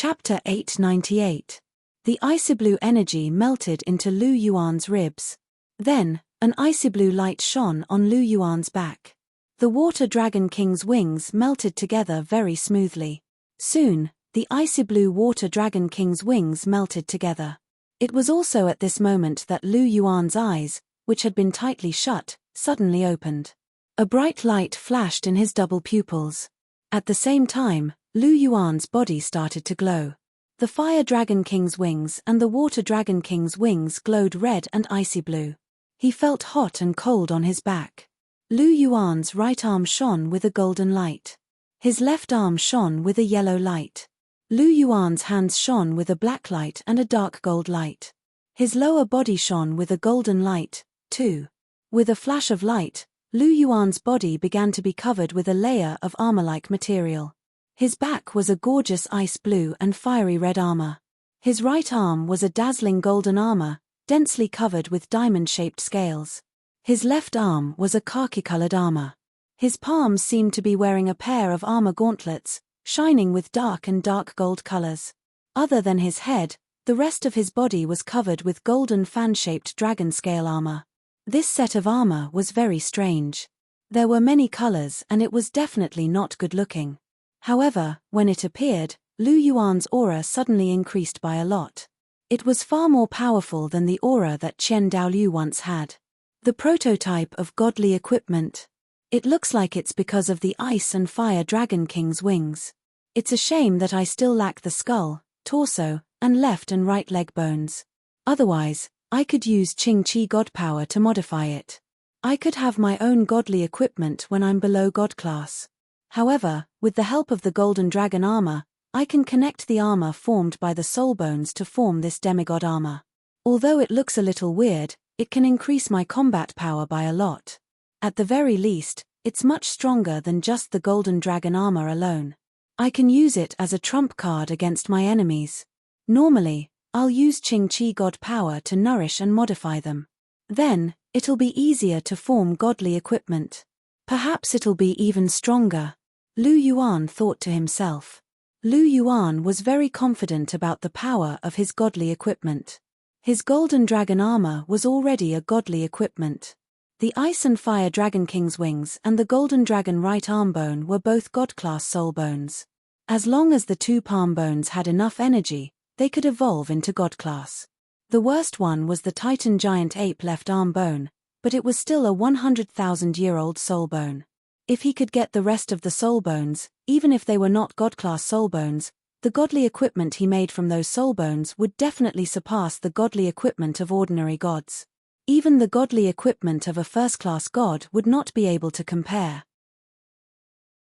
Chapter 898. The icy blue energy melted into Lu Yuan's ribs. Then, an icy blue light shone on Lu Yuan's back. The Water Dragon King's wings melted together very smoothly. Soon, the icy blue Water Dragon King's wings melted together. It was also at this moment that Lu Yuan's eyes, which had been tightly shut, suddenly opened. A bright light flashed in his double pupils. At the same time, Lu Yuan's body started to glow. The Fire Dragon King's wings and the Water Dragon King's wings glowed red and icy blue. He felt hot and cold on his back. Lu Yuan's right arm shone with a golden light. His left arm shone with a yellow light. Lu Yuan's hands shone with a black light and a dark gold light. His lower body shone with a golden light, too. With a flash of light, Lu Yuan's body began to be covered with a layer of armor-like material. His back was a gorgeous ice blue and fiery red armor. His right arm was a dazzling golden armor, densely covered with diamond-shaped scales. His left arm was a khaki-colored armor. His palms seemed to be wearing a pair of armor gauntlets, shining with dark and dark gold colors. Other than his head, the rest of his body was covered with golden fan-shaped dragon scale armor. This set of armor was very strange. There were many colors and it was definitely not good-looking. However, when it appeared, Lu Yuan's aura suddenly increased by a lot. It was far more powerful than the aura that Qian Daoliu once had. The prototype of godly equipment. It looks like it's because of the Ice and Fire Dragon King's wings. It's a shame that I still lack the skull, torso, and left and right leg bones. Otherwise, I could use Qing Qi God power to modify it. I could have my own godly equipment when I'm below God class. However, with the help of the Golden Dragon armor, I can connect the armor formed by the soul bones to form this demigod armor. Although it looks a little weird, it can increase my combat power by a lot. At the very least, it's much stronger than just the Golden Dragon armor alone. I can use it as a trump card against my enemies. Normally, I'll use Qing Qi God power to nourish and modify them. Then, it'll be easier to form godly equipment. Perhaps it'll be even stronger. Lu Yuan thought to himself. Lu Yuan was very confident about the power of his godly equipment. His Golden Dragon armor was already a godly equipment. The Ice and Fire Dragon King's wings and the Golden Dragon right arm bone were both God-class soul bones. As long as the two palm bones had enough energy, they could evolve into God class. The worst one was the Titan Giant Ape left arm bone, but it was still a 100,000-year-old soul bone. If he could get the rest of the soul bones, even if they were not God-class soul bones, the godly equipment he made from those soul bones would definitely surpass the godly equipment of ordinary gods. Even the godly equipment of a first-class god would not be able to compare.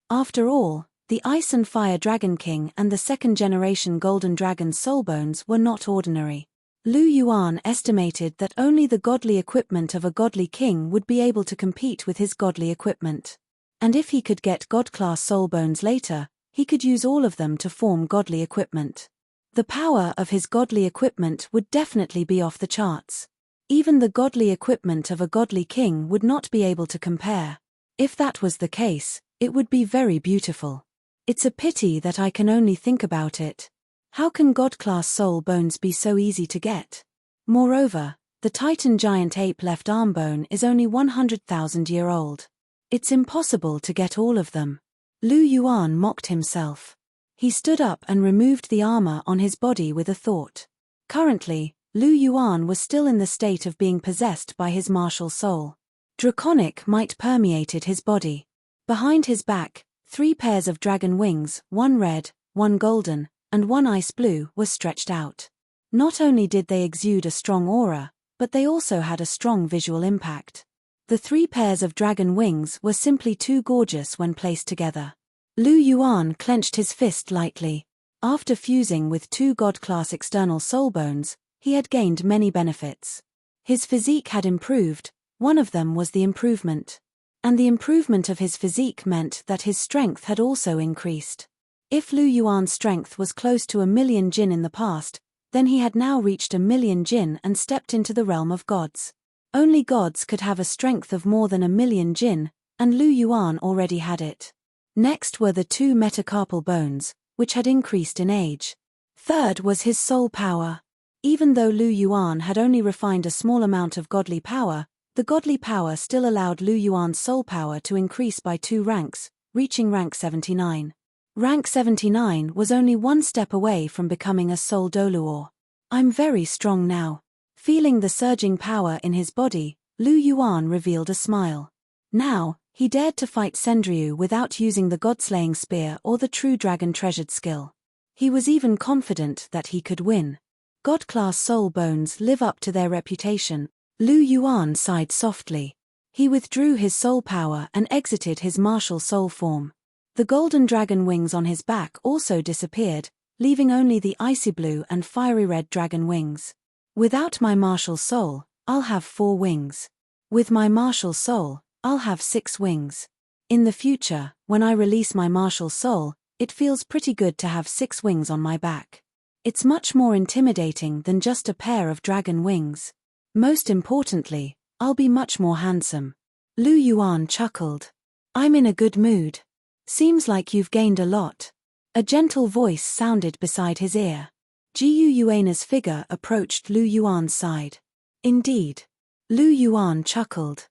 After all, the Ice and Fire Dragon King and the second-generation Golden Dragon's soul bones were not ordinary. Lu Yuan estimated that only the godly equipment of a godly king would be able to compete with his godly equipment. And if he could get God-class soul bones later, he could use all of them to form godly equipment. The power of his godly equipment would definitely be off the charts. Even the godly equipment of a godly king would not be able to compare. If that was the case, it would be very beautiful. It's a pity that I can only think about it. How can God-class soul bones be so easy to get? Moreover, the Titan Giant Ape left arm bone is only 100,000-year-old. It's impossible to get all of them. Lu Yuan mocked himself. He stood up and removed the armor on his body with a thought. Currently, Lu Yuan was still in the state of being possessed by his martial soul. Draconic might permeated his body. Behind his back, 3 pairs of dragon wings, one red, one golden, and one ice blue, were stretched out. Not only did they exude a strong aura, but they also had a strong visual impact. The 3 pairs of dragon wings were simply too gorgeous when placed together. Lu Yuan clenched his fist lightly. After fusing with 2 God-class external soul bones, he had gained many benefits. His physique had improved, one of them was the improvement. And the improvement of his physique meant that his strength had also increased. If Lu Yuan's strength was close to 1,000,000 jin in the past, then he had now reached 1,000,000 jin and stepped into the realm of gods. Only gods could have a strength of more than 1,000,000 jin, and Lu Yuan already had it. Next were the 2 metacarpal bones, which had increased in age. Third was his soul power. Even though Lu Yuan had only refined a small amount of godly power, the godly power still allowed Lu Yuan's soul power to increase by 2 ranks, reaching rank 79. Rank 79 was only 1 step away from becoming a soul Douluo. I'm very strong now. Feeling the surging power in his body, Lu Yuan revealed a smile. Now, he dared to fight Sendryu without using the god-slaying spear or the true dragon treasured skill. He was even confident that he could win. God-class soul bones live up to their reputation. Lu Yuan sighed softly. He withdrew his soul power and exited his martial soul form. The golden dragon wings on his back also disappeared, leaving only the icy blue and fiery red dragon wings. Without my martial soul, I'll have 4 wings. With my martial soul, I'll have 6 wings. In the future, when I release my martial soul, it feels pretty good to have 6 wings on my back. It's much more intimidating than just a pair of dragon wings. Most importantly, I'll be much more handsome. Lu Yuan chuckled. I'm in a good mood. Seems like you've gained a lot. A gentle voice sounded beside his ear. Jiyu Yuana's figure approached Lu Yuan's side. Indeed. Lu Yuan chuckled.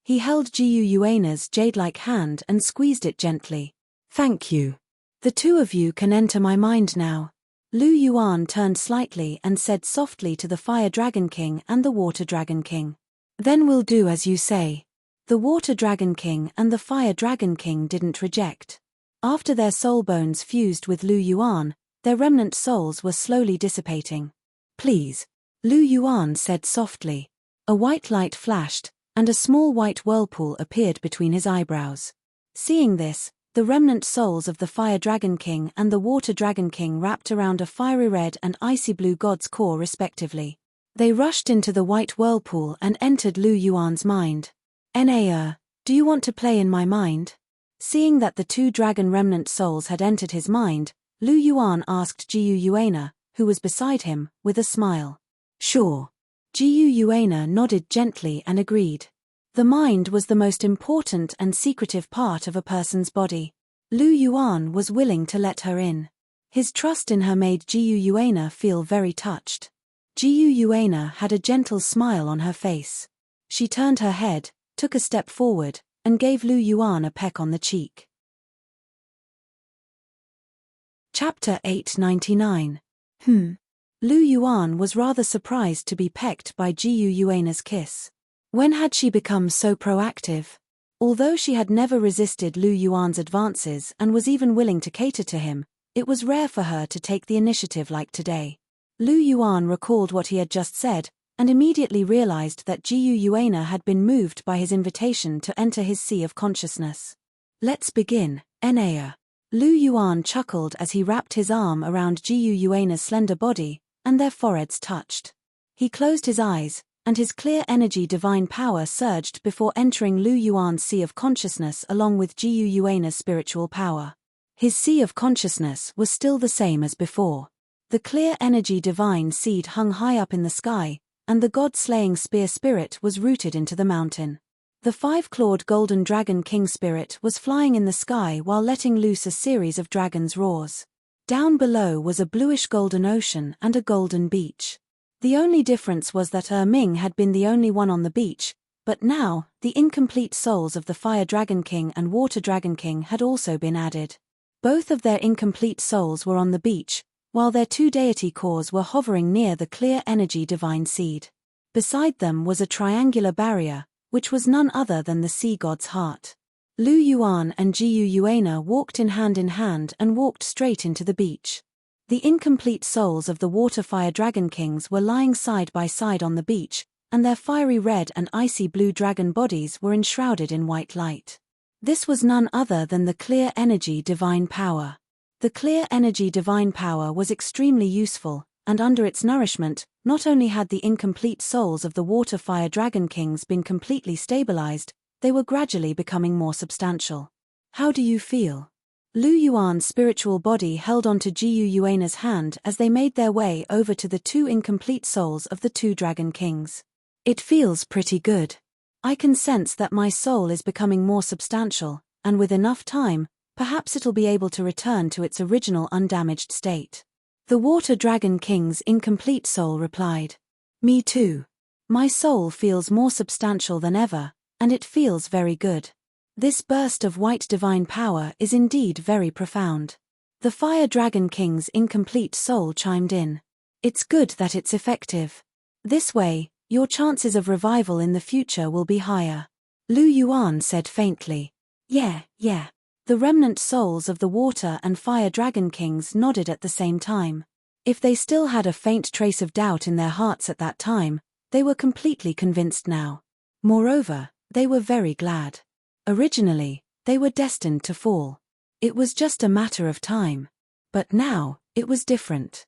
He held Jiyu Yuana's jade-like hand and squeezed it gently. Thank you. The 2 of you can enter my mind now. Lu Yuan turned slightly and said softly to the Fire Dragon King and the Water Dragon King. Then we'll do as you say. The Water Dragon King and the Fire Dragon King didn't reject. After their soul bones fused with Lu Yuan, their remnant souls were slowly dissipating. Please. Lu Yuan said softly. A white light flashed, and a small white whirlpool appeared between his eyebrows. Seeing this, the remnant souls of the Fire Dragon King and the Water Dragon King wrapped around a fiery red and icy blue god's core respectively. They rushed into the white whirlpool and entered Lu Yuan's mind. Do you want to play in my mind? Seeing that the 2 dragon remnant souls had entered his mind, Lu Yuan asked Jiyu Yuana, who was beside him, with a smile. Sure. Jiyu Yuana nodded gently and agreed. The mind was the most important and secretive part of a person's body. Lu Yuan was willing to let her in. His trust in her made Jiyu Yuana feel very touched. Jiyu Yuana had a gentle smile on her face. She turned her head, took a step forward, and gave Lu Yuan a peck on the cheek. Chapter 899. Lu Yuan was rather surprised to be pecked by Jiyu Yuana's kiss. When had she become so proactive? Although she had never resisted Lu Yuan's advances and was even willing to cater to him, it was rare for her to take the initiative like today. Lu Yuan recalled what he had just said, and immediately realized that Jiyu Yuana had been moved by his invitation to enter his sea of consciousness. Let's begin, Enea. Lu Yuan chuckled as he wrapped his arm around Jiyu Yuana's slender body, and their foreheads touched. He closed his eyes, and his clear energy divine power surged before entering Lu Yuan's sea of consciousness along with Jiyu Yuana's spiritual power. His sea of consciousness was still the same as before. The clear energy divine seed hung high up in the sky, and the god-slaying spear spirit was rooted into the mountain. The 5-clawed golden dragon king spirit was flying in the sky while letting loose a series of dragon's roars. Down below was a bluish-golden ocean and a golden beach. The only difference was that Ming had been the only one on the beach, but now, the incomplete souls of the Fire Dragon King and Water Dragon King had also been added. Both of their incomplete souls were on the beach, while their 2 deity cores were hovering near the clear energy divine seed. Beside them was a triangular barrier, which was none other than the sea god's heart. Lu Yuan and Jiyu Yuana walked in hand and walked straight into the beach. The incomplete souls of the Water Fire Dragon Kings were lying side by side on the beach, and their fiery red and icy blue dragon bodies were enshrouded in white light. This was none other than the clear energy divine power. The clear energy divine power was extremely useful, and under its nourishment, not only had the incomplete souls of the Water Fire Dragon Kings been completely stabilized, they were gradually becoming more substantial. How do you feel? Lu Yuan's spiritual body held onto Jiyu Yuana's hand as they made their way over to the 2 incomplete souls of the 2 Dragon Kings. It feels pretty good. I can sense that my soul is becoming more substantial, and with enough time, Perhaps it'll be able to return to its original undamaged state. The Water Dragon King's incomplete soul replied, "Me too. My soul feels more substantial than ever, and it feels very good. This burst of white divine power is indeed very profound." The Fire Dragon King's incomplete soul chimed in. "It's good that it's effective. This way, your chances of revival in the future will be higher." Lu Yuan said faintly, Yeah. The remnant souls of the Water and Fire Dragon Kings nodded at the same time. If they still had a faint trace of doubt in their hearts at that time, they were completely convinced now. Moreover, they were very glad. Originally, they were destined to fall. It was just a matter of time. But now, it was different.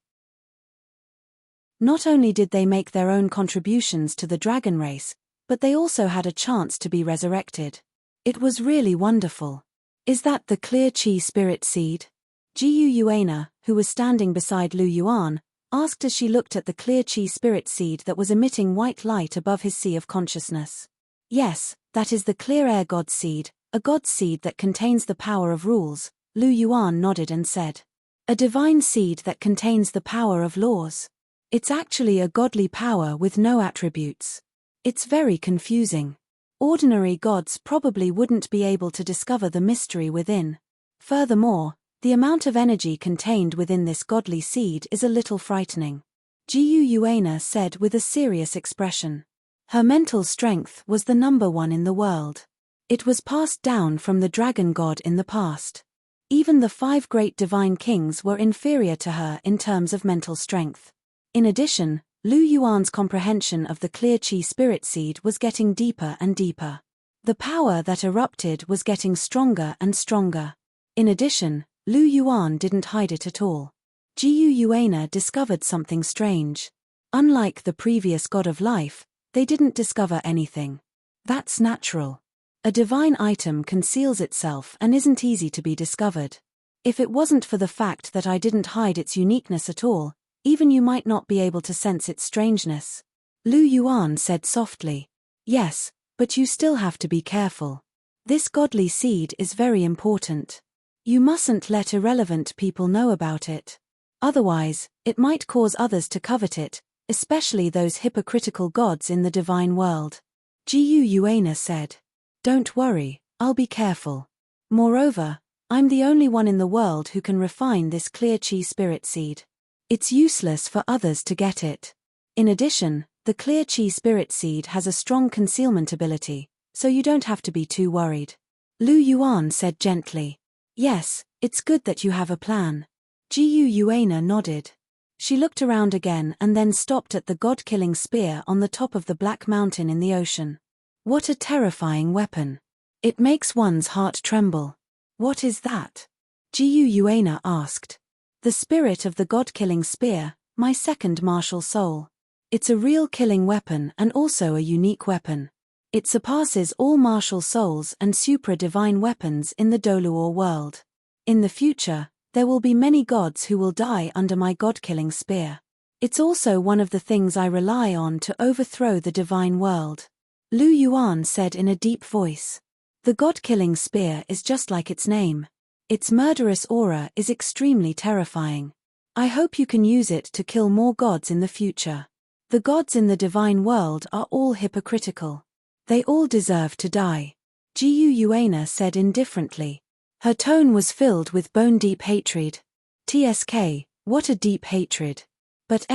Not only did they make their own contributions to the dragon race, but they also had a chance to be resurrected. It was really wonderful. "Is that the clear chi spirit seed?" Jiu Yuana, who was standing beside Lu Yuan, asked as she looked at the clear chi spirit seed that was emitting white light above his sea of consciousness. "Yes, that is the clear air god seed, a god seed that contains the power of rules," Lu Yuan nodded and said. "A divine seed that contains the power of laws. It's actually a godly power with no attributes. It's very confusing. Ordinary gods probably wouldn't be able to discover the mystery within. Furthermore, the amount of energy contained within this godly seed is a little frightening," Jiu Yuana said with a serious expression. Her mental strength was the #1 in the world. It was passed down from the dragon god in the past. Even the 5 great divine kings were inferior to her in terms of mental strength. In addition, Lu Yuan's comprehension of the clear chi spirit seed was getting deeper and deeper. The power that erupted was getting stronger and stronger. In addition, Lu Yuan didn't hide it at all. Jiu Yuana discovered something strange. Unlike the previous god of life, they didn't discover anything. That's natural. A divine item conceals itself and isn't easy to be discovered. If it wasn't for the fact that I didn't hide its uniqueness at all, even you might not be able to sense its strangeness," Lu Yuan said softly. "Yes, but you still have to be careful. This godly seed is very important. You mustn't let irrelevant people know about it. Otherwise, it might cause others to covet it, especially those hypocritical gods in the divine world." Jiu Yuana said. "Don't worry, I'll be careful. Moreover, I'm the only one in the world who can refine this clear chi spirit seed. It's useless for others to get it. In addition, the clear chi spirit seed has a strong concealment ability, so you don't have to be too worried." Lu Yuan said gently. "Yes, it's good that you have a plan." Jiu Yuana nodded. She looked around again and then stopped at the god-killing spear on the top of the Black Mountain in the ocean. What a terrifying weapon. It makes one's heart tremble. "What is that?" Jiu Yuana asked. "The spirit of the god-killing spear, my second martial soul. It's a real killing weapon and also a unique weapon. It surpasses all martial souls and supra-divine weapons in the Douluo world. In the future, there will be many gods who will die under my god-killing spear. It's also one of the things I rely on to overthrow the divine world," Lu Yuan said in a deep voice. "The god-killing spear is just like its name. Its murderous aura is extremely terrifying. I hope you can use it to kill more gods in the future. The gods in the divine world are all hypocritical. They all deserve to die," Jiu Yuana said indifferently. Her tone was filled with bone-deep hatred. "TSK, what a deep hatred. But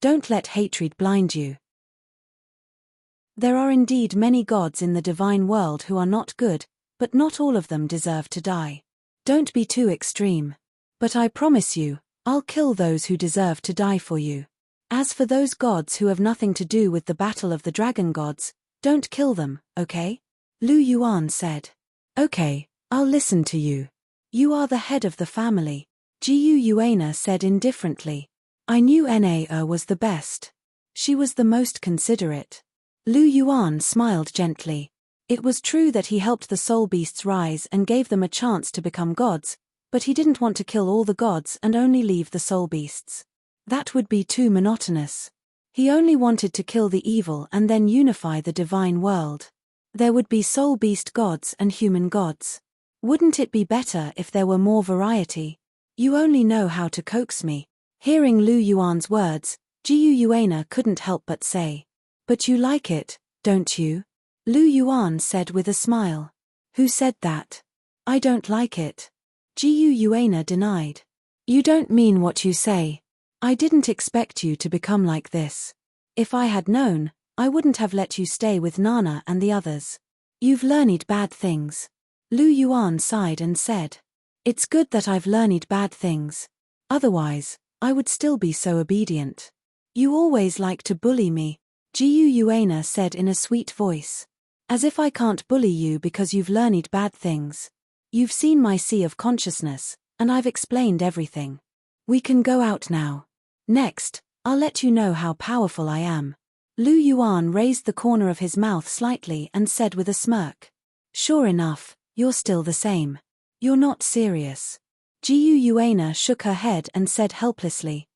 don't let hatred blind you. There are indeed many gods in the divine world who are not good, but not all of them deserve to die. Don't be too extreme. But I promise you, I'll kill those who deserve to die for you. As for those gods who have nothing to do with the battle of the dragon gods, don't kill them, okay?" Lu Yuan said. "Okay, I'll listen to you. You are the head of the family," Jiu Yuana said indifferently. "I knew Na was the best. She was the most considerate." Lu Yuan smiled gently. It was true that he helped the soul beasts rise and gave them a chance to become gods, but he didn't want to kill all the gods and only leave the soul beasts. That would be too monotonous. He only wanted to kill the evil and then unify the divine world. There would be soul beast gods and human gods. Wouldn't it be better if there were more variety? You only know how to coax me. Hearing Lu Yuan's words, Jiu Yuana couldn't help but say. But you like it, don't you? Lu Yuan said with a smile. Who said that? I don't like it. Jiu Yuana denied. You don't mean what you say. I didn't expect you to become like this. If I had known, I wouldn't have let you stay with Nana and the others. You've learned bad things. Lu Yuan sighed and said. It's good that I've learned bad things. Otherwise, I would still be so obedient. You always like to bully me, Jiu Yuana said in a sweet voice. As if I can't bully you because you've learned bad things. You've seen my sea of consciousness, and I've explained everything. We can go out now. Next, I'll let you know how powerful I am. Lu Yuan raised the corner of his mouth slightly and said with a smirk. Sure enough, you're still the same. You're not serious. Jiu Yuana shook her head and said helplessly.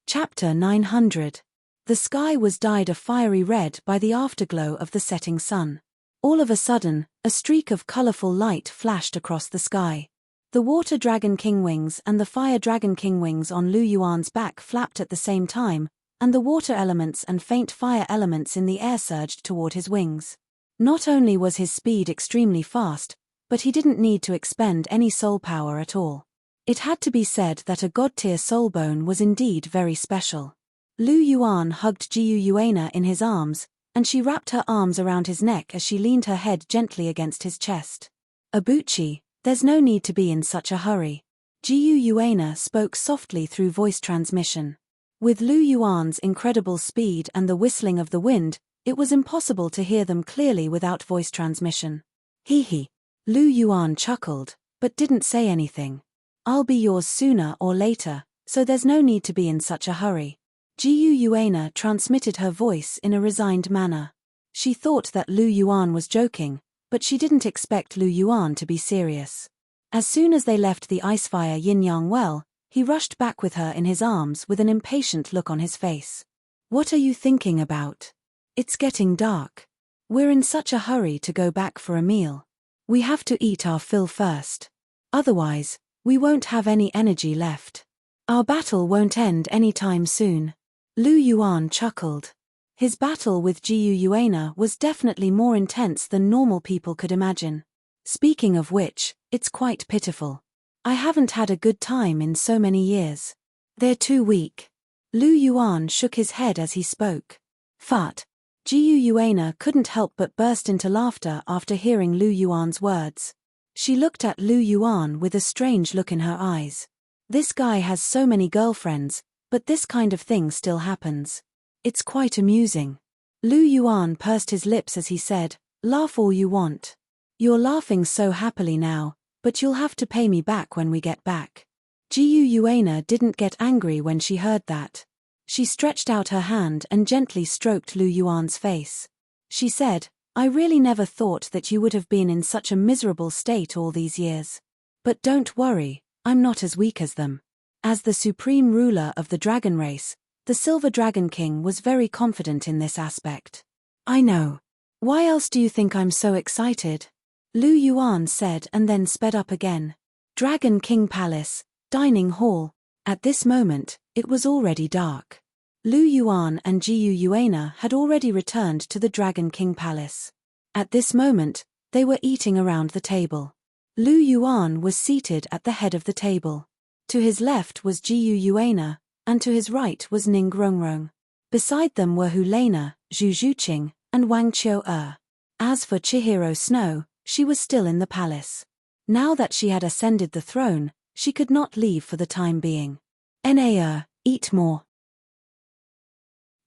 Chapter 900. The sky was dyed a fiery red by the afterglow of the setting sun. All of a sudden, a streak of colorful light flashed across the sky. The water dragon king wings and the fire dragon king wings on Lu Yuan's back flapped at the same time, and the water elements and faint fire elements in the air surged toward his wings. Not only was his speed extremely fast, but he didn't need to expend any soul power at all. It had to be said that a god-tier soul bone was indeed very special. Lu Yuan hugged Jiu Yuana in his arms, and she wrapped her arms around his neck as she leaned her head gently against his chest. Abuchi, there's no need to be in such a hurry. Jiu Yuana spoke softly through voice transmission. With Lu Yuan's incredible speed and the whistling of the wind, it was impossible to hear them clearly without voice transmission. Hee. Lu Yuan chuckled, but didn't say anything. I'll be yours sooner or later, so there's no need to be in such a hurry. Jiu Yuana transmitted her voice in a resigned manner. She thought that Lu Yuan was joking, but she didn't expect Lu Yuan to be serious. As soon as they left the Icefire Yin-Yang well, he rushed back with her in his arms with an impatient look on his face. What are you thinking about? It's getting dark. We're in such a hurry to go back for a meal. We have to eat our fill first. Otherwise, we won't have any energy left. Our battle won't end anytime soon. Lu Yuan chuckled. His battle with Jiu Yuana was definitely more intense than normal people could imagine. Speaking of which, it's quite pitiful. I haven't had a good time in so many years. They're too weak. Lu Yuan shook his head as he spoke. Fart. Jiu Yuana couldn't help but burst into laughter after hearing Lu Yuan's words. She looked at Lu Yuan with a strange look in her eyes. This guy has so many girlfriends, but this kind of thing still happens. It's quite amusing. Lu Yuan pursed his lips as he said, laugh all you want. You're laughing so happily now, but you'll have to pay me back when we get back. Jiu Yuana didn't get angry when she heard that. She stretched out her hand and gently stroked Lu Yuan's face. She said, I really never thought that you would have been in such a miserable state all these years. But don't worry, I'm not as weak as them. As the supreme ruler of the dragon race, the Silver Dragon King was very confident in this aspect. I know. Why else do you think I'm so excited? Lu Yuan said and then sped up again. Dragon King Palace, Dining Hall. At this moment, it was already dark. Lu Yuan and Jiu Yuana had already returned to the Dragon King Palace. At this moment, they were eating around the table. Lu Yuan was seated at the head of the table. To his left was Jiu Yuana, and to his right was Ning Rongrong. Beside them were Hu Lena, Zhu Zhuqing, and Wang Qiu. As for Chihiro Snow, she was still in the palace. Now that she had ascended the throne, she could not leave for the time being. Eat more.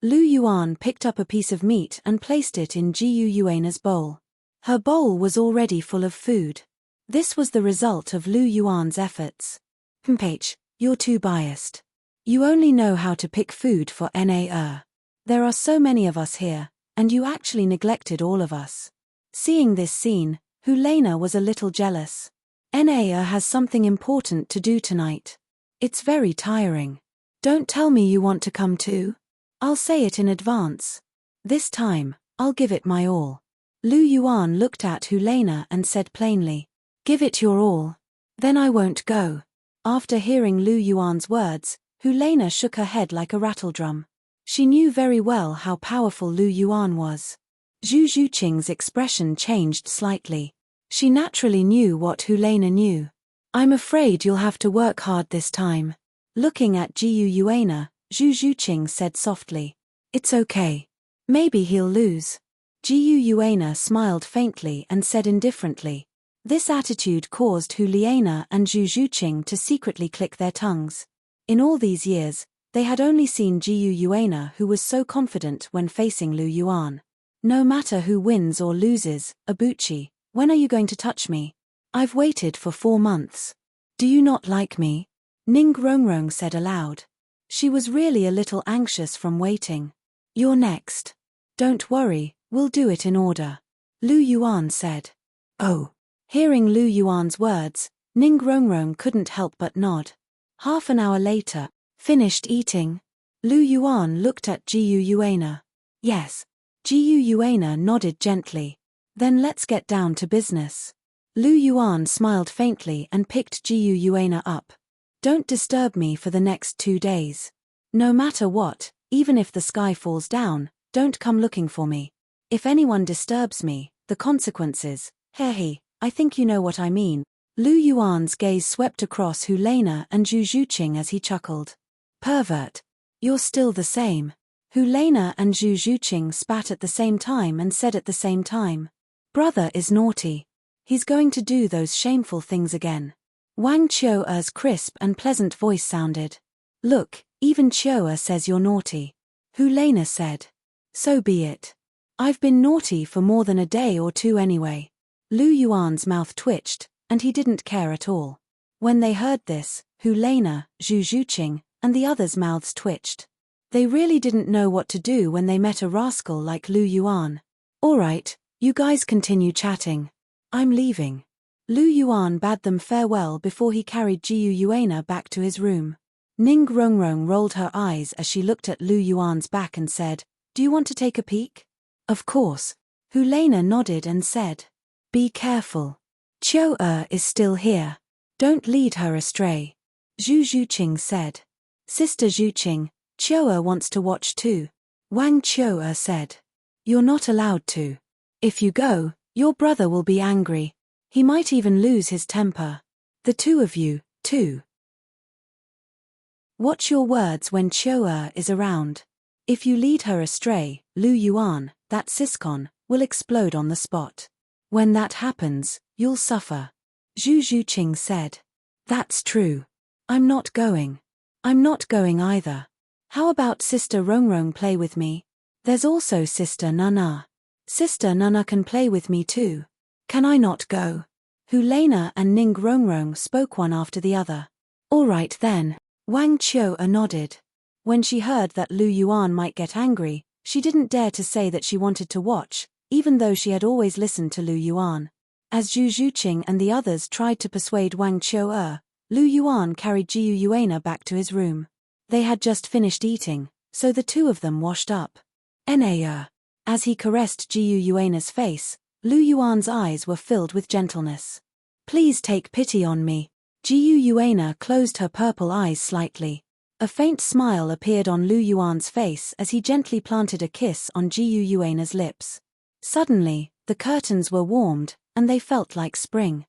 Lu Yuan picked up a piece of meat and placed it in Jiu Yuana's bowl. Her bowl was already full of food. This was the result of Lu Yuan's efforts. Mph, you're too biased. You only know how to pick food for Na. There are so many of us here, and you actually neglected all of us. Seeing this scene, Hu Lena was a little jealous. Na has something important to do tonight. It's very tiring. Don't tell me you want to come too. I'll say it in advance. This time, I'll give it my all. Lu Yuan looked at Hulena and said plainly, "Give it your all. Then I won't go." After hearing Lu Yuan's words, Hulena shook her head like a rattledrum. She knew very well how powerful Lu Yuan was. Zhu Zhuqing's expression changed slightly. She naturally knew what Hulena knew. "I'm afraid you'll have to work hard this time." Looking at Jiu Yuana, Zhu Zhuqing said softly, "It's okay. Maybe he'll lose." Jiu Yuana smiled faintly and said indifferently. This attitude caused Hulena and Zhu Zhuqing to secretly click their tongues. In all these years, they had only seen Jiu Yuana who was so confident when facing Lu Yuan. "No matter who wins or loses, Abuchi, when are you going to touch me? I've waited for 4 months. Do you not like me?" Ning Rongrong said aloud. She was really a little anxious from waiting. "You're next. Don't worry, we'll do it in order," Lu Yuan said. "Oh." Hearing Lu Yuan's words, Ning Rongrong couldn't help but nod. Half an hour later, "Finished eating?" Lu Yuan looked at Jiu Yuana. "Yes." Jiu Yuana nodded gently. "Then let's get down to business." Lu Yuan smiled faintly and picked Jiu Yuana up. "Don't disturb me for the next 2 days. No matter what, even if the sky falls down, don't come looking for me. If anyone disturbs me, the consequences, hehe, I think you know what I mean." Lu Yuan's gaze swept across Hulena and Zhu Zhuqing as he chuckled. "Pervert. You're still the same." Hulena and Zhu Zhuqing spat at the same time and said at the same time, "Brother is naughty. He's going to do those shameful things again." Wang Qiuer's crisp and pleasant voice sounded. "Look, even Qiuer says you're naughty." Hulena said. "So be it. I've been naughty for more than a day or 2 anyway." Lu Yuan's mouth twitched, and he didn't care at all. When they heard this, Hulena, Zhu Zhuqing, and the others' mouths twitched. They really didn't know what to do when they met a rascal like Lu Yuan. "All right, you guys continue chatting. I'm leaving." Lu Yuan bade them farewell before he carried Jiu Yuana back to his room. Ning Rongrong rolled her eyes as she looked at Lu Yuan's back and said, "Do you want to take a peek?" "Of course." Hulena nodded and said, "Be careful. Qiuer is still here. Don't lead her astray." Zhu Zhuqing said. "Sister Zhuqing, Qiuer wants to watch too." Wang Qiuer said. "You're not allowed to. If you go, your brother will be angry. He might even lose his temper. The 2 of you, too. Watch your words when Qiuer is around. If you lead her astray, Lu Yuan, that siscon, will explode on the spot. When that happens, you'll suffer." Zhu Zhuqing said. "That's true. I'm not going." "I'm not going either. How about Sister Rongrong play with me? There's also Sister Nana. Sister Nana can play with me too. Can I not go?" Hulena and Ning Rongrong spoke one after the other. "All right then." Wang Qiuer nodded. When she heard that Lu Yuan might get angry, she didn't dare to say that she wanted to watch, even though she had always listened to Lu Yuan. As Zhu Zhuqing and the others tried to persuade Wang Qiuer, Lu Yuan carried Jiu Yuana back to his room. They had just finished eating, so the 2 of them washed up. "Naya." As he caressed Jiu Yuana's face, Lu Yuan's eyes were filled with gentleness. "Please take pity on me." Jiu Yuana closed her purple eyes slightly. A faint smile appeared on Lu Yuan's face as he gently planted a kiss on Jiu Yuana's lips. Suddenly, the curtains were warmed, and they felt like spring.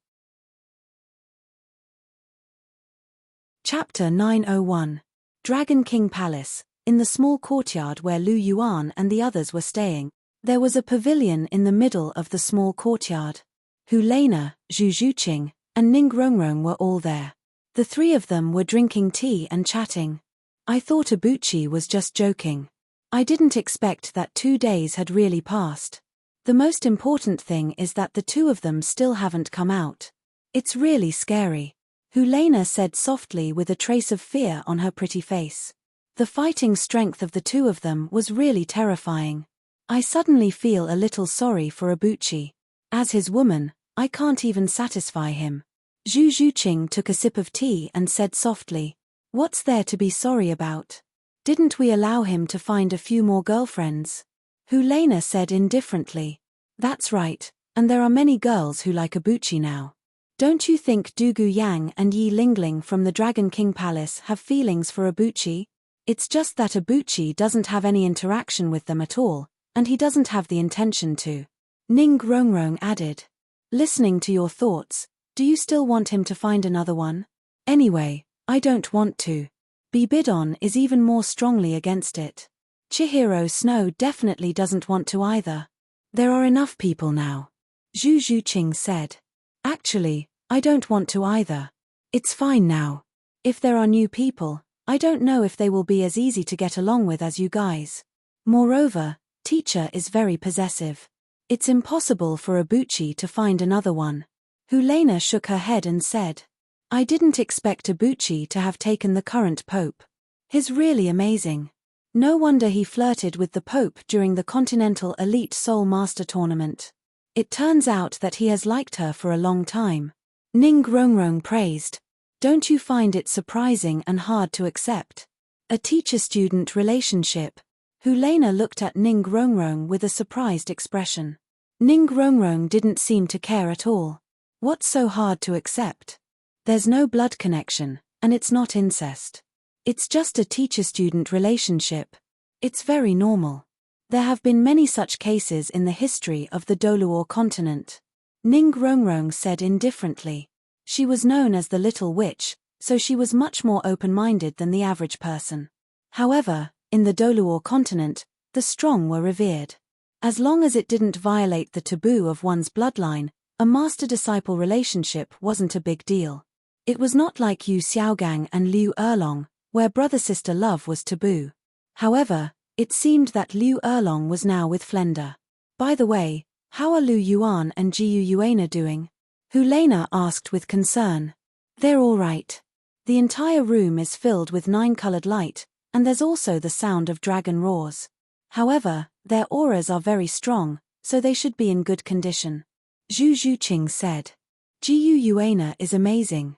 Chapter 901. Dragon King Palace. In the small courtyard where Lu Yuan and the others were staying, there was a pavilion in the middle of the small courtyard. Hulena, Zhu Zhuqing, and Ning Rongrong were all there. The 3 of them were drinking tea and chatting. I thought Abuchi was just joking. I didn't expect that 2 days had really passed. The most important thing is that the 2 of them still haven't come out. It's really scary. Hulena said softly with a trace of fear on her pretty face. The fighting strength of the 2 of them was really terrifying. I suddenly feel a little sorry for Abuchi. As his woman, I can't even satisfy him. Zhu Zhuqing took a sip of tea and said softly, "What's there to be sorry about? Didn't we allow him to find a few more girlfriends?" Hulena said indifferently, That's right, and there are many girls who like a buchi now. Don't you think Dugu Yang and Yi Lingling from the Dragon King Palace have feelings for a buchi? It's just that a buchi doesn't have any interaction with them at all, and he doesn't have the intention to. Ning Rongrong added. Listening to your thoughts, do you still want him to find another one? Anyway, I don't want to. Bibidon is even more strongly against it. Chihiro Snow definitely doesn't want to either. There are enough people now. Zhu Zhuqing said. Actually, I don't want to either. It's fine now. If there are new people, I don't know if they will be as easy to get along with as you guys. Moreover, teacher is very possessive. It's impossible for a buchi to find another one. Hulena shook her head and said, I didn't expect a buchi to have taken the current pope. He's really amazing. No wonder he flirted with the pope during the Continental Elite Soul Master Tournament. It turns out that he has liked her for a long time. Ning Rongrong praised. Don't you find it surprising and hard to accept? A teacher-student relationship. Hulena looked at Ning Rongrong with a surprised expression. Ning Rongrong didn't seem to care at all. What's so hard to accept? There's no blood connection, and it's not incest. It's just a teacher-student relationship. It's very normal. There have been many such cases in the history of the Douluo continent. Ning Rongrong said indifferently. She was known as the Little Witch, so she was much more open-minded than the average person. However, in the Douluo continent, the strong were revered. As long as it didn't violate the taboo of one's bloodline, a master-disciple relationship wasn't a big deal. It was not like Yu Xiaogang and Liu Erlong, where brother-sister love was taboo. However, it seemed that Liu Erlong was now with Flender. By the way, how are Lu Yuan and Jiu Yuana doing? Hulena asked with concern. They're all right. The entire room is filled with 9-colored light, and there's also the sound of dragon roars. However, their auras are very strong, so they should be in good condition. Zhu Zhuqing said. Jiu Yuana is amazing.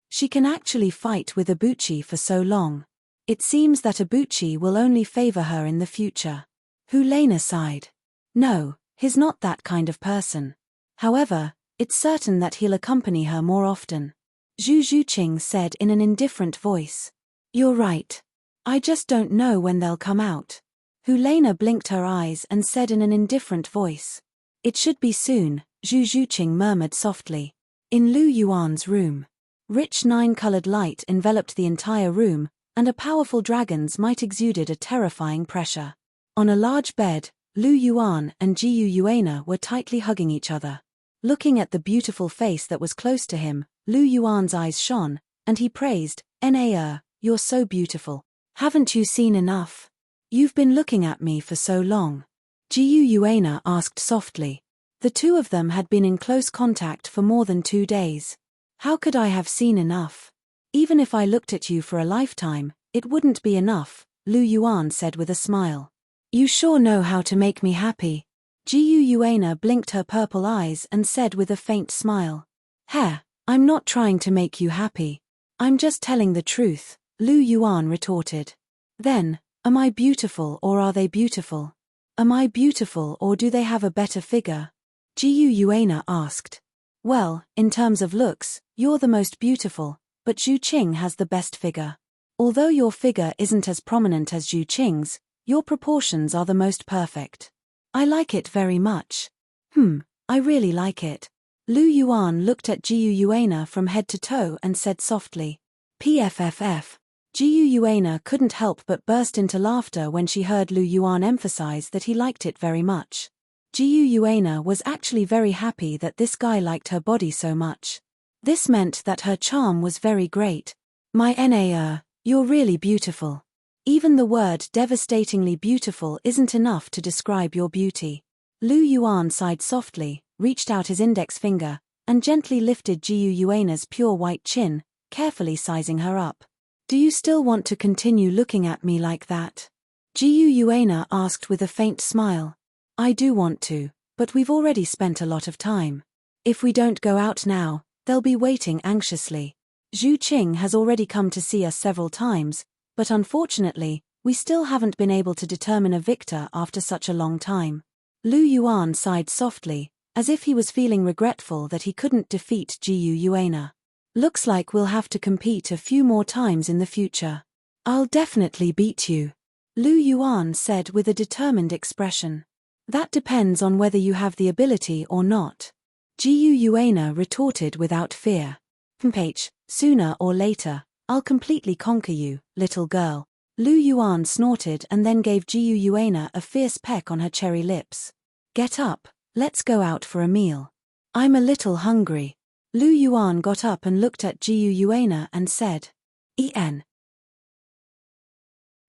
She can actually fight with Ibuchi for so long. It seems that Ibuchi will only favor her in the future. Hulena sighed. No, he's not that kind of person. However, it's certain that he'll accompany her more often. Zhu Zhuqing said in an indifferent voice. You're right. I just don't know when they'll come out. Hulena blinked her eyes and said in an indifferent voice. It should be soon, Zhu Zhuqing murmured softly. In Lu Yuan's room. Rich 9-colored light enveloped the entire room, and a powerful dragon's might exuded a terrifying pressure. On a large bed, Lu Yuan and Jiu Yuana were tightly hugging each other. Looking at the beautiful face that was close to him, Lu Yuan's eyes shone, and he praised, "Na, you're so beautiful. Haven't you seen enough? You've been looking at me for so long." Jiu Yuana asked softly. The two of them had been in close contact for more than 2 days. How could I have seen enough? Even if I looked at you for a lifetime, it wouldn't be enough, Lu Yuan said with a smile. You sure know how to make me happy. Jiu Yuana blinked her purple eyes and said with a faint smile. Heh, I'm not trying to make you happy. I'm just telling the truth, Lu Yuan retorted. Then, am I beautiful or are they beautiful? Am I beautiful or do they have a better figure? Jiu Yuana asked. Well, in terms of looks, you're the most beautiful, but Zhu Qing has the best figure. Although your figure isn't as prominent as Zhu Qing's, your proportions are the most perfect. I like it very much. I really like it. Lu Yuan looked at Jiu Yuana from head to toe and said softly. PFFF. Jiu Yuana couldn't help but burst into laughter when she heard Lu Yuan emphasize that he liked it very much. Jiu Yuana was actually very happy that this guy liked her body so much. This meant that her charm was very great. My Na, you're really beautiful. Even the word devastatingly beautiful isn't enough to describe your beauty. Lu Yuan sighed softly, reached out his index finger, and gently lifted Jiu Yuana's pure white chin, carefully sizing her up. Do you still want to continue looking at me like that? Jiu Yuana asked with a faint smile. I do want to, but we've already spent a lot of time. If we don't go out now, they'll be waiting anxiously. Zhu Qing has already come to see us several times, but unfortunately, we still haven't been able to determine a victor after such a long time. Lu Yuan sighed softly, as if he was feeling regretful that he couldn't defeat Jiu Yuana. Looks like we'll have to compete a few more times in the future. I'll definitely beat you, Lu Yuan said with a determined expression. That depends on whether you have the ability or not. Jiu Yuana retorted without fear. Sooner or later, I'll completely conquer you, little girl. Lu Yuan snorted and then gave Jiu Yuana a fierce peck on her cherry lips. Get up, let's go out for a meal. I'm a little hungry. Lu Yuan got up and looked at Jiu Yuana and said, En.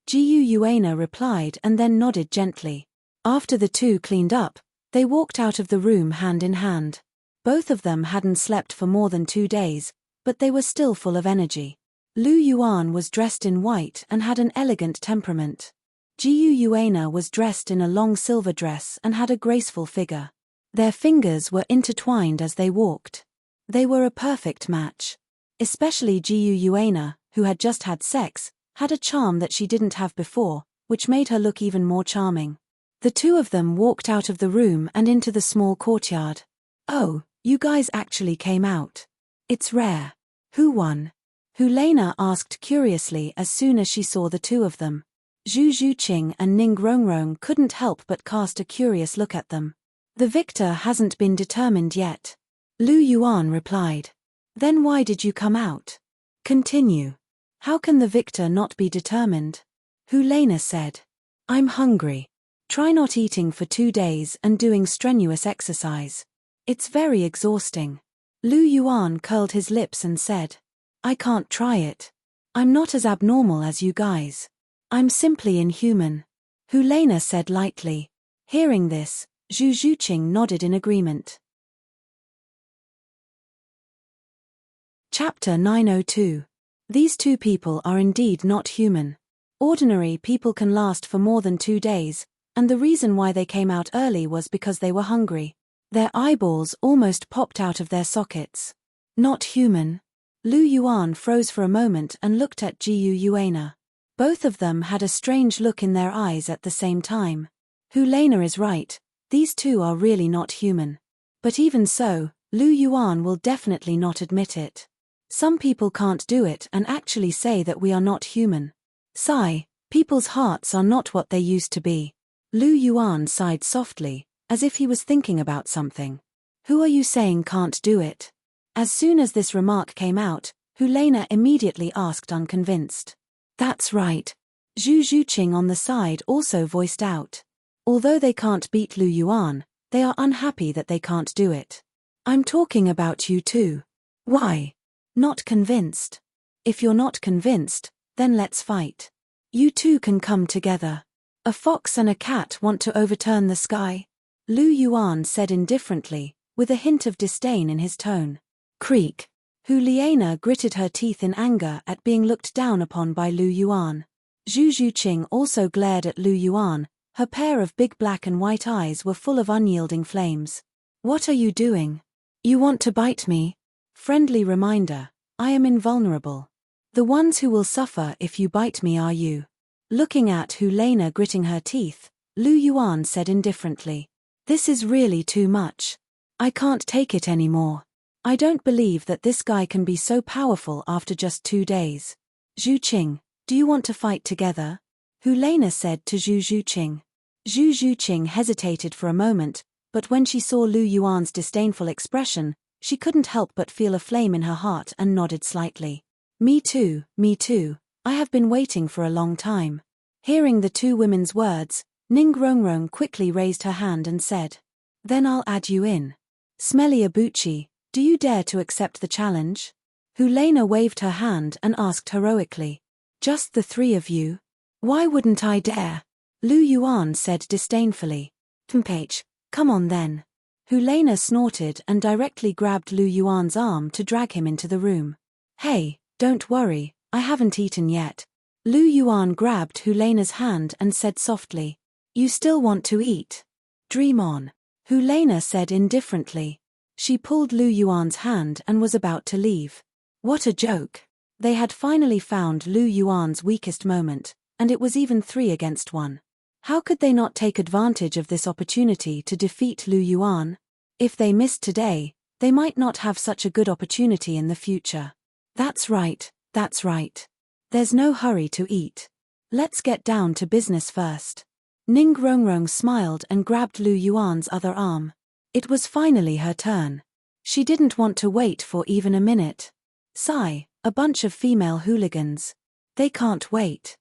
Jiu Yuana replied and then nodded gently. After the two cleaned up, they walked out of the room hand in hand. Both of them hadn't slept for more than 2 days, but they were still full of energy. Lu Yuan was dressed in white and had an elegant temperament. Jiu Yuana was dressed in a long silver dress and had a graceful figure. Their fingers were intertwined as they walked. They were a perfect match. Especially Jiu Yuana, who had just had sex, had a charm that she didn't have before, which made her look even more charming. The two of them walked out of the room and into the small courtyard. Oh, you guys actually came out. It's rare. Who won? Helena asked curiously as soon as she saw the two of them. Zhu Zhuqing and Ning Rongrong couldn't help but cast a curious look at them. The victor hasn't been determined yet. Lu Yuan replied. Then why did you come out? Continue. How can the victor not be determined? Helena said. I'm hungry. Try not eating for 2 days and doing strenuous exercise. It's very exhausting. Lu Yuan curled his lips and said. I can't try it. I'm not as abnormal as you guys. I'm simply inhuman. Helena said lightly. Hearing this, Zhu Zhuqing nodded in agreement. Chapter 902. These two people are indeed not human. Ordinary people can last for more than 2 days, and the reason why they came out early was because they were hungry. Their eyeballs almost popped out of their sockets. Not human. Lu Yuan froze for a moment and looked at Jiu Yuana. Both of them had a strange look in their eyes at the same time. Helena is right, these two are really not human. But even so, Lu Yuan will definitely not admit it. Some people can't do it and actually say that we are not human. Sigh, people's hearts are not what they used to be. Lu Yuan sighed softly, as if he was thinking about something. Who are you saying can't do it? As soon as this remark came out, Helena immediately asked unconvinced. That's right. Zhu Zhuqing on the side also voiced out. Although they can't beat Lu Yuan, they are unhappy that they can't do it. I'm talking about you too. Why? Not convinced. If you're not convinced, then let's fight. You two can come together. A fox and a cat want to overturn the sky? Lu Yuan said indifferently, with a hint of disdain in his tone. Creak. Helena gritted her teeth in anger at being looked down upon by Lu Yuan. Zhu Zhuqing also glared at Lu Yuan, her pair of big black and white eyes were full of unyielding flames. What are you doing? You want to bite me? Friendly reminder, I am invulnerable. The ones who will suffer if you bite me are you. Looking at Helena gritting her teeth, Lu Yuan said indifferently. This is really too much. I can't take it anymore. I don't believe that this guy can be so powerful after just 2 days. Zhuqing, do you want to fight together? Helena said to Zhu Zhuqing. Zhu Zhuqing hesitated for a moment, but when she saw Lu Yuan's disdainful expression, she couldn't help but feel a flame in her heart and nodded slightly. Me too, I have been waiting for a long time. Hearing the two women's words, Ning Rongrong quickly raised her hand and said. Then I'll add you in. Smelly Abuchi, do you dare to accept the challenge? Helena waved her hand and asked heroically. Just the 3 of you? Why wouldn't I dare? Lu Yuan said disdainfully. Come on then. Helena snorted and directly grabbed Lu Yuan's arm to drag him into the room. Hey, don't worry, I haven't eaten yet. Lu Yuan grabbed Helena's hand and said softly. You still want to eat? Dream on. Helena said indifferently. She pulled Lu Yuan's hand and was about to leave. What a joke. They had finally found Lu Yuan's weakest moment, and it was even 3 against 1. How could they not take advantage of this opportunity to defeat Lu Yuan? If they missed today, they might not have such a good opportunity in the future. That's right, that's right. There's no hurry to eat. Let's get down to business first. Ning Rongrong smiled and grabbed Lu Yuan's other arm. It was finally her turn. She didn't want to wait for even a minute. Sigh, a bunch of female hooligans. They can't wait.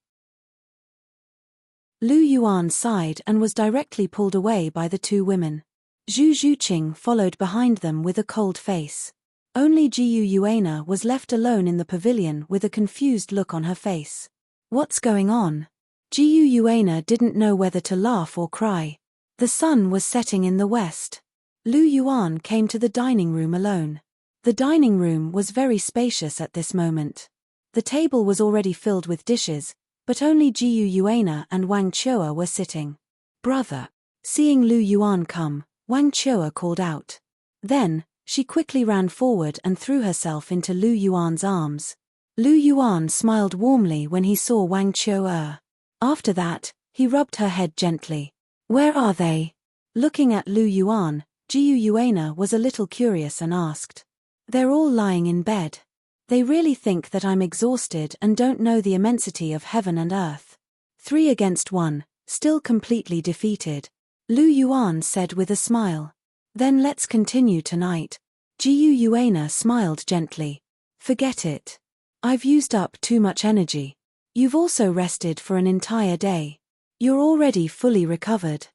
Lu Yuan sighed and was directly pulled away by the two women. Zhu Zhuqing followed behind them with a cold face. Only Jiyu Yuana was left alone in the pavilion with a confused look on her face. What's going on? Jiyu Yuana didn't know whether to laugh or cry. The sun was setting in the west. Lu Yuan came to the dining room alone. The dining room was very spacious at this moment. The table was already filled with dishes, but only Jiyu Yuana and Wang Chua were sitting. Brother. Seeing Lu Yuan come, Wang Chua called out. Then, she quickly ran forward and threw herself into Lu Yuan's arms. Lu Yuan smiled warmly when he saw Wang Chua. After that, he rubbed her head gently. Where are they? Looking at Lu Yuan, Jiyu Yuana was a little curious and asked. They're all lying in bed. They really think that I'm exhausted and don't know the immensity of heaven and earth. 3 against 1, still completely defeated. Lu Yuan said with a smile. Then let's continue tonight. Jiyu Yuana smiled gently. Forget it. I've used up too much energy. You've also rested for an entire day. You're already fully recovered.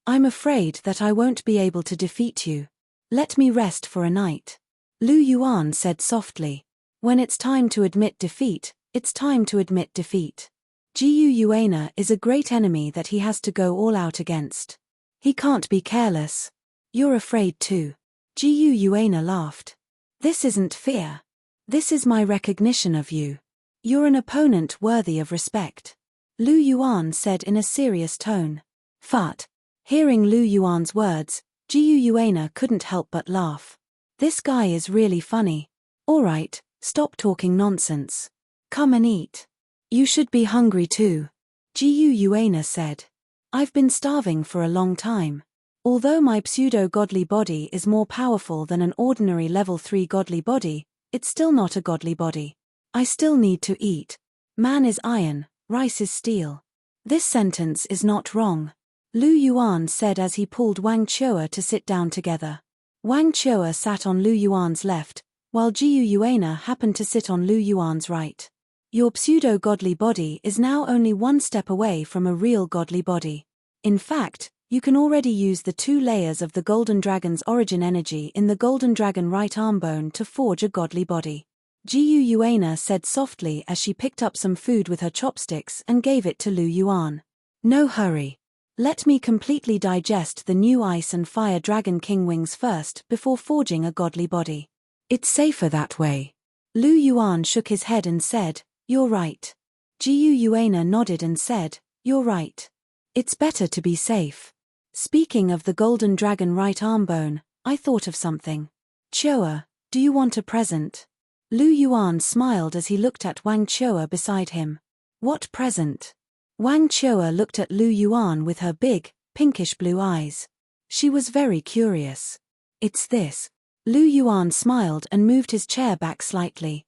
I'm afraid that I won't be able to defeat you. Let me rest for a night. Lu Yuan said softly. When it's time to admit defeat, it's time to admit defeat. Jiyu Yuana is a great enemy that he has to go all out against. He can't be careless. You're afraid too. Jiyu Yuana laughed. This isn't fear. This is my recognition of you. You're an opponent worthy of respect. Lu Yuan said in a serious tone. Fat. Hearing Lu Yuan's words, Jiyu Yuana couldn't help but laugh. This guy is really funny. All right, stop talking nonsense. Come and eat. You should be hungry too. Jiyu Yuana said. I've been starving for a long time. Although my pseudo-godly body is more powerful than an ordinary level 3 godly body, it's still not a godly body. I still need to eat. Man is iron, rice is steel. This sentence is not wrong. Lu Yuan said as he pulled Wang Chua to sit down together. Wang Chua sat on Lu Yuan's left, while Jiyu Yuana happened to sit on Lu Yuan's right. Your pseudo-godly body is now only one step away from a real godly body. In fact, you can already use the 2 layers of the Golden Dragon's origin energy in the Golden Dragon right arm bone to forge a godly body. Jiyu Yuana said softly as she picked up some food with her chopsticks and gave it to Lu Yuan. No hurry. Let me completely digest the new Ice and Fire Dragon King wings first before forging a godly body. It's safer that way. Lu Yuan shook his head and said, You're right. Jiyu Yuana nodded and said, You're right. It's better to be safe. Speaking of the Golden Dragon right arm bone, I thought of something. Chua, do you want a present? Lu Yuan smiled as he looked at Wang Chua beside him. What present? Wang Chua looked at Lu Yuan with her big, pinkish blue eyes. She was very curious. It's this. Lu Yuan smiled and moved his chair back slightly.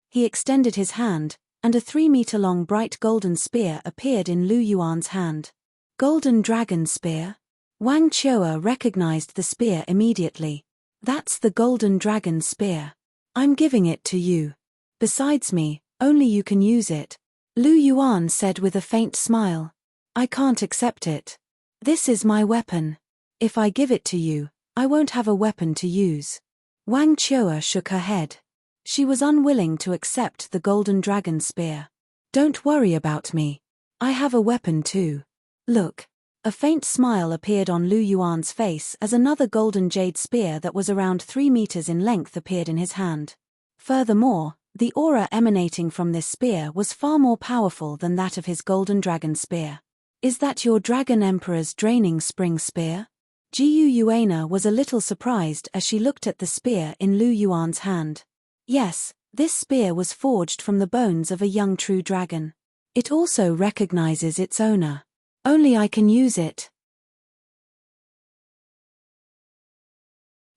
He extended his hand, and a 3-meter-long bright golden spear appeared in Lu Yuan's hand. Golden Dragon Spear? Wang Chua recognized the spear immediately. That's the Golden Dragon Spear. I'm giving it to you. Besides me, only you can use it. Lu Yuan said with a faint smile. I can't accept it. This is my weapon. If I give it to you, I won't have a weapon to use. Wang Chua shook her head. She was unwilling to accept the Golden Dragon Spear. Don't worry about me. I have a weapon too. Look. A faint smile appeared on Lu Yuan's face as another golden jade spear that was around 3 meters in length appeared in his hand. Furthermore, the aura emanating from this spear was far more powerful than that of his Golden Dragon Spear. Is that your Dragon Emperor's Draining Spring Spear? Jiyu Yuana was a little surprised as she looked at the spear in Lu Yuan's hand. Yes, this spear was forged from the bones of a young true dragon. It also recognizes its owner. Only I can use it.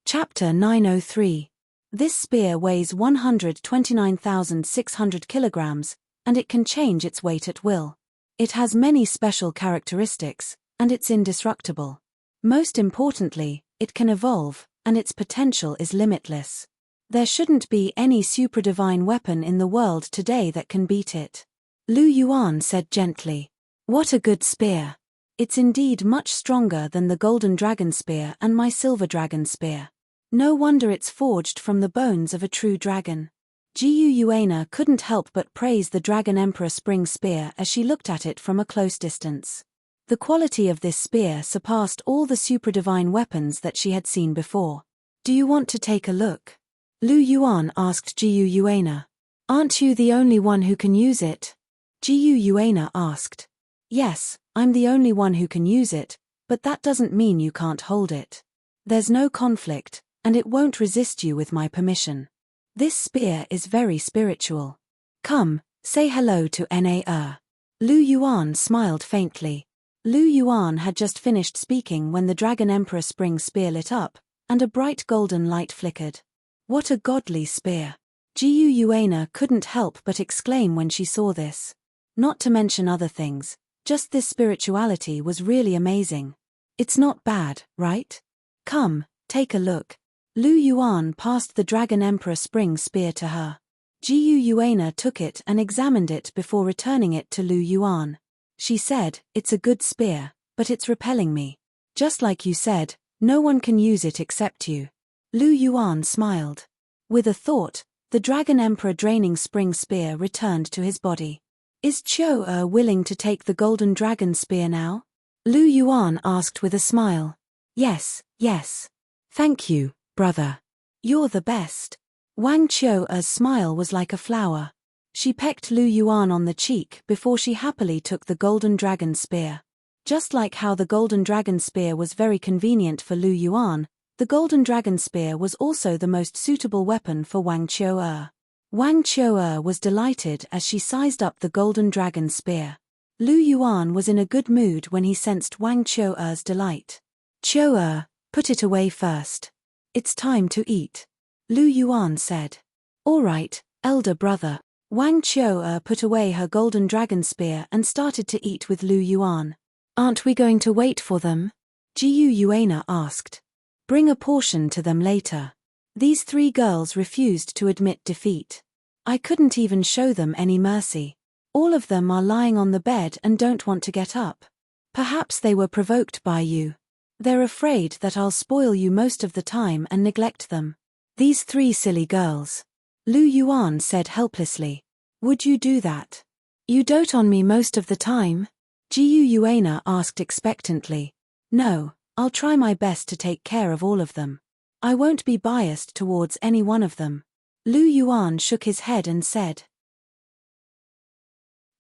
Chapter 903. This spear weighs 129,600 kilograms, and it can change its weight at will. It has many special characteristics, and it's indestructible. Most importantly, it can evolve, and its potential is limitless. There shouldn't be any supradivine weapon in the world today that can beat it. Lu Yuan said gently. What a good spear. It's indeed much stronger than the golden dragon spear and my silver dragon spear. No wonder it's forged from the bones of a true dragon. Jiyu Yuana couldn't help but praise the Dragon Emperor Spring Spear as she looked at it from a close distance. The quality of this spear surpassed all the supradivine weapons that she had seen before. Do you want to take a look? Lu Yuan asked Jiyu Yuana. Aren't you the only one who can use it? Jiyu Yuana asked. Yes, I'm the only one who can use it, but that doesn't mean you can't hold it. There's no conflict, and it won't resist you with my permission. This spear is very spiritual. Come, say hello to Na. Lu Yuan smiled faintly. Lu Yuan had just finished speaking when the Dragon Emperor Spring Spear lit up, and a bright golden light flickered. What a godly spear! Jiyu Yuana couldn't help but exclaim when she saw this. Not to mention other things, just this spirituality was really amazing. It's not bad, right? Come, take a look. Lu Yuan passed the Dragon Emperor Spring Spear to her. Jiyu Yuana took it and examined it before returning it to Lu Yuan. She said, it's a good spear, but it's repelling me. Just like you said, no one can use it except you. Lu Yuan smiled. With a thought, the Dragon Emperor Draining Spring Spear returned to his body. Is Chou willing to take the Golden Dragon Spear now? Lu Yuan asked with a smile. Yes, yes. Thank you, brother. You're the best. Wang Chou's smile was like a flower. She pecked Lu Yuan on the cheek before she happily took the Golden Dragon Spear. Just like how the Golden Dragon Spear was very convenient for Lu Yuan, the Golden Dragon Spear was also the most suitable weapon for Wang Chou. Wang Chou was delighted as she sized up the Golden Dragon Spear. Lu Yuan was in a good mood when he sensed Wang Chou's delight. Chou, put it away first. It's time to eat. Lu Yuan said. All right, elder brother. Wang Chou put away her Golden Dragon Spear and started to eat with Lu Yuan. Aren't we going to wait for them? Jiyu Yuana asked. Bring a portion to them later. These three girls refused to admit defeat. I couldn't even show them any mercy. All of them are lying on the bed and don't want to get up. Perhaps they were provoked by you. They're afraid that I'll spoil you most of the time and neglect them. These three silly girls. Lu Yuan said helplessly. Would you do that? You dote on me most of the time? Jiyu Yuana asked expectantly. No, I'll try my best to take care of all of them. I won't be biased towards any one of them. Lu Yuan shook his head and said.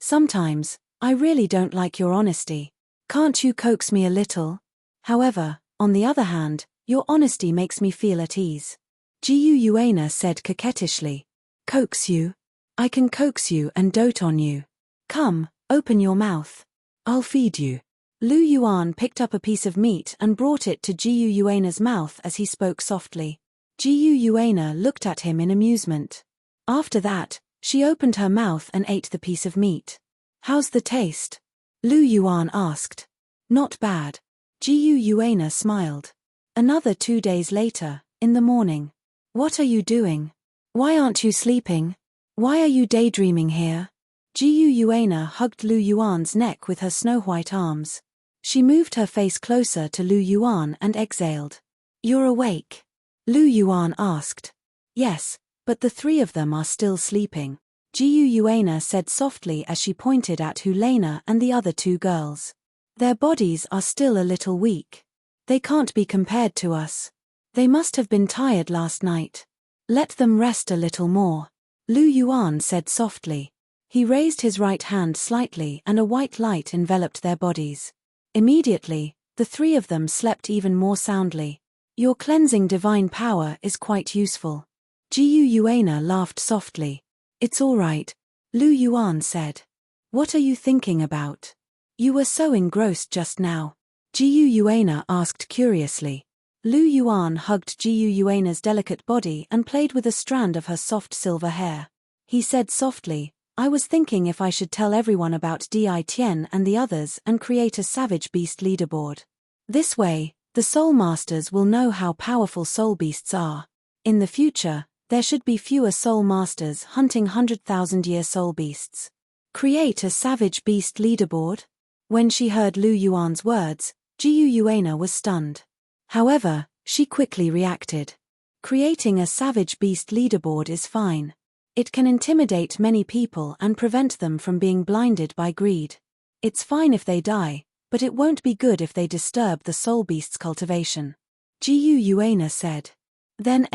Sometimes, I really don't like your honesty. Can't you coax me a little? However, on the other hand, your honesty makes me feel at ease. Jiyu Yuana said coquettishly. Coax you? I can coax you and dote on you. Come, open your mouth. I'll feed you. Lu Yuan picked up a piece of meat and brought it to Jiyu Yuana's mouth as he spoke softly. Jiyu Yuana looked at him in amusement. After that, she opened her mouth and ate the piece of meat. How's the taste? Lu Yuan asked. Not bad. Jiyu Yuana smiled. Another 2 days later, in the morning. What are you doing? Why aren't you sleeping? Why are you daydreaming here? Jiyu Yuana hugged Lu Yuan's neck with her snow-white arms. She moved her face closer to Lu Yuan and exhaled. You're awake? Lu Yuan asked. Yes, but the three of them are still sleeping. Jiyu Yuana said softly as she pointed at Hulena and the other two girls. Their bodies are still a little weak. They can't be compared to us. They must have been tired last night. Let them rest a little more. Lu Yuan said softly. He raised his right hand slightly and a white light enveloped their bodies. Immediately, the three of them slept even more soundly. Your cleansing divine power is quite useful. Jiyu Yuana laughed softly. It's all right, Lu Yuan said. What are you thinking about? You were so engrossed just now. Jiu Yuana asked curiously. Lu Yuan hugged Jiu Yuana's delicate body and played with a strand of her soft silver hair. He said softly, I was thinking if I should tell everyone about Di Tian and the others and create a savage beast leaderboard. This way, the soul masters will know how powerful soul beasts are. In the future, there should be fewer soul masters hunting 100,000-year soul beasts. Create a savage beast leaderboard? When she heard Lu Yuan's words, Jiu Yuana was stunned. However, she quickly reacted. Creating a savage beast leaderboard is fine. It can intimidate many people and prevent them from being blinded by greed. It's fine if they die, but it won't be good if they disturb the soul beast's cultivation. Jiu Yuana said. Then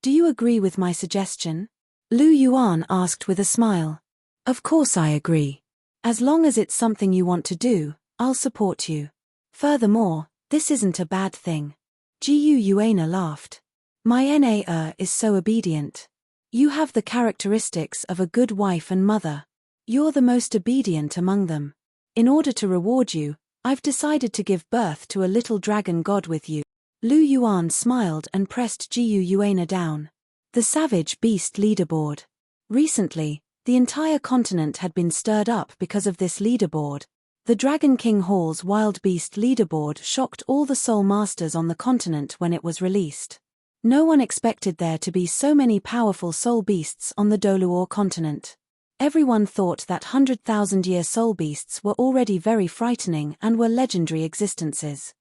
do you agree with my suggestion? Lu Yuan asked with a smile. Of course I agree. As long as it's something you want to do, I'll support you. Furthermore, this isn't a bad thing. Jiu Yuana laughed. My is so obedient. You have the characteristics of a good wife and mother. You're the most obedient among them. In order to reward you, I've decided to give birth to a little dragon god with you. Lu Yuan smiled and pressed Jiu Yuana down. The Savage Beast Leaderboard. Recently, the entire continent had been stirred up because of this leaderboard. The Dragon King Hall's Wild Beast Leaderboard shocked all the soul masters on the continent when it was released. No one expected there to be so many powerful soul beasts on the Douluo continent. Everyone thought that 100,000-year soul beasts were already very frightening and were legendary existences.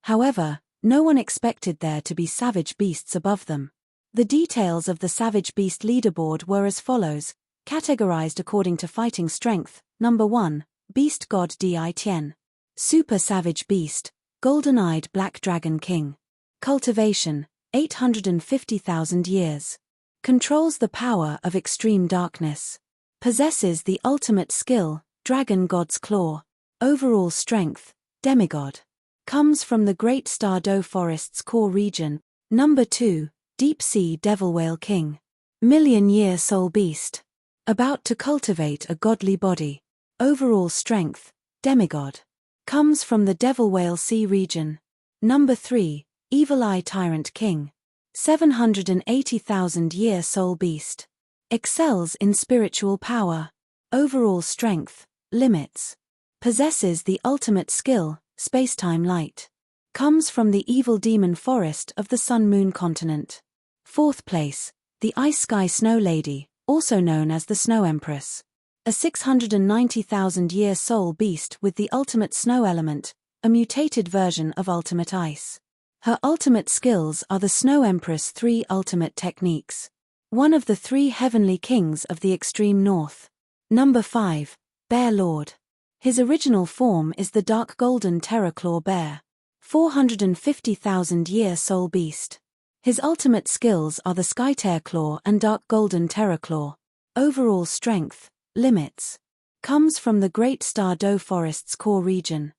However, no one expected there to be savage beasts above them. The details of the Savage Beast Leaderboard were as follows, categorized according to fighting strength. Number 1, Beast God Di Tian. Super Savage Beast, Golden-Eyed Black Dragon King. Cultivation, 850,000 years. Controls the power of extreme darkness. Possesses the ultimate skill, Dragon God's Claw. Overall strength, Demigod. Comes from the Great Star Do Forest's core region. Number 2, Deep Sea Devil Whale King. Million-year soul beast. About to cultivate a godly body. Overall strength, Demigod. Comes from the Devil Whale Sea region. Number 3, Evil Eye Tyrant King. 780,000-year soul beast. Excels in spiritual power. Overall strength, limits. Possesses the ultimate skill, Spacetime Light. Comes from the evil demon forest of the Sun-Moon continent. 4th place, the Ice Sky Snow Lady, also known as the Snow Empress. A 690,000-year soul beast with the ultimate snow element, a mutated version of ultimate ice. Her ultimate skills are the Snow Empress' 3 ultimate techniques. One of the 3 heavenly kings of the extreme north. Number 5, Bear Lord. His original form is the Dark Golden Terraclaw Bear. 450,000-year soul beast. His ultimate skills are the Skytear Claw and Dark Golden Terraclaw. Overall strength, limits. Comes from the Great Star Do Forest's core region.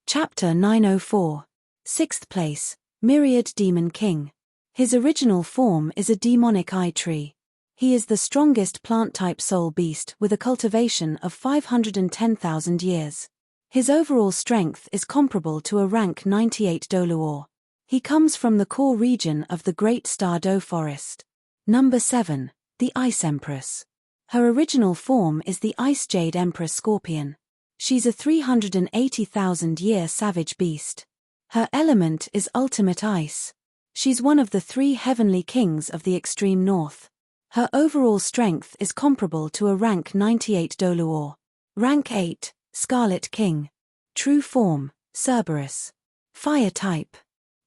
Chapter 904. 6th place, Myriad Demon King. His original form is a demonic eye tree. He is the strongest plant-type soul beast with a cultivation of 510,000 years. His overall strength is comparable to a rank 98 Douluo. He comes from the core region of the Great Star Do Forest. Number 7, the Ice Empress. Her original form is the Ice Jade Empress Scorpion. She's a 380,000-year savage beast. Her element is ultimate ice. She's one of the 3 heavenly kings of the extreme north. Her overall strength is comparable to a rank 98 Douluo. Rank 8, Scarlet King. True form, Cerberus. Fire type.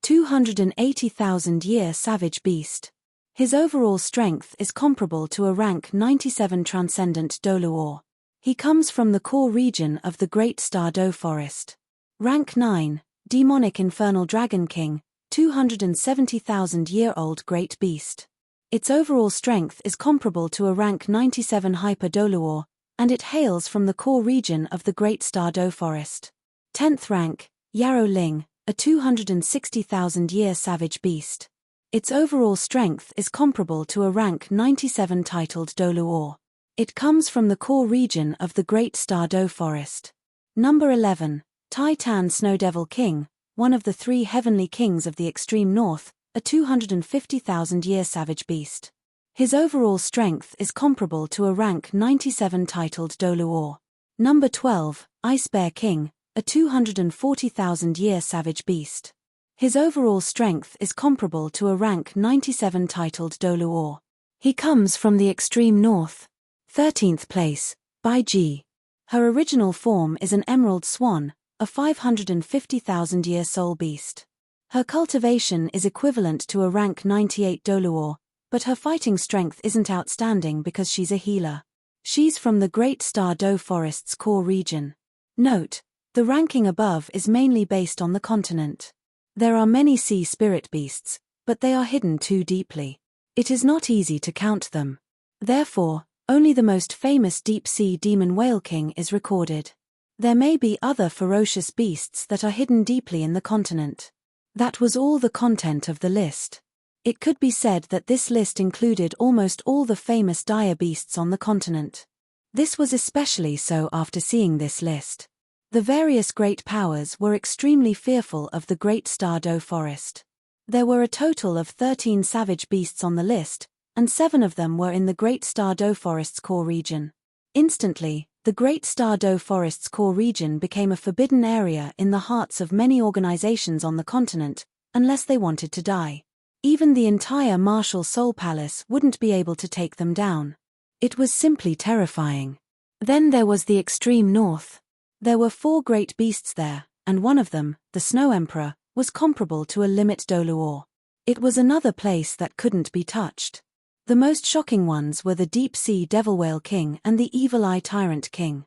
280,000-year savage beast. His overall strength is comparable to a rank 97 Transcendent Douluo. He comes from the core region of the Great Star Do Forest. Rank 9, Demonic Infernal Dragon King, 270,000-year-old Great Beast. Its overall strength is comparable to a rank 97 Hyper Douluo, and it hails from the core region of the Great Star Do Forest. 10th rank, Yarrow Ling, a 260,000-year savage beast. Its overall strength is comparable to a rank 97 titled Douluo. It comes from the core region of the Great Douluo Forest. Number 11. Titan Snow Devil King, one of the 3 heavenly kings of the extreme north, a 250,000-year savage beast. His overall strength is comparable to a rank 97 titled Douluo. Number 12. Ice Bear King, a 240,000-year savage beast. His overall strength is comparable to a rank 97 titled Douluo. He comes from the extreme north. 13th place, by G. Her original form is an emerald swan, a 550,000-year soul beast. Her cultivation is equivalent to a rank 98 Douluo, but her fighting strength isn't outstanding because she's a healer. She's from the Great Douluo Forest's core region. Note, the ranking above is mainly based on the continent. There are many sea spirit beasts, but they are hidden too deeply. It is not easy to count them. Therefore, only the most famous deep-sea demon whale king is recorded. There may be other ferocious beasts that are hidden deeply in the continent. That was all the content of the list. It could be said that this list included almost all the famous dire beasts on the continent. This was especially so after seeing this list. The various great powers were extremely fearful of the Great Douluo Forest. There were a total of 13 savage beasts on the list, and 7 of them were in the Great Douluo Forest's core region. Instantly, the Great Douluo Forest's core region became a forbidden area in the hearts of many organizations on the continent, unless they wanted to die. Even the entire Martial Soul Palace wouldn't be able to take them down. It was simply terrifying. Then there was the extreme north. There were 4 great beasts there, and one of them, the Snow Emperor, was comparable to a limit Douluo. It was another place that couldn't be touched. The most shocking ones were the Deep-Sea Devil Whale King and the Evil Eye Tyrant King.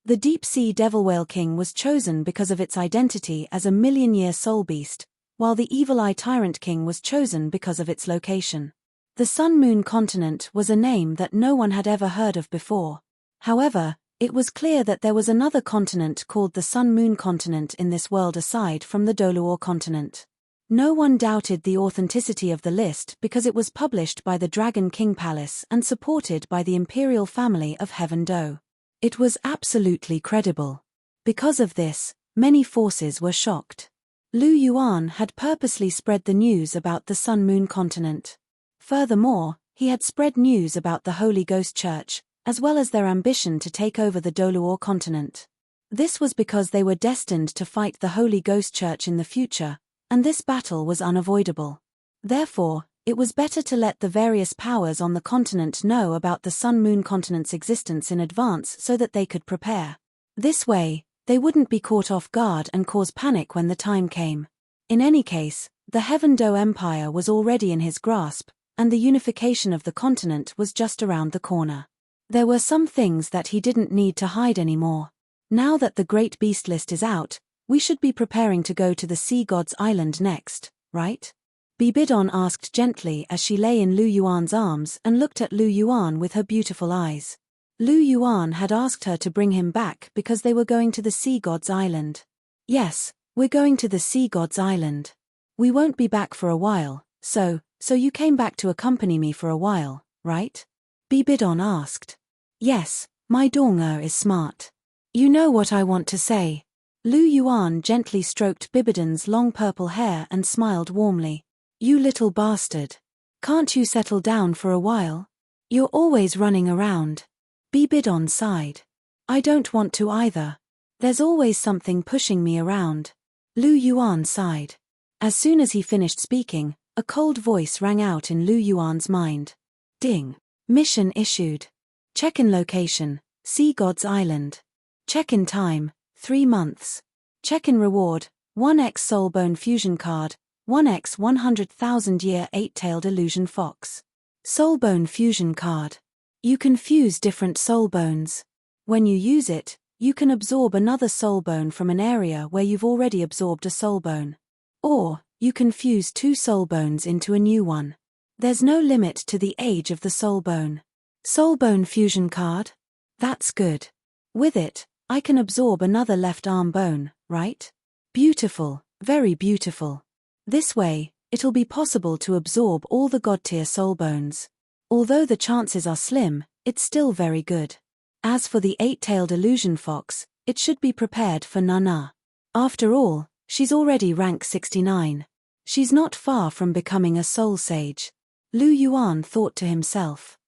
The Deep-Sea Devil Whale King was chosen because of its identity as a million-year soul beast, while the Evil Eye Tyrant King was chosen because of its location. The Sun-Moon continent was a name that no one had ever heard of before. However, it was clear that there was another continent called the Sun-Moon continent in this world aside from the Douluo continent. No one doubted the authenticity of the list because it was published by the Dragon King Palace and supported by the imperial family of Heaven Do. It was absolutely credible. Because of this, many forces were shocked. Lu Yuan had purposely spread the news about the Sun-Moon continent. Furthermore, he had spread news about the Holy Ghost Church, as well as their ambition to take over the Douluo continent. This was because they were destined to fight the Holy Ghost Church in the future, and this battle was unavoidable. Therefore, it was better to let the various powers on the continent know about the Sun-Moon continent's existence in advance so that they could prepare. This way, they wouldn't be caught off guard and cause panic when the time came. In any case, the Heaven Do Empire was already in his grasp, and the unification of the continent was just around the corner. There were some things that he didn't need to hide anymore. Now that the Great Beast list is out, we should be preparing to go to the Sea God's Island next, right? Bibidon asked gently as she lay in Lu Yuan's arms and looked at Lu Yuan with her beautiful eyes. Lu Yuan had asked her to bring him back because they were going to the Sea God's Island. Yes, we're going to the Sea God's Island. We won't be back for a while, so you came back to accompany me for a while, right? Bibidon asked. Yes, my Douluo is smart. You know what I want to say. Lu Yuan gently stroked Bibidon's long purple hair and smiled warmly. You little bastard. Can't you settle down for a while? You're always running around. Bibidon sighed. I don't want to either. There's always something pushing me around. Lu Yuan sighed. As soon as he finished speaking, a cold voice rang out in Lu Yuan's mind. Ding. Mission issued. Check-in location, Sea God's Island. Check-in time, 3 months. Check-in reward, 1x Soulbone Fusion Card, 1x 100,000-year 8-tailed illusion fox. Soulbone Fusion Card. You can fuse different soulbones. When you use it, you can absorb another soulbone from an area where you've already absorbed a soulbone. Or, you can fuse 2 soulbones into a new one. There's no limit to the age of the soulbone. Soulbone Fusion Card? That's good. With it, I can absorb another left arm bone, right? Beautiful, very beautiful. This way, it'll be possible to absorb all the god-tier soul bones. Although the chances are slim, it's still very good. As for the 8-tailed illusion fox, it should be prepared for Nana. After all, she's already rank 69. She's not far from becoming a soul sage. Lu Yuan thought to himself.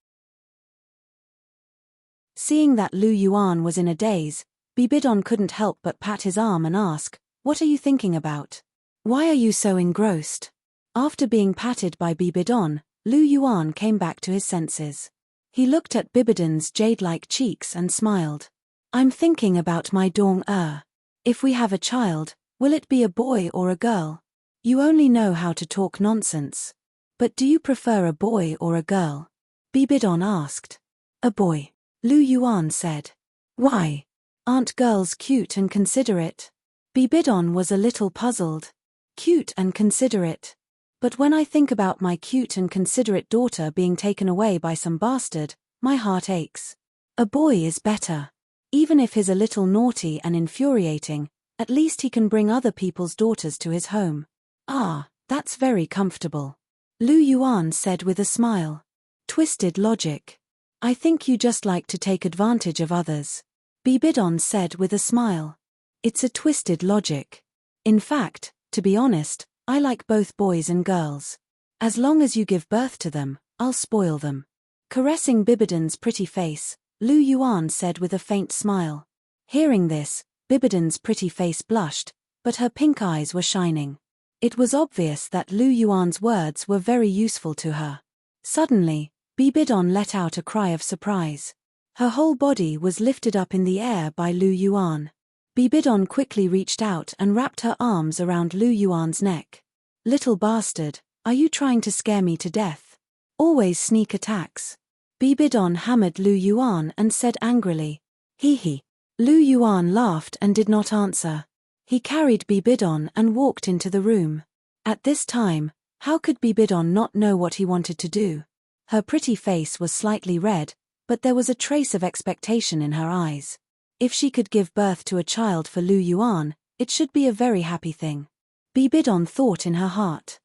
Seeing that Lu Yuan was in a daze, Bibidon couldn't help but pat his arm and ask, "What are you thinking about? Why are you so engrossed?" After being patted by Bibidon, Lu Yuan came back to his senses. He looked at Bibidon's jade-like cheeks and smiled. "I'm thinking about my Dong-er. If we have a child, will it be a boy or a girl? You only know how to talk nonsense. But do you prefer a boy or a girl?" Bibidon asked. "A boy," Lu Yuan said. "Why? Aren't girls cute and considerate?" Bibidon was a little puzzled. Cute and considerate. But when I think about my cute and considerate daughter being taken away by some bastard, my heart aches. A boy is better. Even if he's a little naughty and infuriating, at least he can bring other people's daughters to his home. Ah, that's very comfortable. Lu Yuan said with a smile. Twisted logic. I think you just like to take advantage of others. Bibidon said with a smile. It's a twisted logic. In fact, to be honest, I like both boys and girls. As long as you give birth to them, I'll spoil them. Caressing Bibidon's pretty face, Lu Yuan said with a faint smile. Hearing this, Bibidon's pretty face blushed, but her pink eyes were shining. It was obvious that Lu Yuan's words were very useful to her. Suddenly, Bibidon let out a cry of surprise. Her whole body was lifted up in the air by Lu Yuan. Bibidon quickly reached out and wrapped her arms around Lu Yuan's neck. Little bastard, are you trying to scare me to death? Always sneak attacks. Bibidon hammered Lu Yuan and said angrily. Hee hee. Lu Yuan laughed and did not answer. He carried Bibidon and walked into the room. At this time, how could Bibidon not know what he wanted to do? Her pretty face was slightly red, but there was a trace of expectation in her eyes. If she could give birth to a child for Lu Yuan, it should be a very happy thing. Bibidon thought in her heart.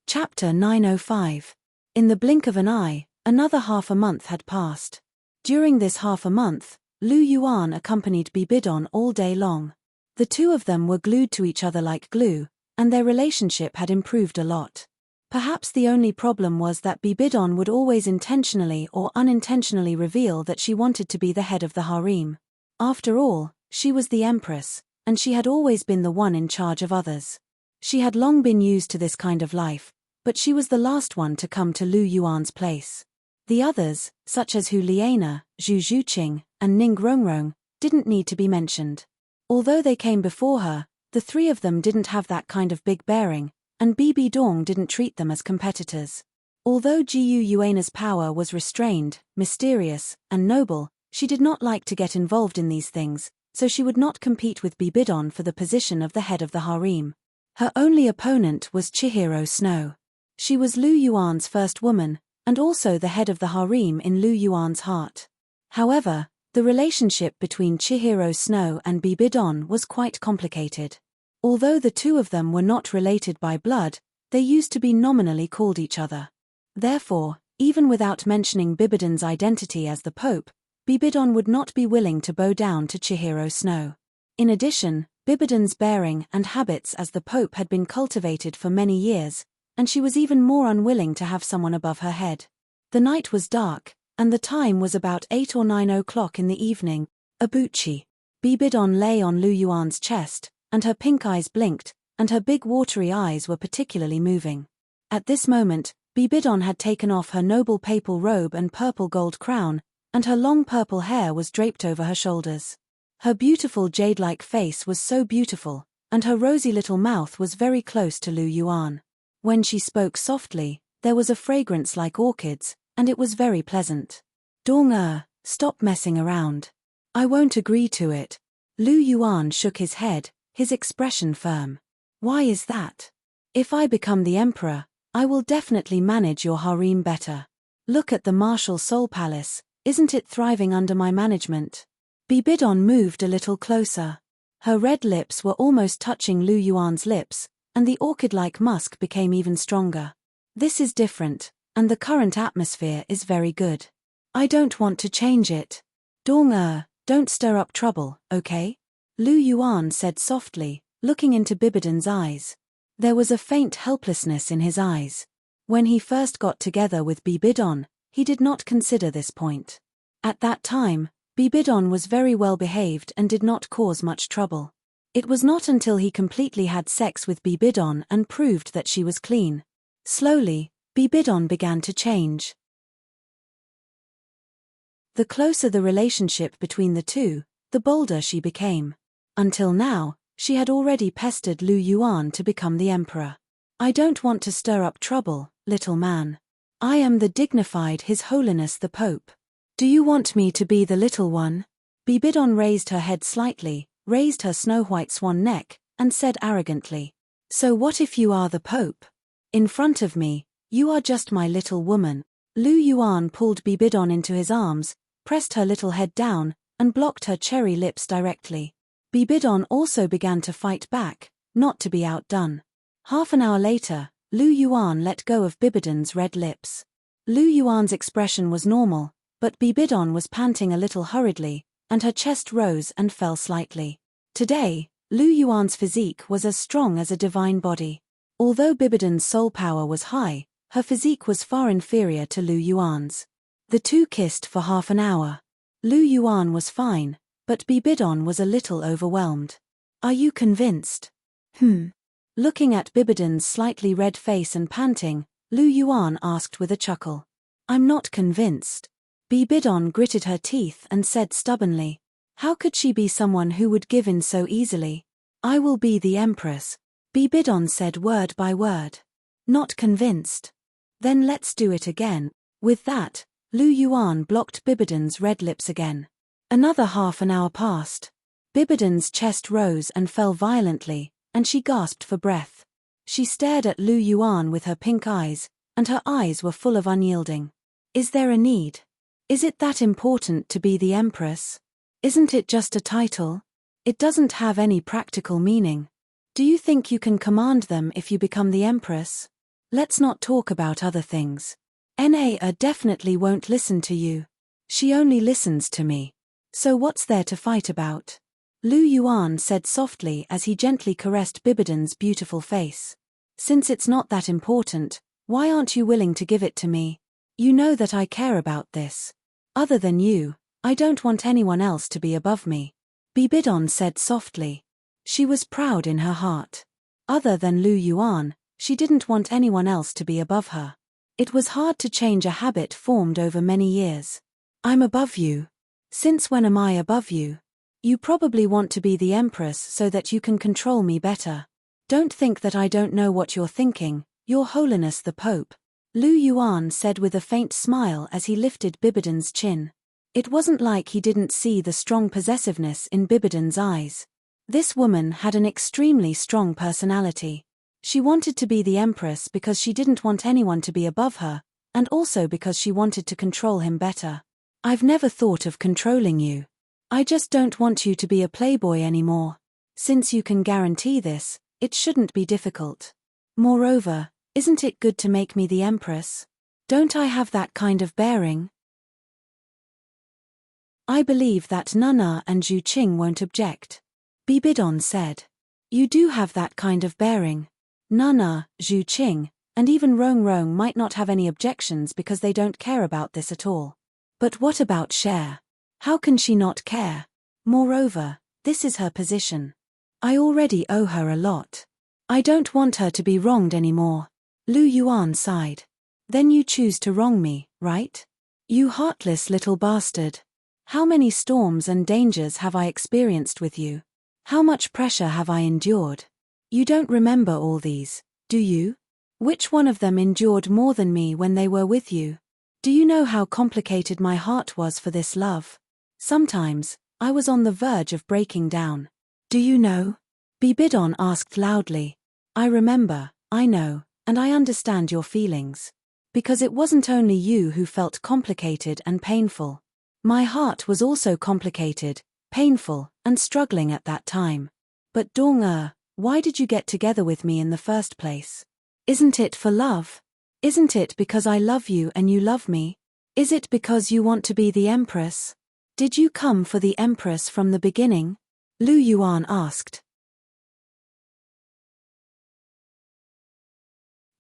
Chapter 905. In the blink of an eye, another half a month had passed. During this half a month, Lu Yuan accompanied Bibidon all day long. The two of them were glued to each other like glue, and their relationship had improved a lot. Perhaps the only problem was that Bibidon would always intentionally or unintentionally reveal that she wanted to be the head of the harem. After all, she was the empress, and she had always been the one in charge of others. She had long been used to this kind of life, but she was the last one to come to Lu Yuan's place. The others, such as Hu Liana, Zhu Zhuqing, and Ning Rongrong, didn't need to be mentioned. Although they came before her, the three of them didn't have that kind of big bearing, and Bibi Dong didn't treat them as competitors. Although Jiu Yuana's power was restrained, mysterious, and noble, she did not like to get involved in these things, so she would not compete with Bibidon for the position of the head of the harem. Her only opponent was Chihiro Snow. She was Lu Yuan's first woman, and also the head of the harem in Lu Yuan's heart. However, the relationship between Chihiro Snow and Bibidon was quite complicated. Although the two of them were not related by blood, they used to be nominally called each other. Therefore, even without mentioning Bibidon's identity as the Pope, Bibidon would not be willing to bow down to Chihiro Snow. In addition, Bibidon's bearing and habits as the Pope had been cultivated for many years, and she was even more unwilling to have someone above her head. The night was dark, and the time was about 8 or 9 o'clock in the evening. Abuchi. Bibidon lay on Lu Yuan's chest, and her pink eyes blinked, and her big watery eyes were particularly moving. At this moment, Bibidon had taken off her noble papal robe and purple gold crown, and her long purple hair was draped over her shoulders. Her beautiful jade-like face was so beautiful, and her rosy little mouth was very close to Lu Yuan. When she spoke softly, there was a fragrance like orchids, and it was very pleasant. Dong-er, stop messing around. I won't agree to it. Lu Yuan shook his head, his expression firm. Why is that? If I become the emperor, I will definitely manage your harem better. Look at the martial soul palace, isn't it thriving under my management? Bibidon moved a little closer. Her red lips were almost touching Lu Yuan's lips, and the orchid-like musk became even stronger. This is different, and the current atmosphere is very good. I don't want to change it. Don't stir up trouble, okay? Lu Yuan said softly, looking into Bibidon's eyes. There was a faint helplessness in his eyes. When he first got together with Bibidon, he did not consider this point. At that time, Bibidon was very well behaved and did not cause much trouble. It was not until he completely had sex with Bibidon and proved that she was clean. Slowly, Bibidon began to change. The closer the relationship between the two, the bolder she became. Until now, she had already pestered Lu Yuan to become the emperor. I don't want to stir up trouble, little man. I am the dignified His Holiness the Pope. Do you want me to be the little one? Bibidon raised her head slightly, raised her snow-white swan neck, and said arrogantly, "So what if you are the Pope? In front of me, you are just my little woman." Lu Yuan pulled Bibidon into his arms, pressed her little head down, and blocked her cherry lips directly. Bibidon also began to fight back, not to be outdone. Half an hour later, Lu Yuan let go of Bibidon's red lips. Lu Yuan's expression was normal, but Bibidon was panting a little hurriedly, and her chest rose and fell slightly. Today, Lu Yuan's physique was as strong as a divine body. Although Bibidon's soul power was high, her physique was far inferior to Lu Yuan's. The two kissed for half an hour. Lu Yuan was fine, but Bibidon was a little overwhelmed. Are you convinced? Looking at Bibidon's slightly red face and panting, Lu Yuan asked with a chuckle. I'm not convinced. Bibidon gritted her teeth and said stubbornly. How could she be someone who would give in so easily? I will be the empress, Bibidon said word by word. Not convinced. Then let's do it again. With that, Lu Yuan blocked Bibidon's red lips again. Another half an hour passed. Bibidon's chest rose and fell violently, and she gasped for breath. She stared at Lu Yuan with her pink eyes, and her eyes were full of unyielding. Is there a need? Is it that important to be the empress? Isn't it just a title? It doesn't have any practical meaning. Do you think you can command them if you become the empress? Let's not talk about other things. Na definitely won't listen to you. She only listens to me. So what's there to fight about? Lu Yuan said softly as he gently caressed Bibidon's beautiful face. Since it's not that important, why aren't you willing to give it to me? You know that I care about this. Other than you, I don't want anyone else to be above me. Bibidon said softly. She was proud in her heart. Other than Lu Yuan, she didn't want anyone else to be above her. It was hard to change a habit formed over many years. I'm above you. Since when am I above you? You probably want to be the empress so that you can control me better. Don't think that I don't know what you're thinking, Your Holiness the Pope. Lu Yuan said with a faint smile as he lifted Bibidon's chin. It wasn't like he didn't see the strong possessiveness in Bibidon's eyes. This woman had an extremely strong personality. She wanted to be the empress because she didn't want anyone to be above her, and also because she wanted to control him better. I've never thought of controlling you. I just don't want you to be a playboy anymore. Since you can guarantee this, it shouldn't be difficult. Moreover, isn't it good to make me the empress? Don't I have that kind of bearing? I believe that Nana and Zhu Qing won't object. Bibidon said. You do have that kind of bearing. Nana, Zhu Qing, and even Rong Rong might not have any objections because they don't care about this at all. But what about Cher? How can she not care? Moreover, this is her position. I already owe her a lot. I don't want her to be wronged anymore. Lu Yuan sighed. Then you choose to wrong me, right? You heartless little bastard. How many storms and dangers have I experienced with you? How much pressure have I endured? You don't remember all these, do you? Which one of them endured more than me when they were with you? Do you know how complicated my heart was for this love? Sometimes, I was on the verge of breaking down. Do you know? Bibidon asked loudly. I remember, I know, and I understand your feelings. Because it wasn't only you who felt complicated and painful. My heart was also complicated, painful, and struggling at that time. But Dong, why did you get together with me in the first place? Isn't it for love? Isn't it because I love you and you love me? Is it because you want to be the empress? Did you come for the empress from the beginning? Lu Yuan asked.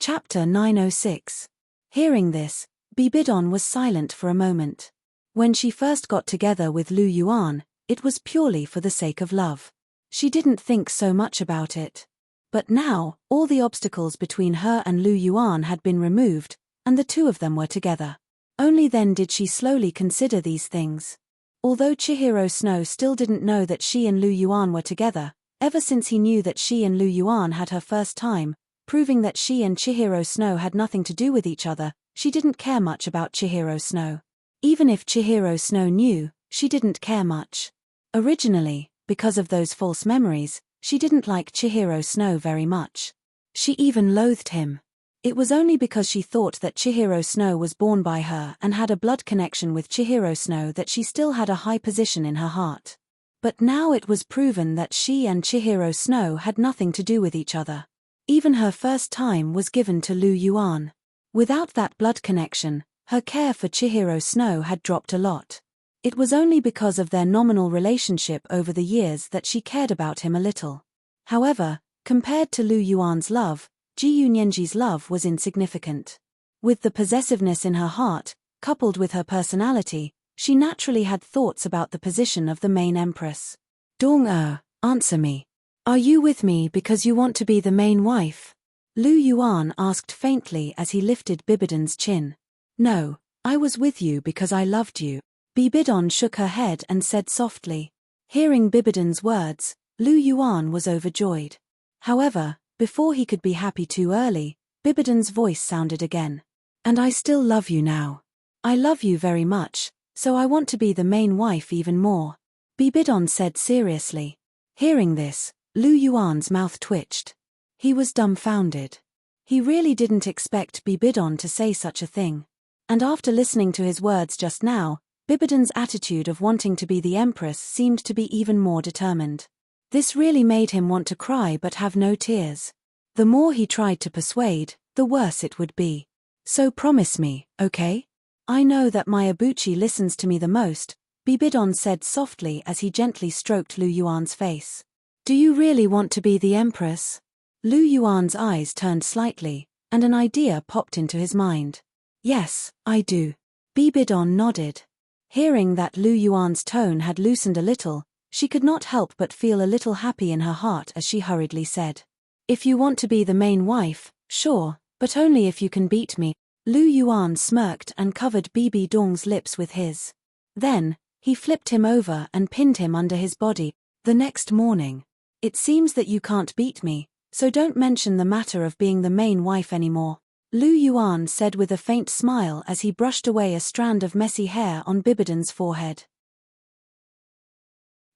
Chapter 906. Hearing this, Bibidon was silent for a moment. When she first got together with Lu Yuan, it was purely for the sake of love. She didn't think so much about it. But now, all the obstacles between her and Lu Yuan had been removed, and the two of them were together. Only then did she slowly consider these things. Although Chihiro Snow still didn't know that she and Lu Yuan were together, ever since he knew that she and Lu Yuan had her first time, proving that she and Chihiro Snow had nothing to do with each other, she didn't care much about Chihiro Snow. Even if Chihiro Snow knew, she didn't care much. Originally, because of those false memories, she didn't like Chihiro Snow very much. She even loathed him. It was only because she thought that Chihiro Snow was born by her and had a blood connection with Chihiro Snow that she still had a high position in her heart. But now it was proven that she and Chihiro Snow had nothing to do with each other. Even her first time was given to Lu Yuan. Without that blood connection, her care for Chihiro Snow had dropped a lot. It was only because of their nominal relationship over the years that she cared about him a little. However, compared to Lu Yuan's love, Ji Yunyenji's love was insignificant. With the possessiveness in her heart, coupled with her personality, she naturally had thoughts about the position of the main empress. Dong, answer me. Are you with me because you want to be the main wife? Lu Yuan asked faintly as he lifted Bibidon's chin. No, I was with you because I loved you. Bibidon shook her head and said softly. Hearing Bibidon's words, Lu Yuan was overjoyed. However, before he could be happy too early, Bibidon's voice sounded again. And I still love you now. I love you very much, so I want to be the main wife even more. Bibidon said seriously. Hearing this, Lu Yuan's mouth twitched. He was dumbfounded. He really didn't expect Bibidon to say such a thing. And after listening to his words just now, Bibidon's attitude of wanting to be the empress seemed to be even more determined. This really made him want to cry but have no tears. The more he tried to persuade, the worse it would be. So promise me, okay? I know that my Abuchi listens to me the most, Bibidon said softly as he gently stroked Lu Yuan's face. Do you really want to be the empress? Lu Yuan's eyes turned slightly, and an idea popped into his mind. Yes, I do. Bibidon nodded. Hearing that Lu Yuan's tone had loosened a little, she could not help but feel a little happy in her heart as she hurriedly said. If you want to be the main wife, sure, but only if you can beat me. Lu Yuan smirked and covered Bibidon's lips with his. Then, he flipped him over and pinned him under his body. The next morning. It seems that you can't beat me, so don't mention the matter of being the main wife anymore. Lu Yuan said with a faint smile as he brushed away a strand of messy hair on Bibidon's forehead.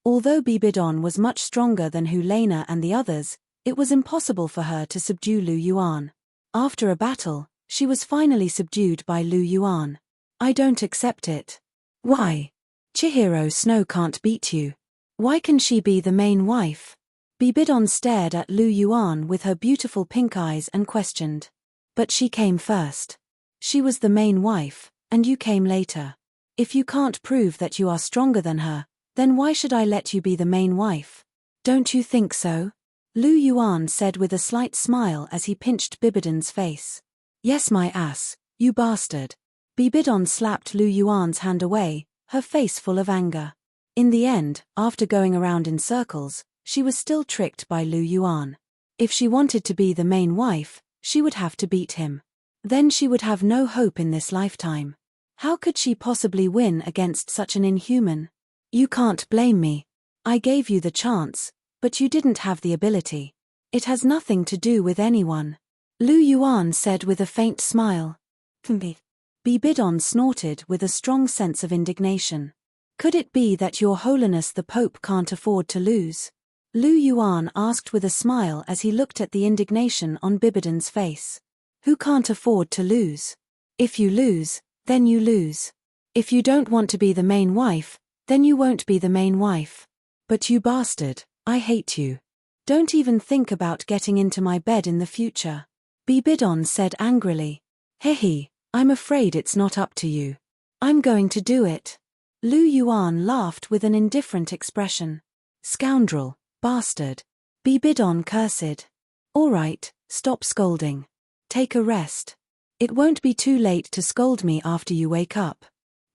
Although Bibidon was much stronger than Hulena and the others, it was impossible for her to subdue Lu Yuan. After a battle, she was finally subdued by Lu Yuan. I don't accept it. Why? Chihiro Snow can't beat you. Why can she be the main wife? Bibidon stared at Lu Yuan with her beautiful pink eyes and questioned. But she came first. She was the main wife, and you came later. If you can't prove that you are stronger than her, then why should I let you be the main wife? Don't you think so? Lu Yuan said with a slight smile as he pinched Bibidon's face. Yes, my ass, you bastard. Bibidon slapped Lu Yuan's hand away, her face full of anger. In the end, after going around in circles, she was still tricked by Lu Yuan. If she wanted to be the main wife, she would have to beat him. Then she would have no hope in this lifetime. How could she possibly win against such an inhuman? You can't blame me. I gave you the chance, but you didn't have the ability. It has nothing to do with anyone. Lu Yuan said with a faint smile. Bibidon snorted with a strong sense of indignation. Could it be that Your Holiness the Pope can't afford to lose? Lu Yuan asked with a smile as he looked at the indignation on Bibidon's face. Who can't afford to lose? If you lose, then you lose. If you don't want to be the main wife, Then you won't be the main wife. But you bastard, I hate you. Don't even think about getting into my bed in the future. Bibidon said angrily. Hehe, I'm afraid it's not up to you. I'm going to do it. Lu Yuan laughed with an indifferent expression. Scoundrel, bastard. Bibidon cursed. All right, stop scolding. Take a rest. It won't be too late to scold me after you wake up.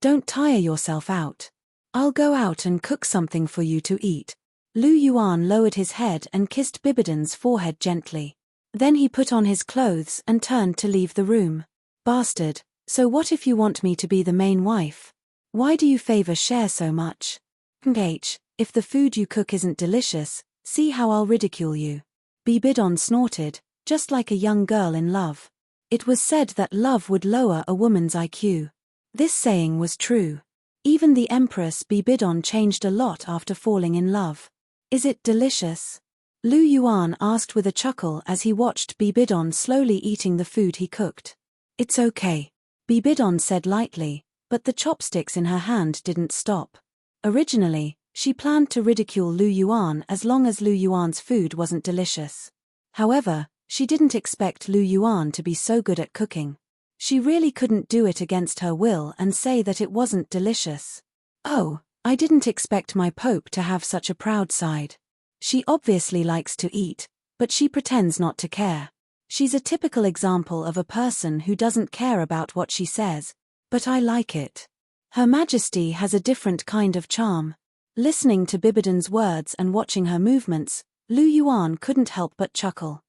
Don't tire yourself out. I'll go out and cook something for you to eat. Lu Yuan lowered his head and kissed Bibidon's forehead gently. Then he put on his clothes and turned to leave the room. Bastard, so what if you want me to be the main wife? Why do you favor Cher so much? If the food you cook isn't delicious, see how I'll ridicule you. Bibidon snorted, just like a young girl in love. It was said that love would lower a woman's IQ. This saying was true. Even the Empress Bibidon changed a lot after falling in love. Is it delicious? Lu Yuan asked with a chuckle as he watched Bibidon slowly eating the food he cooked. It's okay. Bibidon said lightly, but the chopsticks in her hand didn't stop. Originally, she planned to ridicule Lu Yuan as long as Lu Yuan's food wasn't delicious. However, she didn't expect Lu Yuan to be so good at cooking. She really couldn't do it against her will and say that it wasn't delicious. Oh, I didn't expect my Pope to have such a proud side. She obviously likes to eat, but she pretends not to care. She's a typical example of a person who doesn't care about what she says, but I like it. Her Majesty has a different kind of charm. Listening to Bibidon's words and watching her movements, Lu Yuan couldn't help but chuckle.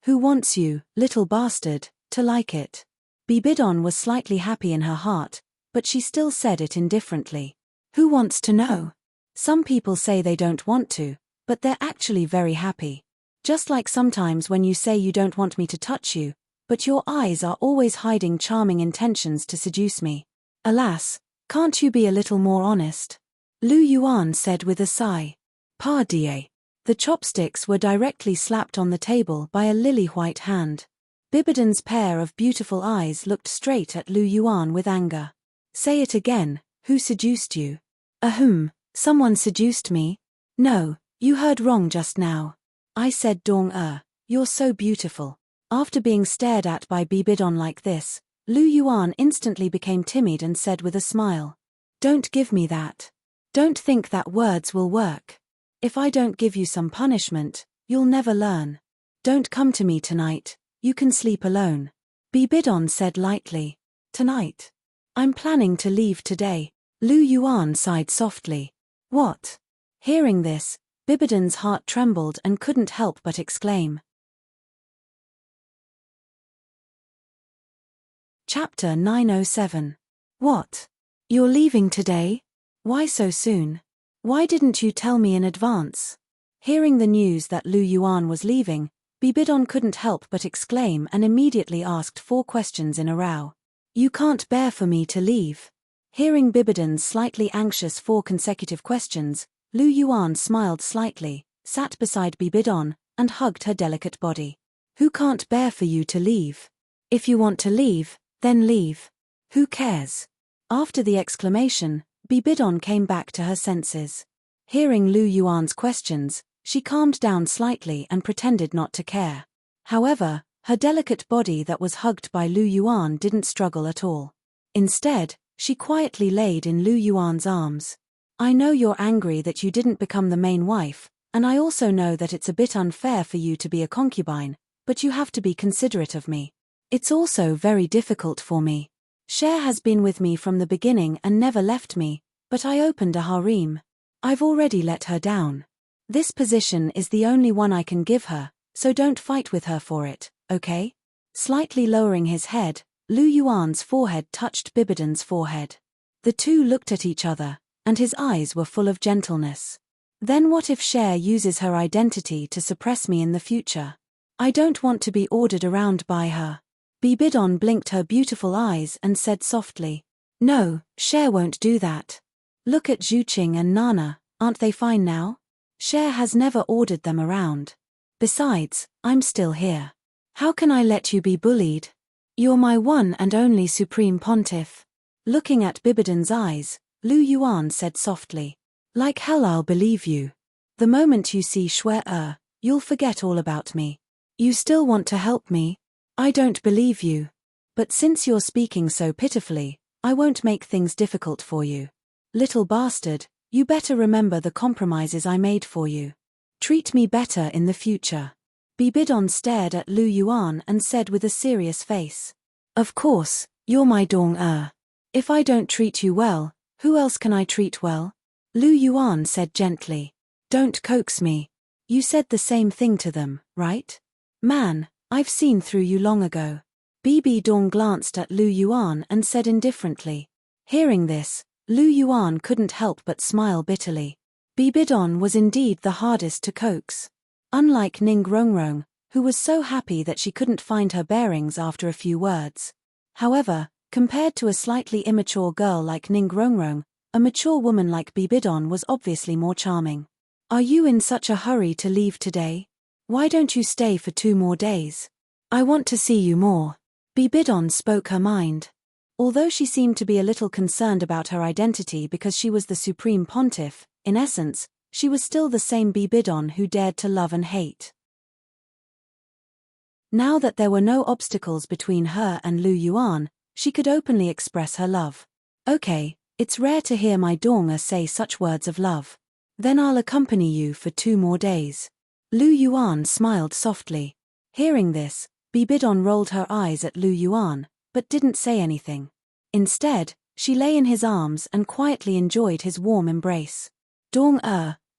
Who wants you, little bastard, to like it? Bibidon was slightly happy in her heart, but she still said it indifferently. Who wants to know? Some people say they don't want to, but they're actually very happy. Just like sometimes when you say you don't want me to touch you, but your eyes are always hiding charming intentions to seduce me. Alas, can't you be a little more honest? Lu Yuan said with a sigh. Pardie. The chopsticks were directly slapped on the table by a lily-white hand. Bibidon's pair of beautiful eyes looked straight at Lu Yuan with anger. Say it again, who seduced you? Ahem, someone seduced me? No, you heard wrong just now. I said Dong you're so beautiful. After being stared at by Bibidon like this, Lu Yuan instantly became timid and said with a smile. Don't give me that. Don't think that words will work. If I don't give you some punishment, you'll never learn. Don't come to me tonight, you can sleep alone. Bibidon said lightly. Tonight? I'm planning to leave today. Lu Yuan sighed softly. What? Hearing this, Bibidon's heart trembled and couldn't help but exclaim. Chapter 907. What? You're leaving today? Why so soon? Why didn't you tell me in advance? Hearing the news that Lu Yuan was leaving, Bibidon couldn't help but exclaim and immediately asked 4 questions in a row. You can't bear for me to leave. Hearing Bibidon's slightly anxious 4 consecutive questions, Lu Yuan smiled slightly, sat beside Bibidon, and hugged her delicate body. Who can't bear for you to leave? If you want to leave, then leave. Who cares? After the exclamation, Bibidon came back to her senses. Hearing Lu Yuan's questions, she calmed down slightly and pretended not to care. However, her delicate body that was hugged by Lu Yuan didn't struggle at all. Instead, she quietly laid in Lu Yuan's arms. I know you're angry that you didn't become the main wife, and I also know that it's a bit unfair for you to be a concubine, but you have to be considerate of me. It's also very difficult for me. Cher has been with me from the beginning and never left me, but I opened a harem. I've already let her down. This position is the only one I can give her, so don't fight with her for it, okay? Slightly lowering his head, Lu Yuan's forehead touched Bibidon's forehead. The two looked at each other, and his eyes were full of gentleness. Then what if Cher uses her identity to suppress me in the future? I don't want to be ordered around by her. Bibidon blinked her beautiful eyes and said softly. No, Cher won't do that. Look at Zhuqing and Nana, aren't they fine now? Cher has never ordered them around. Besides, I'm still here. How can I let you be bullied? You're my one and only supreme pontiff. Looking at Bibidon's eyes, Lu Yuan said softly. Like hell I'll believe you. The moment you see Shui, you'll forget all about me. You still want to help me? I don't believe you. But since you're speaking so pitifully, I won't make things difficult for you. Little bastard, you better remember the compromises I made for you. Treat me better in the future. Bibidon stared at Lu Yuan and said with a serious face. Of course, you're my Dong. If I don't treat you well, who else can I treat well? Lu Yuan said gently. Don't coax me. You said the same thing to them, right? Man, I've seen through you long ago. Bibidon glanced at Lu Yuan and said indifferently. Hearing this, Lu Yuan couldn't help but smile bitterly. Bibidon was indeed the hardest to coax. Unlike Ning Rongrong, who was so happy that she couldn't find her bearings after a few words. However, compared to a slightly immature girl like Ning Rongrong, a mature woman like Bibidon was obviously more charming. Are you in such a hurry to leave today? Why don't you stay for 2 more days? I want to see you more. Bibidon spoke her mind. Although she seemed to be a little concerned about her identity because she was the Supreme Pontiff, in essence, she was still the same Bibidon who dared to love and hate. Now that there were no obstacles between her and Lu Yuan, she could openly express her love. Okay, it's rare to hear my Dong say such words of love. Then I'll accompany you for 2 more days. Lu Yuan smiled softly. Hearing this, Bibidon rolled her eyes at Lu Yuan, but didn't say anything. Instead, she lay in his arms and quietly enjoyed his warm embrace. Dong,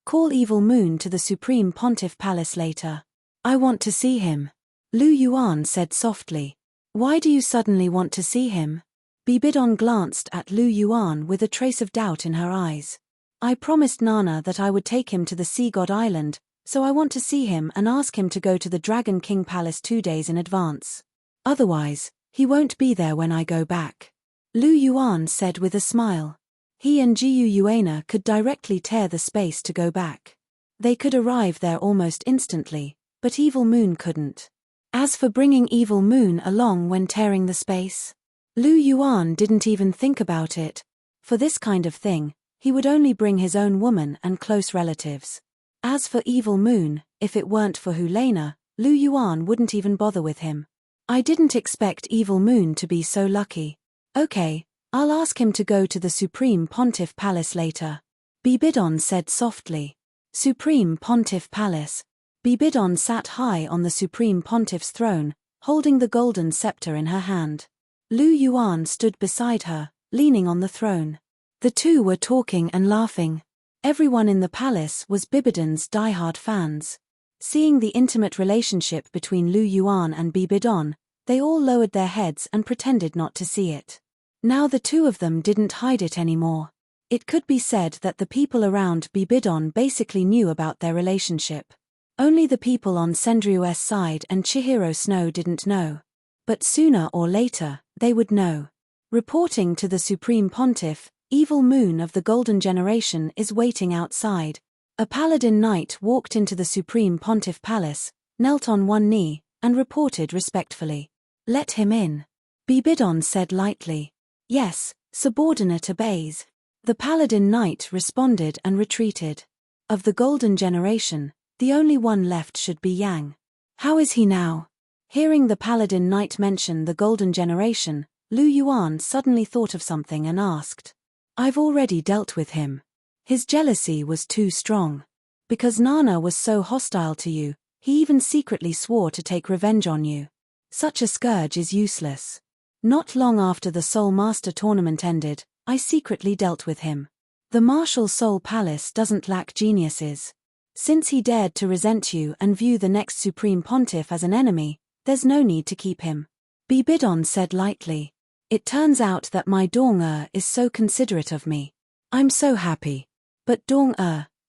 call Evil Moon to the Supreme Pontiff Palace later. I want to see him. Lu Yuan said softly. Why do you suddenly want to see him? Bibidon glanced at Lu Yuan with a trace of doubt in her eyes. I promised Nana that I would take him to the Sea God Island, so I want to see him and ask him to go to the Dragon King Palace 2 days in advance. Otherwise, he won't be there when I go back. Lu Yuan said with a smile. He and Jiu Yuana could directly tear the space to go back. They could arrive there almost instantly, but Evil Moon couldn't. As for bringing Evil Moon along when tearing the space, Lu Yuan didn't even think about it. For this kind of thing, he would only bring his own woman and close relatives. As for Evil Moon, if it weren't for Hulena, Lu Yuan wouldn't even bother with him. I didn't expect Evil Moon to be so lucky. Okay, I'll ask him to go to the Supreme Pontiff Palace later. Bibidon said softly. Supreme Pontiff Palace. Bibidon sat high on the Supreme Pontiff's throne, holding the golden scepter in her hand. Lu Yuan stood beside her, leaning on the throne. The two were talking and laughing. Everyone in the palace was Bibidon's diehard fans. Seeing the intimate relationship between Lu Yuan and Bibidon, they all lowered their heads and pretended not to see it. Now the two of them didn't hide it anymore. It could be said that the people around Bibidon basically knew about their relationship. Only the people on Sendryu's side and Chihiro Snow didn't know. But sooner or later, they would know. Reporting to the Supreme Pontiff, Evil Moon of the Golden Generation is waiting outside. A paladin knight walked into the Supreme Pontiff Palace, knelt on one knee, and reported respectfully. Let him in. Bibidon said lightly. Yes, subordinate obeys. The paladin knight responded and retreated. Of the Golden Generation, the only one left should be Yang. How is he now? Hearing the paladin knight mention the Golden Generation, Lu Yuan suddenly thought of something and asked. I've already dealt with him. His jealousy was too strong. Because Nana was so hostile to you, he even secretly swore to take revenge on you. Such a scourge is useless. Not long after the Soul Master tournament ended, I secretly dealt with him. The Martial Soul Palace doesn't lack geniuses. Since he dared to resent you and view the next Supreme Pontiff as an enemy, there's no need to keep him. Bibidon said lightly. It turns out that my Dong is so considerate of me. I'm so happy. But Dong,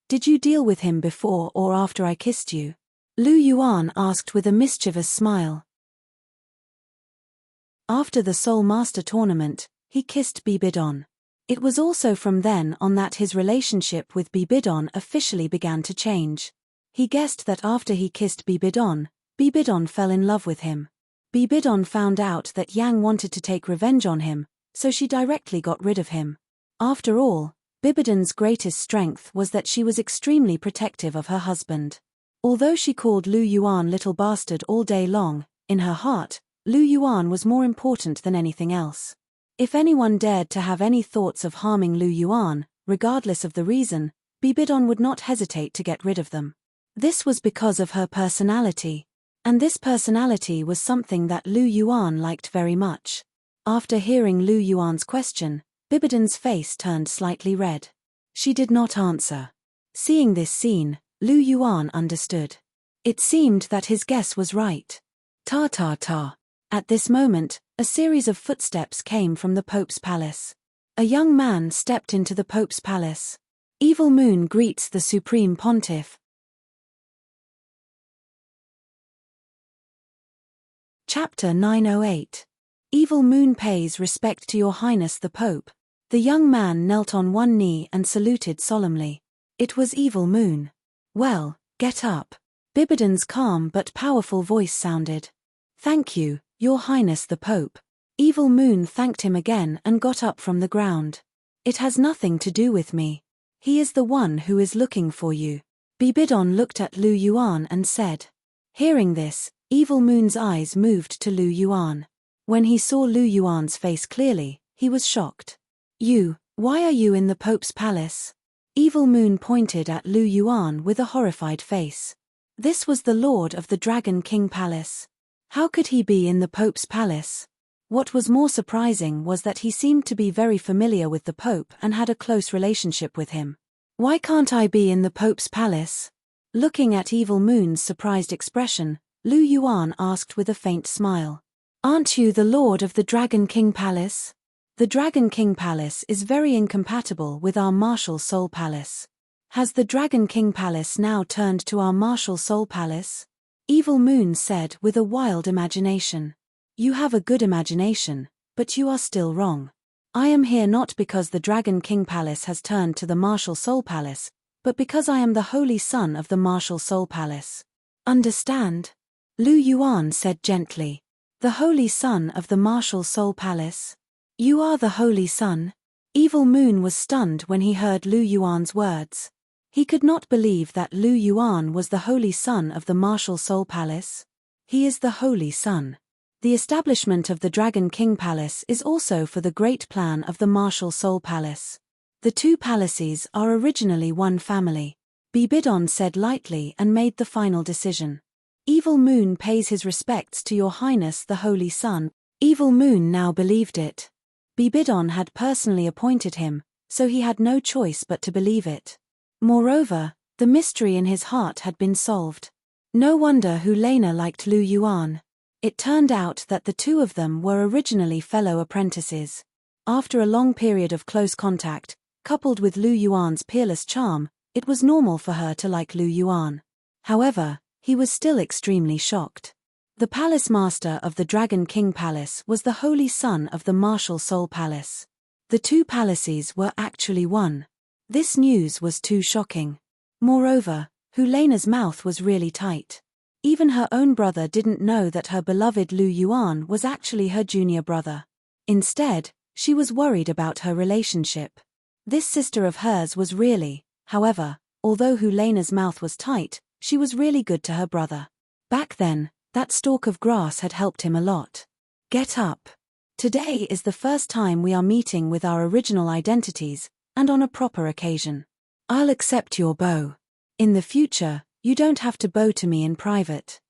did you deal with him before or after I kissed you? Lu Yuan asked with a mischievous smile. After the Soul Master tournament, he kissed Bibidon. It was also from then on that his relationship with Bibidon officially began to change. He guessed that after he kissed Bibidon, Bibidon fell in love with him. Bibidon found out that Yang wanted to take revenge on him, so she directly got rid of him. After all, Bibidon's greatest strength was that she was extremely protective of her husband. Although she called Lu Yuan little bastard all day long, in her heart, Lu Yuan was more important than anything else. If anyone dared to have any thoughts of harming Lu Yuan, regardless of the reason, Bibidon would not hesitate to get rid of them. This was because of her personality. And this personality was something that Lu Yuan liked very much. After hearing Lu Yuan's question, Bibidon's face turned slightly red. She did not answer. Seeing this scene, Lu Yuan understood. It seemed that his guess was right. Ta ta ta. At this moment, a series of footsteps came from the Pope's palace. A young man stepped into the Pope's palace. Evil Moon greets the Supreme Pontiff. Chapter 908. Evil Moon pays respect to Your Highness the Pope. The young man knelt on one knee and saluted solemnly. It was Evil Moon. Well, get up. Bibidon's calm but powerful voice sounded. Thank you, Your Highness the Pope. Evil Moon thanked him again and got up from the ground. It has nothing to do with me. He is the one who is looking for you. Bibidon looked at Lu Yuan and said. Hearing this, Evil Moon's eyes moved to Lu Yuan. When he saw Lu Yuan's face clearly, he was shocked. Why are you in the Pope's palace? Evil Moon pointed at Lu Yuan with a horrified face. This was the Lord of the Dragon King Palace. How could he be in the Pope's palace? What was more surprising was that he seemed to be very familiar with the Pope and had a close relationship with him. Why can't I be in the Pope's palace? Looking at Evil Moon's surprised expression, Lu Yuan asked with a faint smile. Aren't you the Lord of the Dragon King Palace? The Dragon King Palace is very incompatible with our Martial Soul Palace. Has the Dragon King Palace now turned to our Martial Soul Palace? Evil Moon said with a wild imagination. You have a good imagination, but you are still wrong. I am here not because the Dragon King Palace has turned to the Martial Soul Palace, but because I am the Holy Son of the Martial Soul Palace. Understand? Lu Yuan said gently. The Holy Son of the Martial Soul Palace? You are the Holy Son? Evil Moon was stunned when he heard Lu Yuan's words. He could not believe that Lu Yuan was the Holy Son of the Martial Soul Palace. He is the Holy Son. The establishment of the Dragon King Palace is also for the great plan of the Martial Soul Palace. The two palaces are originally one family. Bibidon said lightly and made the final decision. Evil Moon pays his respects to Your Highness the Holy Son. Evil Moon now believed it. Bibidon had personally appointed him, so he had no choice but to believe it. Moreover, the mystery in his heart had been solved. No wonder Hulena liked Lu Yuan. It turned out that the two of them were originally fellow apprentices. After a long period of close contact, coupled with Lu Yuan's peerless charm, it was normal for her to like Lu Yuan. However, he was still extremely shocked. The palace master of the Dragon King Palace was the Holy Son of the Martial Soul Palace. The two palaces were actually one. This news was too shocking. Moreover, Hulena's mouth was really tight. Even her own brother didn't know that her beloved Lu Yuan was actually her junior brother. Instead, she was worried about her relationship. This sister of hers was really, however, although Hulena's mouth was tight, she was really good to her brother. Back then, that stalk of grass had helped him a lot. Get up. Today is the first time we are meeting with our original identities, and on a proper occasion. I'll accept your bow. In the future, you don't have to bow to me in private.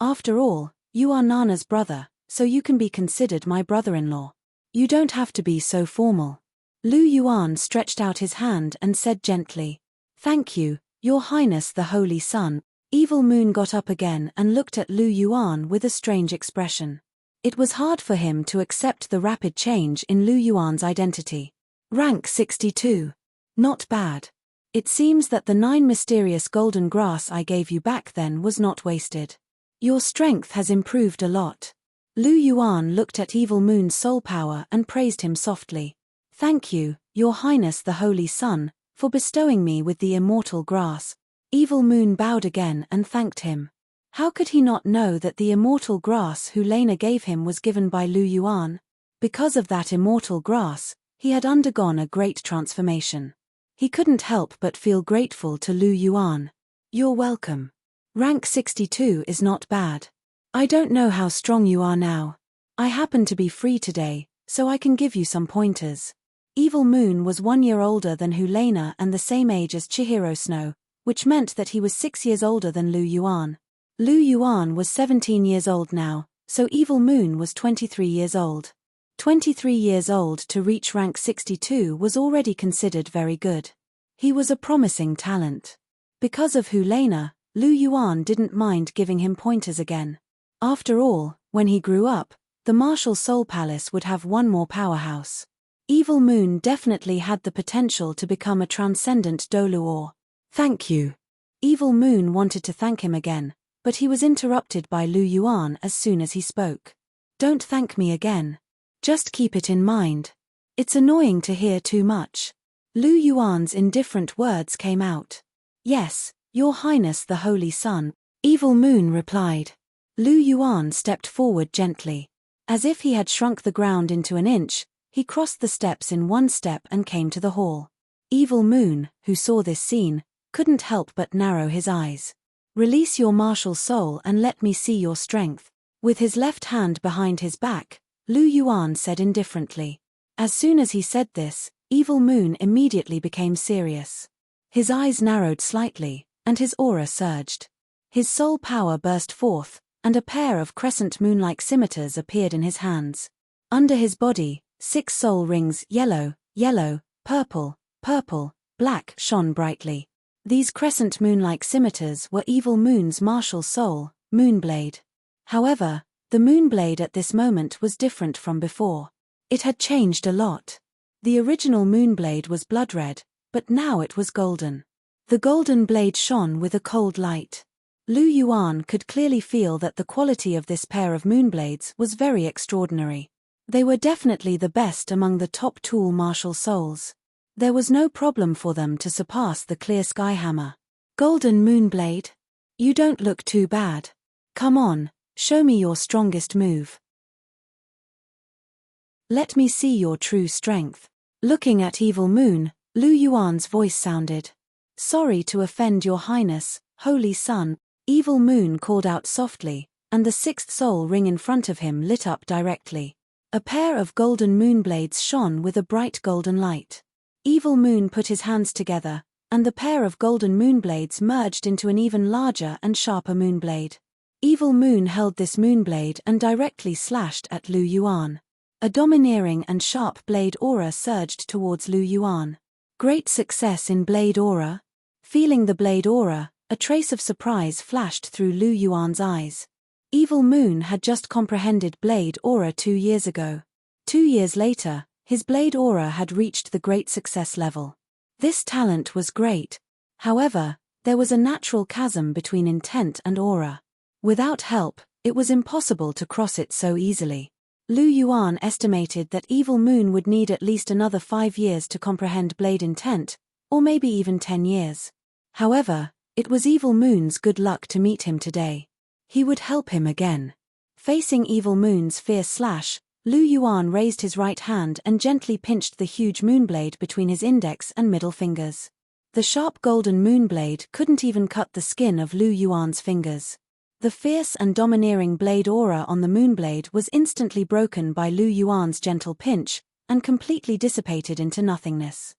After all, you are Nana's brother, so you can be considered my brother-in-law. You don't have to be so formal. Lu Yuan stretched out his hand and said gently, Thank you, Your Highness the Holy Son. Evil Moon got up again and looked at Lu Yuan with a strange expression. It was hard for him to accept the rapid change in Lu Yuan's identity. Rank 62. Not bad. It seems that the 9 mysterious golden grass I gave you back then was not wasted. Your strength has improved a lot. Lu Yuan looked at Evil Moon's soul power and praised him softly. Thank you, Your Highness the Holy Son, for bestowing me with the immortal grass. Evil Moon bowed again and thanked him. How could he not know that the immortal grass Hu Lena gave him was given by Lu Yuan? Because of that immortal grass, he had undergone a great transformation. He couldn't help but feel grateful to Lu Yuan. You're welcome. Rank 62 is not bad. I don't know how strong you are now. I happen to be free today, so I can give you some pointers. Evil Moon was 1 year older than Hu Lena and the same age as Chihiro Snow, which meant that he was 6 years older than Lu Yuan. Lu Yuan was 17 years old now, so Evil Moon was 23 years old. 23 years old to reach rank 62 was already considered very good. He was a promising talent. Because of Hu Lena, Lu Yuan didn't mind giving him pointers again. After all, when he grew up, the Martial Soul Palace would have one more powerhouse. Evil Moon definitely had the potential to become a transcendent Douluo. Thank you. Evil Moon wanted to thank him again, but he was interrupted by Lu Yuan as soon as he spoke. Don't thank me again. Just keep it in mind. It's annoying to hear too much. Lu Yuan's indifferent words came out. Yes, Your Highness the Holy Sun, Evil Moon replied. Lu Yuan stepped forward gently. As if he had shrunk the ground into an inch, he crossed the steps in one step and came to the hall. Evil Moon, who saw this scene, couldn't help but narrow his eyes. Release your martial soul and let me see your strength. With his left hand behind his back, Lu Yuan said indifferently. As soon as he said this, Evil Moon immediately became serious. His eyes narrowed slightly, and his aura surged. His soul power burst forth, and a pair of crescent moon-like scimitars appeared in his hands. Under his body, 6 soul rings, yellow, yellow, purple, purple, black, shone brightly. These crescent moon-like scimitars were Evil Moon's martial soul, Moonblade. However, the Moonblade at this moment was different from before. It had changed a lot. The original Moonblade was blood red, but now it was golden. The golden blade shone with a cold light. Lu Yuan could clearly feel that the quality of this pair of Moonblades was very extraordinary. They were definitely the best among the top tool martial souls. There was no problem for them to surpass the clear sky hammer. Golden Moonblade? You don't look too bad. Come on, show me your strongest move. Let me see your true strength. Looking at Evil Moon, Lu Yuan's voice sounded. Sorry to offend your highness, Holy Sun, Evil Moon called out softly, and the 6th soul ring in front of him lit up directly. A pair of golden moonblades shone with a bright golden light. Evil Moon put his hands together, and the pair of golden moonblades merged into an even larger and sharper moonblade. Evil Moon held this moonblade and directly slashed at Lu Yuan. A domineering and sharp blade aura surged towards Lu Yuan. Great success in blade aura? Feeling the blade aura, a trace of surprise flashed through Lu Yuan's eyes. Evil Moon had just comprehended blade aura 2 years ago. 2 years later, his blade aura had reached the great success level. This talent was great. However, there was a natural chasm between intent and aura. Without help, it was impossible to cross it so easily. Lu Yuan estimated that Evil Moon would need at least another 5 years to comprehend blade intent, or maybe even 10 years. However, it was Evil Moon's good luck to meet him today. He would help him again. Facing Evil Moon's fierce slash, Lu Yuan raised his right hand and gently pinched the huge moonblade between his index and middle fingers. The sharp golden moonblade couldn't even cut the skin of Lu Yuan's fingers. The fierce and domineering blade aura on the moonblade was instantly broken by Lu Yuan's gentle pinch, and completely dissipated into nothingness.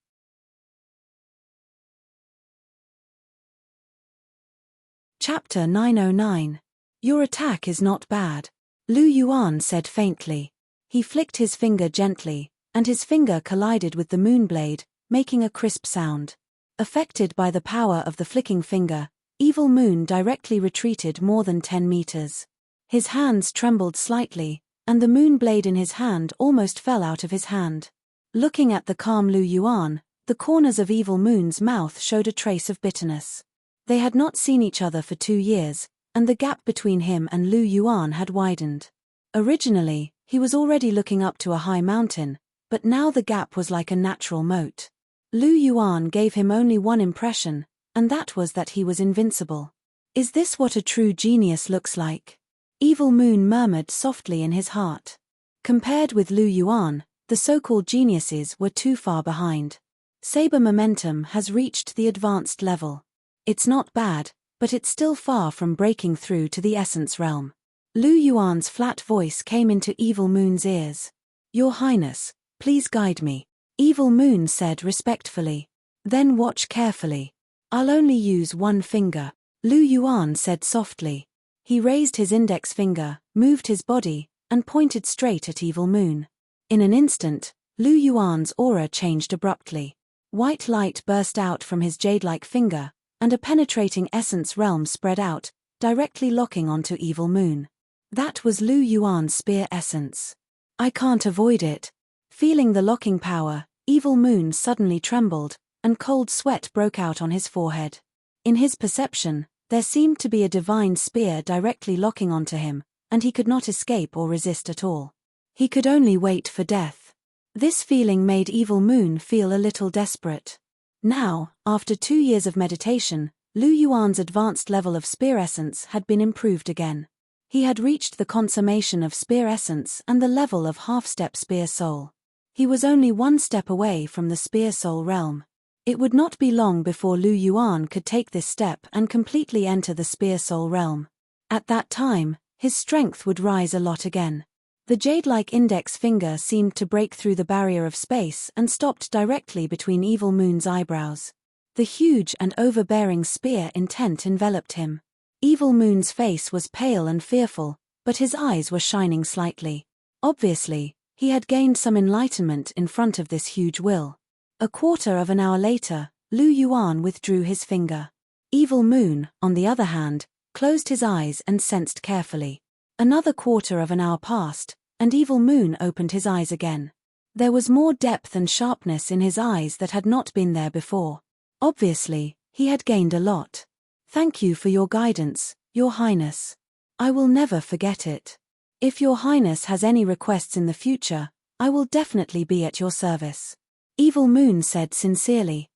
Chapter 909. Your attack is not bad, Lu Yuan said faintly. He flicked his finger gently, and his finger collided with the moonblade, making a crisp sound. Affected by the power of the flicking finger, Evil Moon directly retreated more than 10 meters. His hands trembled slightly, and the moonblade in his hand almost fell out of his hand. Looking at the calm Lu Yuan, the corners of Evil Moon's mouth showed a trace of bitterness. They had not seen each other for 2 years, and the gap between him and Lu Yuan had widened. Originally, he was already looking up to a high mountain, but now the gap was like a natural moat. Lu Yuan gave him only one impression, and that was that he was invincible. Is this what a true genius looks like? Evil Moon murmured softly in his heart. Compared with Lu Yuan, the so-called geniuses were too far behind. Saber momentum has reached the advanced level. It's not bad, but it's still far from breaking through to the essence realm. Lu Yuan's flat voice came into Evil Moon's ears. Your Highness, please guide me, Evil Moon said respectfully. Then watch carefully. I'll only use one finger, Lu Yuan said softly. He raised his index finger, moved his body, and pointed straight at Evil Moon. In an instant, Lu Yuan's aura changed abruptly. White light burst out from his jade-like finger, and a penetrating essence realm spread out, directly locking onto Evil Moon. That was Lu Yuan's spear essence. I can't avoid it. Feeling the locking power, Evil Moon suddenly trembled, and cold sweat broke out on his forehead. In his perception, there seemed to be a divine spear directly locking onto him, and he could not escape or resist at all. He could only wait for death. This feeling made Evil Moon feel a little desperate. Now, after 2 years of meditation, Lu Yuan's advanced level of spear essence had been improved again. He had reached the consummation of spear essence and the level of half-step spear soul. He was only 1 step away from the spear soul realm. It would not be long before Lu Yuan could take this step and completely enter the spear soul realm. At that time, his strength would rise a lot again. The jade-like index finger seemed to break through the barrier of space and stopped directly between Evil Moon's eyebrows. The huge and overbearing spear intent enveloped him. Evil Moon's face was pale and fearful, but his eyes were shining slightly. Obviously, he had gained some enlightenment in front of this huge will. A quarter of an hour later, Lu Yuan withdrew his finger. Evil Moon, on the other hand, closed his eyes and sensed carefully. Another quarter of an hour passed, and Evil Moon opened his eyes again. There was more depth and sharpness in his eyes that had not been there before. Obviously, he had gained a lot. Thank you for your guidance, Your Highness. I will never forget it. If Your Highness has any requests in the future, I will definitely be at your service. Evil Moon said sincerely.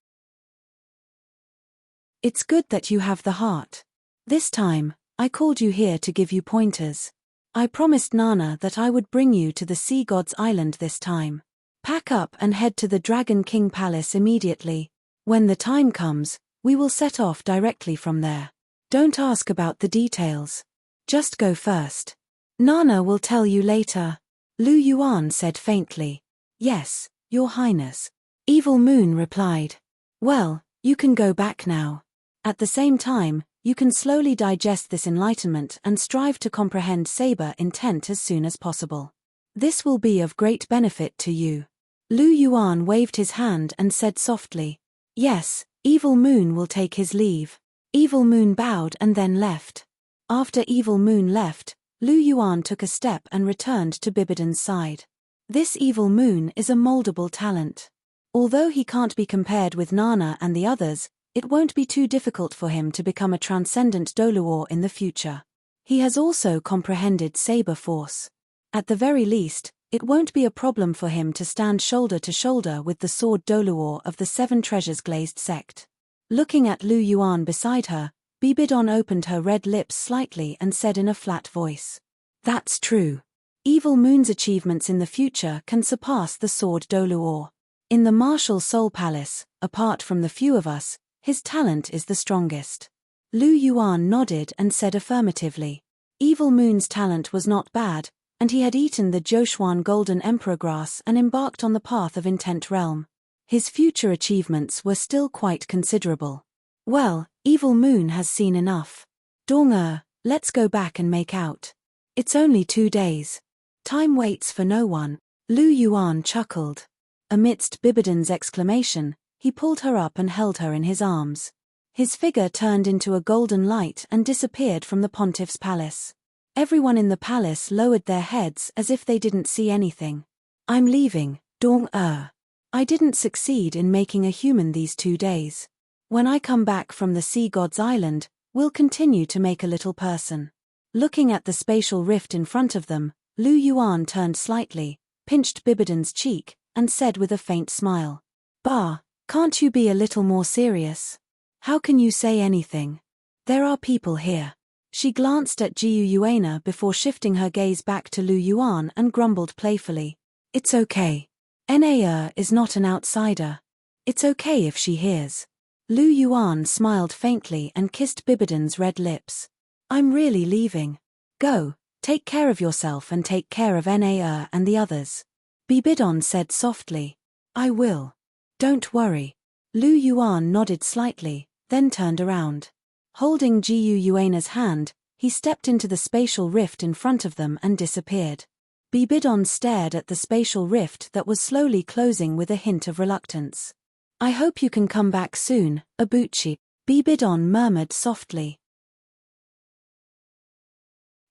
It's good that you have the heart. This time, I called you here to give you pointers. I promised Nana that I would bring you to the Sea God's Island this time. Pack up and head to the Dragon King Palace immediately. When the time comes, we will set off directly from there. Don't ask about the details. Just go first. Nana will tell you later. Lu Yuan said faintly. Yes, Your Highness. Evil Moon replied. Well, you can go back now. At the same time, you can slowly digest this enlightenment and strive to comprehend Saber intent as soon as possible. This will be of great benefit to you. Lu Yuan waved his hand and said softly. Yes, Evil Moon will take his leave. Evil Moon bowed and then left. After Evil Moon left, Lu Yuan took a step and returned to Bibidan's side. This Evil Moon is a moldable talent. Although he can't be compared with Nana and the others, it won't be too difficult for him to become a transcendent Douluo in the future. He has also comprehended Saber Force. At the very least, it won't be a problem for him to stand shoulder to shoulder with the sword Douluo of the 7 Treasures Glazed sect. Looking at Lu Yuan beside her, Bibidan opened her red lips slightly and said in a flat voice. That's true. Evil Moon's achievements in the future can surpass the sword Douluo. In the Martial Soul Palace, apart from the few of us, his talent is the strongest. Lu Yuan nodded and said affirmatively. Evil Moon's talent was not bad, and he had eaten the Joshuan Golden Emperor grass and embarked on the path of Intent Realm. His future achievements were still quite considerable. Well, Evil Moon has seen enough. Douluo, let's go back and make out. It's only 2 days. Time waits for no one. Lu Yuan chuckled. Amidst Bibidan's exclamation, he pulled her up and held her in his arms. His figure turned into a golden light and disappeared from the pontiff's palace. Everyone in the palace lowered their heads as if they didn't see anything. I'm leaving, Douluo. I didn't succeed in making a human these 2 days. When I come back from the Sea God's Island, we'll continue to make a little person. Looking at the spatial rift in front of them, Lu Yuan turned slightly, pinched Bibidan's cheek, and said with a faint smile. Bah, can't you be a little more serious? How can you say anything? There are people here. She glanced at Jiu Yuana before shifting her gaze back to Lu Yuan and grumbled playfully. It's okay. Na is not an outsider. It's okay if she hears. Lu Yuan smiled faintly and kissed Bibidon's red lips. I'm really leaving. Go, take care of yourself and take care of Na and the others. Bibidon said softly. I will. Don't worry. Lu Yuan nodded slightly, then turned around. Holding Jiu Yuana's hand, he stepped into the spatial rift in front of them and disappeared. Bibidon stared at the spatial rift that was slowly closing with a hint of reluctance. I hope you can come back soon, Abuchi, Bibidon murmured softly.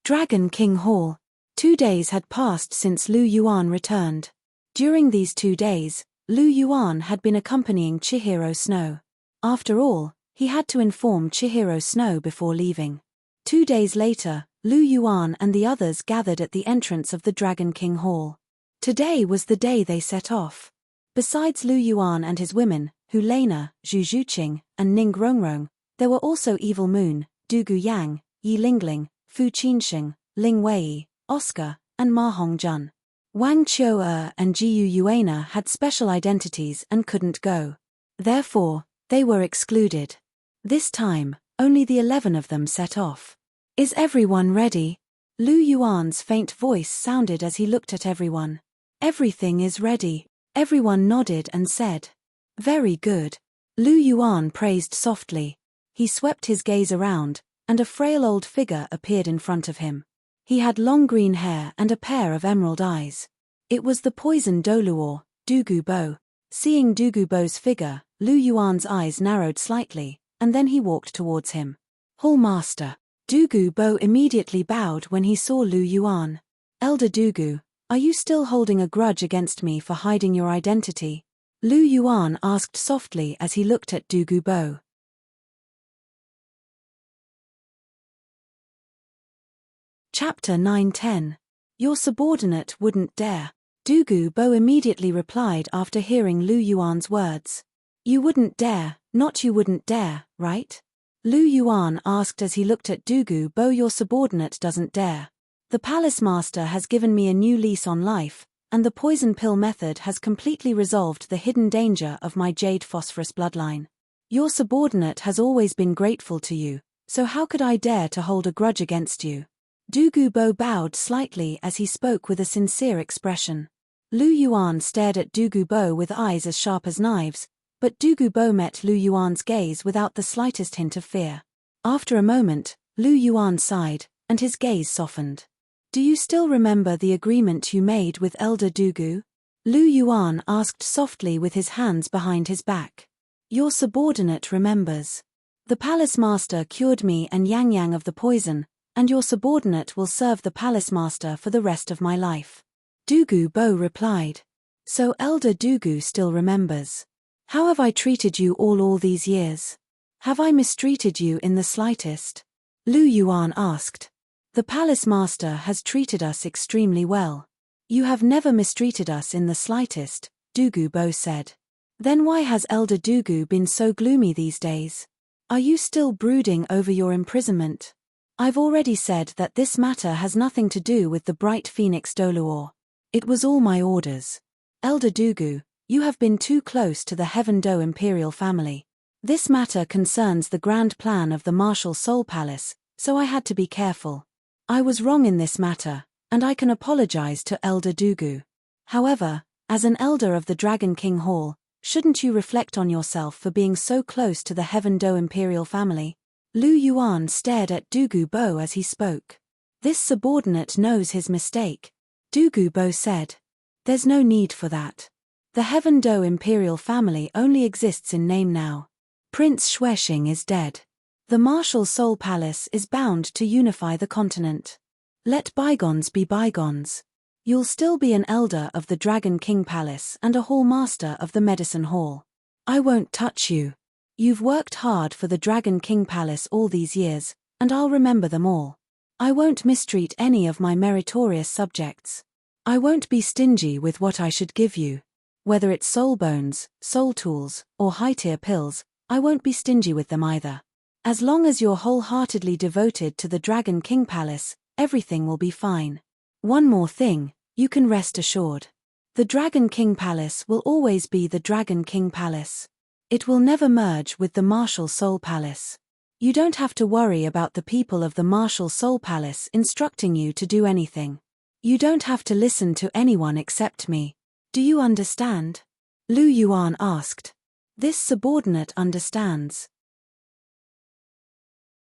Dragon King Hall. 2 days had passed since Lu Yuan returned. During these 2 days, Lu Yuan had been accompanying Chihiro Snow. After all, he had to inform Chihiro Snow before leaving. 2 days later, Lu Yuan and the others gathered at the entrance of the Dragon King Hall. Today was the day they set off. Besides Lu Yuan and his women, Hu Lena, Zhu Zhuqing, and Ning Rongrong, there were also Evil Moon, Dugu Yang, Yi Lingling, Fu Qinsheng, Ling Wei, Oscar, and Ma Hongjun. Wang Qiu'er and Jiu Yuana had special identities and couldn't go. Therefore, they were excluded. This time, only the 11 of them set off. Is everyone ready? Lu Yuan's faint voice sounded as he looked at everyone. Everything is ready. Everyone nodded and said. Very good. Lu Yuan praised softly. He swept his gaze around, and a frail old figure appeared in front of him. He had long green hair and a pair of emerald eyes. It was the poison Douluo, Dugu Bo. Seeing Dugu Bo's figure, Lu Yuan's eyes narrowed slightly, and then he walked towards him. Hall Master. Dugu Bo immediately bowed when he saw Lu Yuan. Elder Dugu, are you still holding a grudge against me for hiding your identity? Lu Yuan asked softly as he looked at Dugu Bo. Chapter 9-10. Your subordinate wouldn't dare. Dugu Bo immediately replied after hearing Lu Yuan's words. You wouldn't dare, not you wouldn't dare, right? Lu Yuan asked as he looked at Dugu Bo. Your subordinate doesn't dare. The palace master has given me a new lease on life, and the poison pill method has completely resolved the hidden danger of my jade phosphorus bloodline. Your subordinate has always been grateful to you, so how could I dare to hold a grudge against you? Dugu Bo bowed slightly as he spoke with a sincere expression. Lu Yuan stared at Dugu Bo with eyes as sharp as knives, but Dugu Bo met Lu Yuan's gaze without the slightest hint of fear. After a moment, Lu Yuan sighed, and his gaze softened. Do you still remember the agreement you made with Elder Dugu? Lu Yuan asked softly with his hands behind his back. Your subordinate remembers. The palace master cured me and Yang Yang of the poison, and your subordinate will serve the palace master for the rest of my life. Dugu Bo replied. So Elder Dugu still remembers. How have I treated you all these years? Have I mistreated you in the slightest? Lu Yuan asked. The palace master has treated us extremely well. You have never mistreated us in the slightest, Dugu Bo said. Then why has Elder Dugu been so gloomy these days? Are you still brooding over your imprisonment? I've already said that this matter has nothing to do with the bright phoenix Douluo. It was all my orders. Elder Dugu, you have been too close to the Heaven Do imperial family. This matter concerns the grand plan of the martial soul palace, so I had to be careful. I was wrong in this matter, and I can apologize to Elder Dugu. However, as an elder of the Dragon King Hall, shouldn't you reflect on yourself for being so close to the Heaven Do imperial family? Lu Yuan stared at Dugu Bo as he spoke. This subordinate knows his mistake. Dugu Bo said. There's no need for that. The Heaven Do imperial family only exists in name now. Prince Xuexing is dead. The martial soul palace is bound to unify the continent. Let bygones be bygones. You'll still be an elder of the Dragon King Palace and a hall master of the Medicine Hall. I won't touch you. You've worked hard for the Dragon King Palace all these years, and I'll remember them all. I won't mistreat any of my meritorious subjects. I won't be stingy with what I should give you. Whether it's soul bones, soul tools, or high-tier pills, I won't be stingy with them either. As long as you're wholeheartedly devoted to the Dragon King Palace, everything will be fine. One more thing, you can rest assured. The Dragon King Palace will always be the Dragon King Palace. It will never merge with the Martial Soul Palace. You don't have to worry about the people of the Martial Soul Palace instructing you to do anything. You don't have to listen to anyone except me. Do you understand? Lu Yuan asked. This subordinate understands.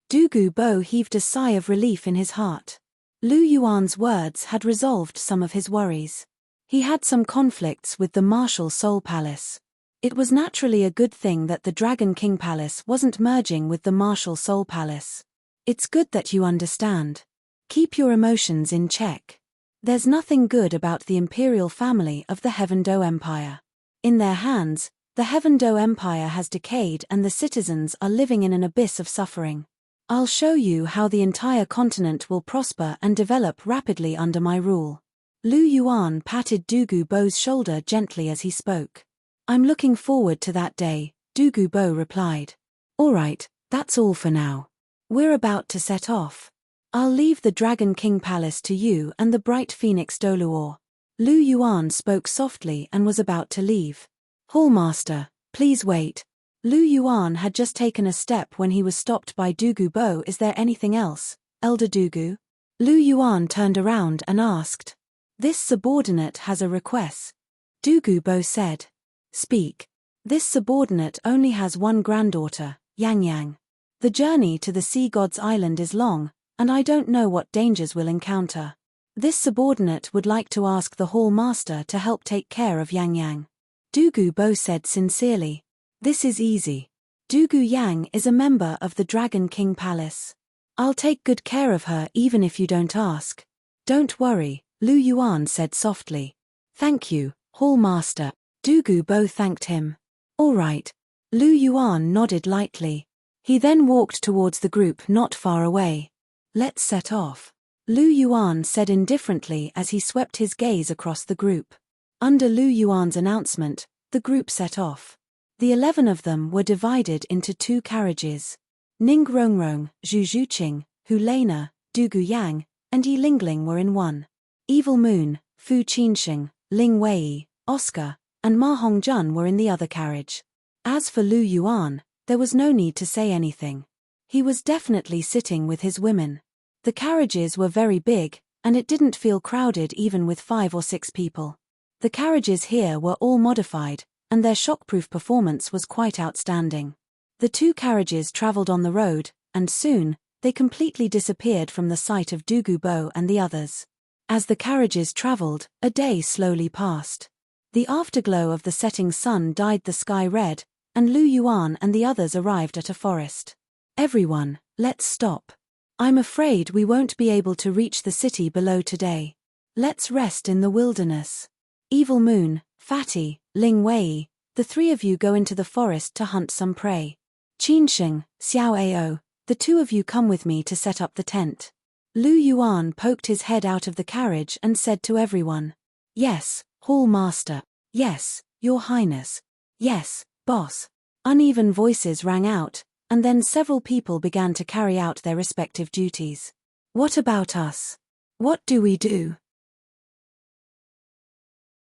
Douluo heaved a sigh of relief in his heart. Lu Yuan's words had resolved some of his worries. He had some conflicts with the Martial Soul Palace. It was naturally a good thing that the Dragon King Palace wasn't merging with the Martial Soul Palace. It's good that you understand. Keep your emotions in check. There's nothing good about the imperial family of the Heavendo Empire. In their hands, the Heavendo Empire has decayed and the citizens are living in an abyss of suffering. I'll show you how the entire continent will prosper and develop rapidly under my rule. Lu Yuan patted Douluo's shoulder gently as he spoke. I'm looking forward to that day, Douluo replied. All right, that's all for now. We're about to set off. I'll leave the Dragon King Palace to you and the bright phoenix Douluo. Lu Yuan spoke softly and was about to leave. Hallmaster, please wait. Lu Yuan had just taken a step when he was stopped by Douluo. Is there anything else, Elder Douluo? Lu Yuan turned around and asked. This subordinate has a request. Douluo said. Speak. This subordinate only has one granddaughter, Yang Yang. The journey to the Sea God's Island is long, and I don't know what dangers we'll encounter. This subordinate would like to ask the Hall Master to help take care of Yang Yang. Douluo said sincerely. This is easy. Douluo Yang is a member of the Dragon King Palace. I'll take good care of her even if you don't ask. Don't worry, Lu Yuan said softly. Thank you, Hall Master. Douluo thanked him. All right. Lu Yuan nodded lightly. He then walked towards the group not far away. Let's set off. Lu Yuan said indifferently as he swept his gaze across the group. Under Lu Yuan's announcement, the group set off. The 11 of them were divided into 2 carriages. Ning Rongrong, Zhu Zhuqing, Hu Lena, Douluo Yang, and Yi Lingling were in one. Evil Moon, Fu Qinsheng, Ling Wei, Oscar, and Ma Hongjun were in the other carriage. As for Lu Yuan, there was no need to say anything. He was definitely sitting with his women. The carriages were very big, and it didn't feel crowded even with 5 or 6 people. The carriages here were all modified, and their shockproof performance was quite outstanding. The 2 carriages traveled on the road, and soon, they completely disappeared from the sight of Douluo and the others. As the carriages traveled, a day slowly passed. The afterglow of the setting sun dyed the sky red, and Lu Yuan and the others arrived at a forest. Everyone, let's stop. I'm afraid we won't be able to reach the city below today. Let's rest in the wilderness. Evil Moon, Fatty, Ling Wei, the 3 of you go into the forest to hunt some prey. Qinsheng, Xiao Ao, the 2 of you come with me to set up the tent. Lu Yuan poked his head out of the carriage and said to everyone. Yes, Hall Master. Yes, Your Highness. Yes, Boss. Uneven voices rang out, and then several people began to carry out their respective duties. What about us? What do we do?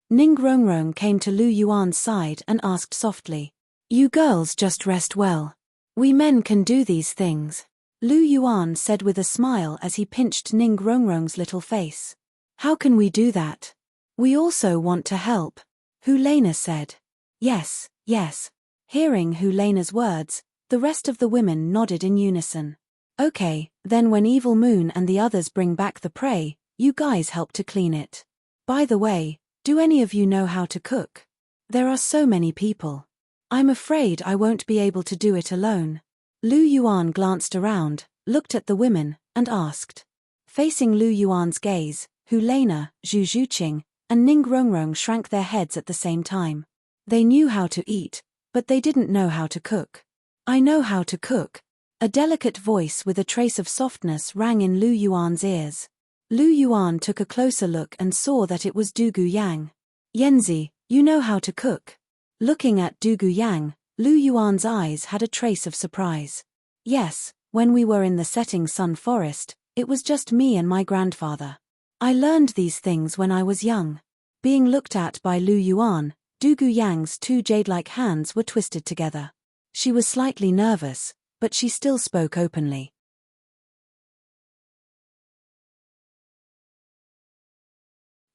Ning Rongrong came to Lu Yuan's side and asked softly. You girls just rest well. We men can do these things. Lu Yuan said with a smile as he pinched Ning Rongrong's little face. How can we do that? We also want to help. Hu Lena said. Yes, yes. Hearing Hu Lena's words, the rest of the women nodded in unison. Okay, then when Evil Moon and the others bring back the prey, you guys help to clean it. By the way, do any of you know how to cook? There are so many people. I'm afraid I won't be able to do it alone. Lu Yuan glanced around, looked at the women, and asked. Facing Lu Yuan's gaze, Hu Lena, Zhu Zhuqing, and Ning Rongrong shrank their heads at the same time. They knew how to eat, but they didn't know how to cook. I know how to cook. A delicate voice with a trace of softness rang in Lu Yuan's ears. Lu Yuan took a closer look and saw that it was Douluo Yang. Yanzi, you know how to cook. Looking at Douluo Yang, Lu Yuan's eyes had a trace of surprise. Yes, when we were in the setting sun forest, it was just me and my grandfather. I learned these things when I was young. Being looked at by Lu Yuan, Dugu Yang's two jade-like hands were twisted together. She was slightly nervous, but she still spoke openly.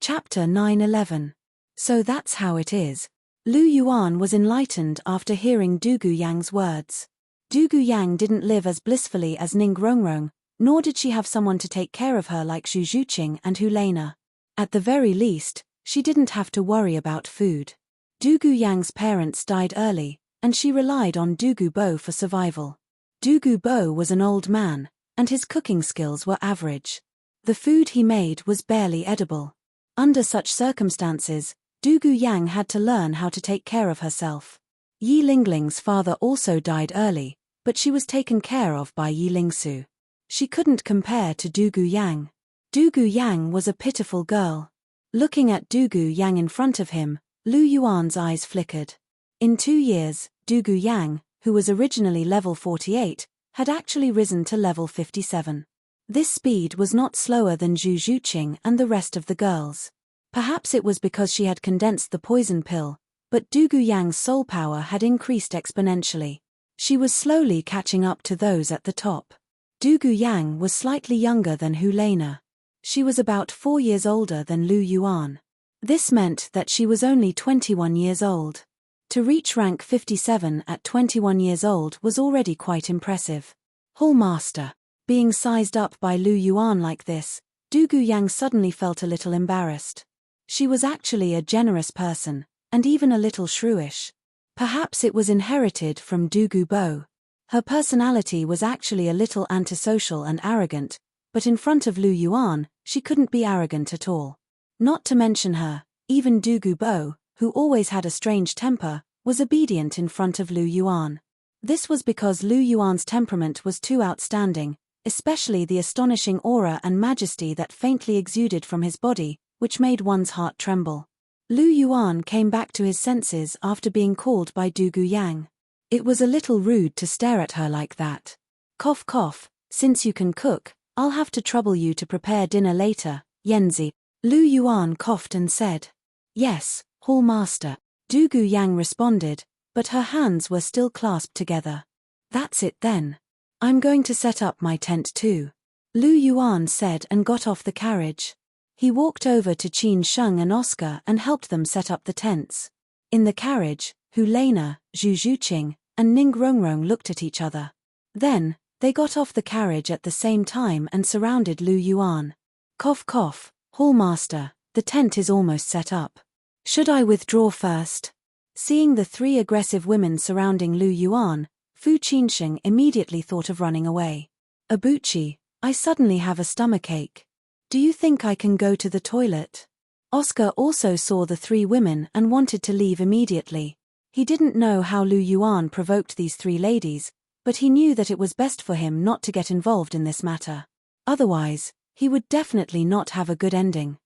Chapter 9:11. So that's how it is. Lu Yuan was enlightened after hearing Dugu Yang's words. Dugu Yang didn't live as blissfully as Ning Rongrong, nor did she have someone to take care of her like Zhu Zhuqing and Hu Lena. At the very least, she didn't have to worry about food. Dugu Yang's parents died early, and she relied on Dugu Bo for survival. Dugu Bo was an old man, and his cooking skills were average. The food he made was barely edible. Under such circumstances, Dugu Yang had to learn how to take care of herself. Yi Lingling's father also died early, but she was taken care of by Yi Lingsu. She couldn't compare to Dugu Yang. Dugu Yang was a pitiful girl. Looking at Dugu Yang in front of him, Lu Yuan's eyes flickered. In 2 years, Dugu Yang, who was originally level 48, had actually risen to level 57. This speed was not slower than Zhu Zhuqing and the rest of the girls. Perhaps it was because she had condensed the poison pill, but Dugu Yang's soul power had increased exponentially. She was slowly catching up to those at the top. Dugu Yang was slightly younger than Hu Lena. She was about 4 years older than Lu Yuan. This meant that she was only 21 years old. To reach rank 57 at 21 years old was already quite impressive. Hall Master. Being sized up by Lu Yuan like this, Dugu Yang suddenly felt a little embarrassed. She was actually a generous person, and even a little shrewish. Perhaps it was inherited from Dugu Bo. Her personality was actually a little antisocial and arrogant, but in front of Lu Yuan, she couldn't be arrogant at all. Not to mention her, even Dugu Bo, who always had a strange temper, was obedient in front of Lu Yuan. This was because Lu Yuan's temperament was too outstanding, especially the astonishing aura and majesty that faintly exuded from his body, which made one's heart tremble. Lu Yuan came back to his senses after being called by Dugu Yang. It was a little rude to stare at her like that. Cough cough, since you can cook, I'll have to trouble you to prepare dinner later, Yanzi. Lu Yuan coughed and said. Yes, Hall Master. Dugu Yang responded, but her hands were still clasped together. That's it then. I'm going to set up my tent too. Lu Yuan said and got off the carriage. He walked over to Qin Sheng and Oscar and helped them set up the tents. In the carriage, Hu Lena, Zhu Zhuqing, and Ning Rongrong looked at each other. Then, they got off the carriage at the same time and surrounded Lu Yuan. Cough cough, Hall Master, the tent is almost set up. Should I withdraw first? Seeing the 3 aggressive women surrounding Lu Yuan, Fu Qinsheng immediately thought of running away. Abuchi, I suddenly have a stomachache. Do you think I can go to the toilet? Oscar also saw the 3 women and wanted to leave immediately. He didn't know how Lu Yuan provoked these 3 ladies, but he knew that it was best for him not to get involved in this matter. Otherwise, he would definitely not have a good ending.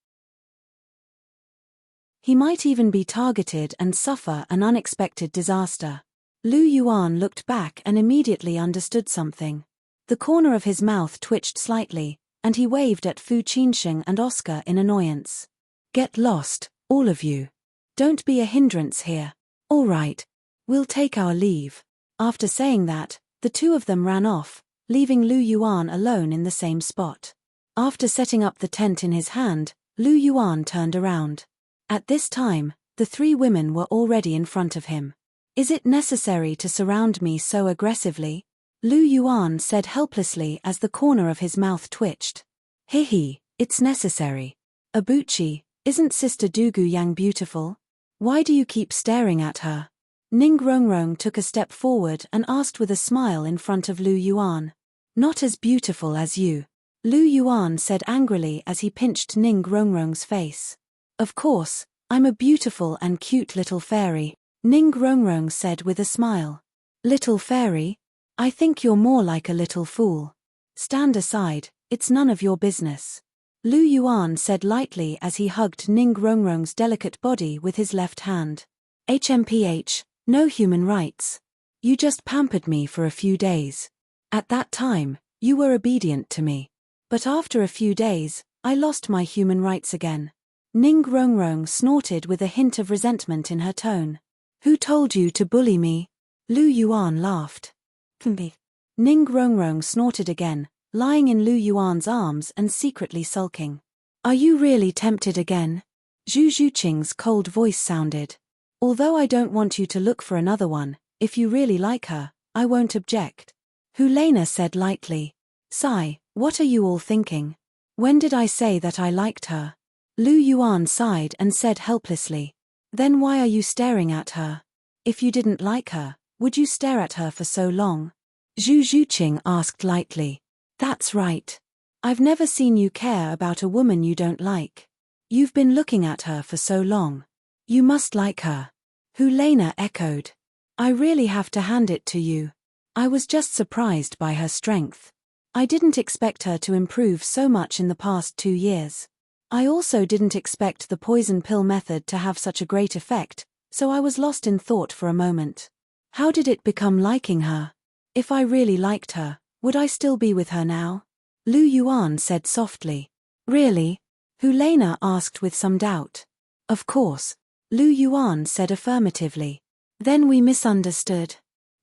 He might even be targeted and suffer an unexpected disaster. Lu Yuan looked back and immediately understood something. The corner of his mouth twitched slightly, and he waved at Fu Qinsheng and Oscar in annoyance. Get lost, all of you. Don't be a hindrance here. All right. We'll take our leave. After saying that, the 2 of them ran off, leaving Lu Yuan alone in the same spot. After setting up the tent in his hand, Lu Yuan turned around. At this time, the 3 women were already in front of him. Is it necessary to surround me so aggressively? Lu Yuan said helplessly as the corner of his mouth twitched. Hihi, it's necessary. Abuchi, isn't Sister Dugu Yang beautiful? Why do you keep staring at her? Ning Rongrong took a step forward and asked with a smile in front of Lu Yuan. Not as beautiful as you. Lu Yuan said angrily as he pinched Ning Rongrong's face. Of course, I'm a beautiful and cute little fairy, Ning Rongrong said with a smile. Little fairy? I think you're more like a little fool. Stand aside, it's none of your business. Lu Yuan said lightly as he hugged Ning Rongrong's delicate body with his left hand. HMPH, no human rights. You just pampered me for a few days. At that time, you were obedient to me. But after a few days, I lost my human rights again. Ning Rongrong snorted with a hint of resentment in her tone. Who told you to bully me? Lu Yuan laughed. Ning Rongrong snorted again, lying in Lu Yuan's arms and secretly sulking. Are you really tempted again? Zhu Zhuqing's cold voice sounded. Although I don't want you to look for another one, if you really like her, I won't object. Helena said lightly. Sigh, what are you all thinking? When did I say that I liked her? Lu Yuan sighed and said helplessly. Then why are you staring at her? If you didn't like her, would you stare at her for so long? Zhu Zhuqing asked lightly. That's right. I've never seen you care about a woman you don't like. You've been looking at her for so long. You must like her. Helena echoed. I really have to hand it to you. I was just surprised by her strength. I didn't expect her to improve so much in the past 2 years. I also didn't expect the poison pill method to have such a great effect, so I was lost in thought for a moment. How did it become liking her? If I really liked her, would I still be with her now? Lu Yuan said softly. Really? Helena asked with some doubt. Of course. Lu Yuan said affirmatively. Then we misunderstood.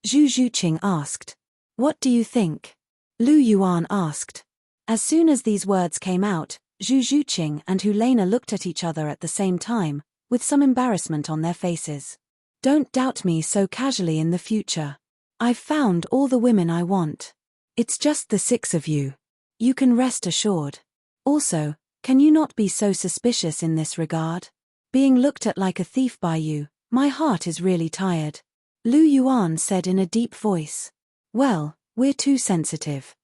Zhu Zhuqing asked. What do you think? Lu Yuan asked. As soon as these words came out, Zhu Zhuqing and Helena looked at each other at the same time, with some embarrassment on their faces. Don't doubt me so casually in the future. I've found all the women I want. It's just the 6 of you. You can rest assured. Also, can you not be so suspicious in this regard? Being looked at like a thief by you, my heart is really tired. Lu Yuan said in a deep voice. Well, we're too sensitive.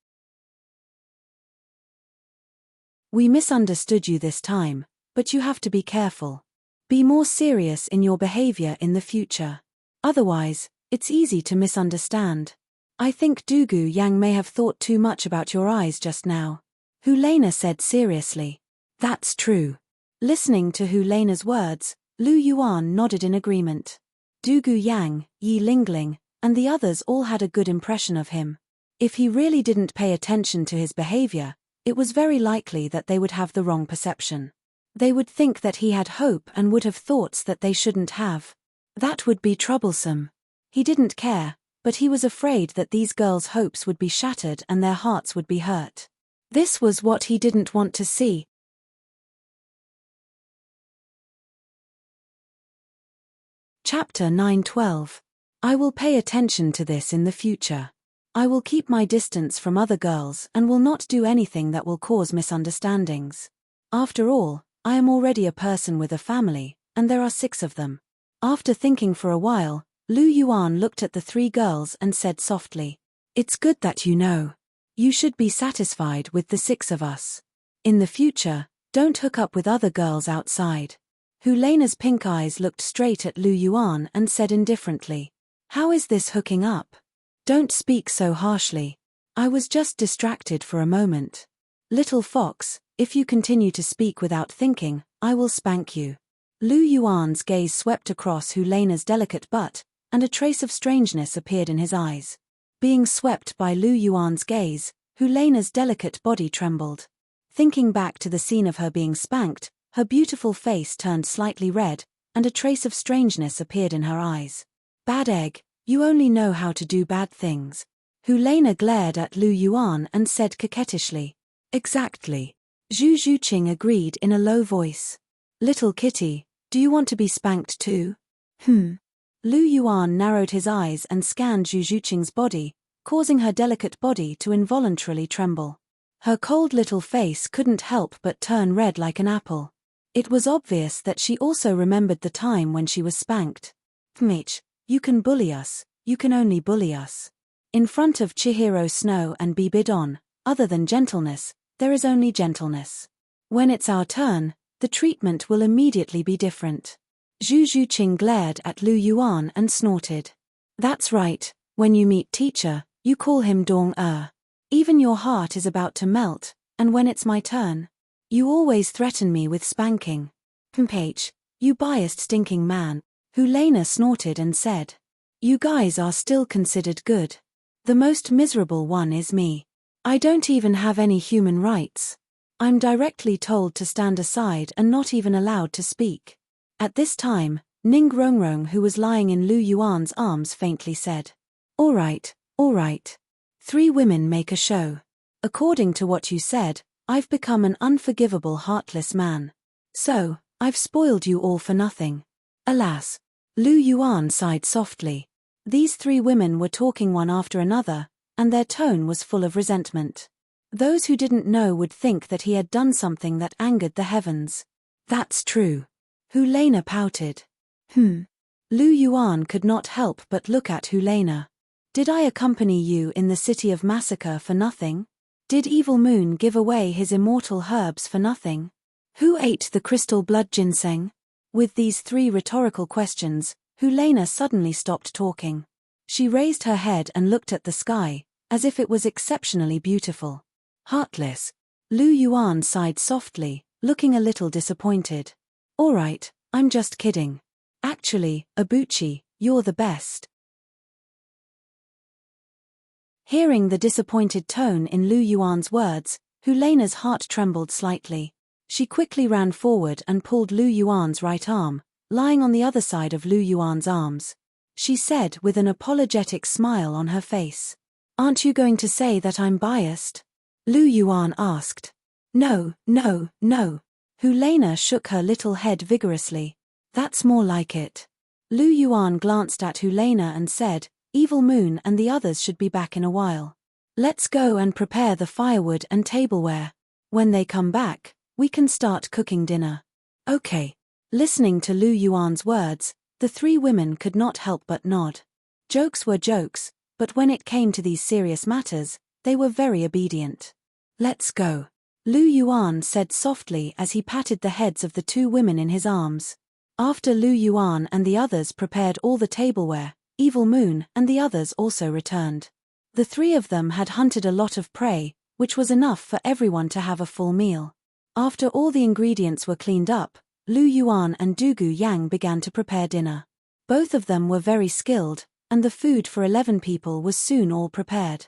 We misunderstood you this time, but you have to be careful. Be more serious in your behavior in the future. Otherwise, it's easy to misunderstand. I think Dugu Yang may have thought too much about your eyes just now. Helena said seriously. That's true. Listening to Helena's words, Lu Yuan nodded in agreement. Dugu Yang, Yi Lingling, and the others all had a good impression of him. If he really didn't pay attention to his behavior, it was very likely that they would have the wrong perception. They would think that he had hope and would have thoughts that they shouldn't have. That would be troublesome. He didn't care, but he was afraid that these girls' hopes would be shattered and their hearts would be hurt. This was what he didn't want to see. Chapter 9:12. I will pay attention to this in the future. I will keep my distance from other girls and will not do anything that will cause misunderstandings. After all, I am already a person with a family, and there are 6 of them. After thinking for a while, Lu Yuan looked at the 3 girls and said softly. It's good that you know. You should be satisfied with the 6 of us. In the future, don't hook up with other girls outside. Helena's pink eyes looked straight at Lu Yuan and said indifferently. How is this hooking up? Don't speak so harshly. I was just distracted for a moment. Little fox, if you continue to speak without thinking, I will spank you. Lu Yuan's gaze swept across Helena's delicate butt, and a trace of strangeness appeared in his eyes. Being swept by Lu Yuan's gaze, Helena's delicate body trembled. Thinking back to the scene of her being spanked, her beautiful face turned slightly red, and a trace of strangeness appeared in her eyes. Bad egg, you only know how to do bad things. Helena glared at Lu Yuan and said coquettishly. Exactly. Zhu Zhuqing agreed in a low voice. Little kitty, do you want to be spanked too? Lu Yuan narrowed his eyes and scanned Zhu Zhuqing's body, causing her delicate body to involuntarily tremble. Her cold little face couldn't help but turn red like an apple. It was obvious that she also remembered the time when she was spanked. Mitch, you can bully us, you can only bully us. In front of Chihiro Snow and Bibidon, other than gentleness, there is only gentleness. When it's our turn, the treatment will immediately be different. Zhu Zhuqing glared at Lu Yuan and snorted. That's right, when you meet teacher, you call him Dong. Even your heart is about to melt, and when it's my turn, you always threaten me with spanking. H, you biased stinking man. Helena snorted and said. You guys are still considered good. The most miserable one is me. I don't even have any human rights. I'm directly told to stand aside and not even allowed to speak. At this time, Ning Rongrong, who was lying in Lu Yuan's arms, faintly said, All right. 3 women make a show. According to what you said, I've become an unforgivable, heartless man. So, I've spoiled you all for nothing. Alas. Lu Yuan sighed softly. These 3 women were talking one after another, and their tone was full of resentment. Those who didn't know would think that he had done something that angered the heavens. That's true. Helena pouted. Lu Yuan could not help but look at Helena. Did I accompany you in the city of massacre for nothing? Did Evil Moon give away his immortal herbs for nothing? Who ate the crystal blood ginseng? With these 3 rhetorical questions, Helena suddenly stopped talking. She raised her head and looked at the sky, as if it was exceptionally beautiful. Heartless. Lu Yuan sighed softly, looking a little disappointed. All right, I'm just kidding. Actually, Abuchi, you're the best. Hearing the disappointed tone in Lu Yuan's words, Helena's heart trembled slightly. She quickly ran forward and pulled Lu Yuan's right arm, lying on the other side of Lu Yuan's arms. She said with an apologetic smile on her face, Aren't you going to say that I'm biased? Lu Yuan asked. No. Helena shook her little head vigorously. That's more like it. Lu Yuan glanced at Helena and said, Evil Moon and the others should be back in a while. Let's go and prepare the firewood and tableware. When they come back, we can start cooking dinner. Okay. Listening to Lu Yuan's words, the 3 women could not help but nod. Jokes were jokes, but when it came to these serious matters, they were very obedient. Let's go. Lu Yuan said softly as he patted the heads of the 2 women in his arms. After Lu Yuan and the others prepared all the tableware, Evil Moon and the others also returned. The 3 of them had hunted a lot of prey, which was enough for everyone to have a full meal. After all the ingredients were cleaned up, Lu Yuan and Dugu Yang began to prepare dinner. Both of them were very skilled, and the food for 11 people was soon all prepared.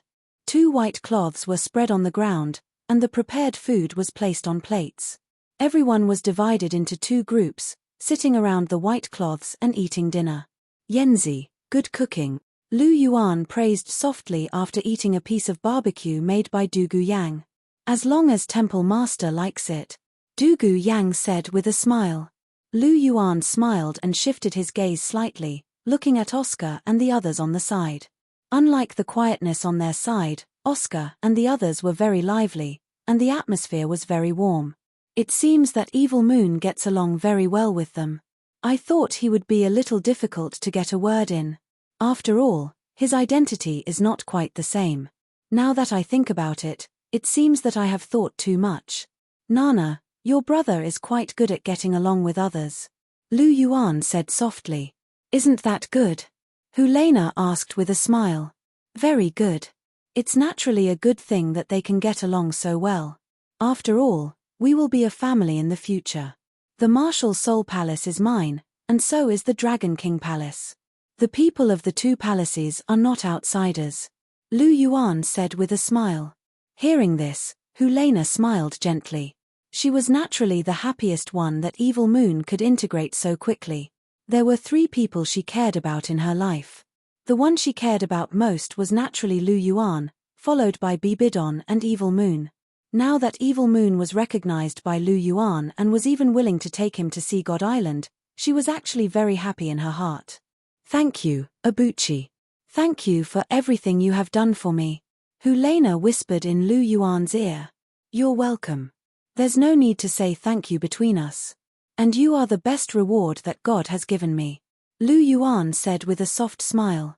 2 white cloths were spread on the ground, and the prepared food was placed on plates. Everyone was divided into 2 groups, sitting around the white cloths and eating dinner. Yenzi, good cooking. Lu Yuan praised softly after eating a piece of barbecue made by Dugu Yang. As long as Temple Master likes it, Dugu Yang said with a smile. Lu Yuan smiled and shifted his gaze slightly, looking at Oscar and the others on the side. Unlike the quietness on their side, Oscar and the others were very lively, and the atmosphere was very warm. It seems that Evil Moon gets along very well with them. I thought he would be a little difficult to get a word in. After all, his identity is not quite the same. Now that I think about it, it seems that I have thought too much. Nana, your brother is quite good at getting along with others. Lu Yuan said softly. Isn't that good? Helena asked with a smile. Very good. It's naturally a good thing that they can get along so well. After all, we will be a family in the future. The Martial Soul Palace is mine, and so is the Dragon King Palace. The people of the 2 palaces are not outsiders. Lu Yuan said with a smile. Hearing this, Helena smiled gently. She was naturally the happiest one that Evil Moon could integrate so quickly. There were 3 people she cared about in her life. The one she cared about most was naturally Lu Yuan, followed by Bibidon and Evil Moon. Now that Evil Moon was recognized by Lu Yuan and was even willing to take him to Sea God Island, she was actually very happy in her heart. Thank you, Abuchi. Thank you for everything you have done for me. Helena whispered in Lu Yuan's ear. You're welcome. There's no need to say thank you between us. And you are the best reward that God has given me. Lu Yuan said with a soft smile.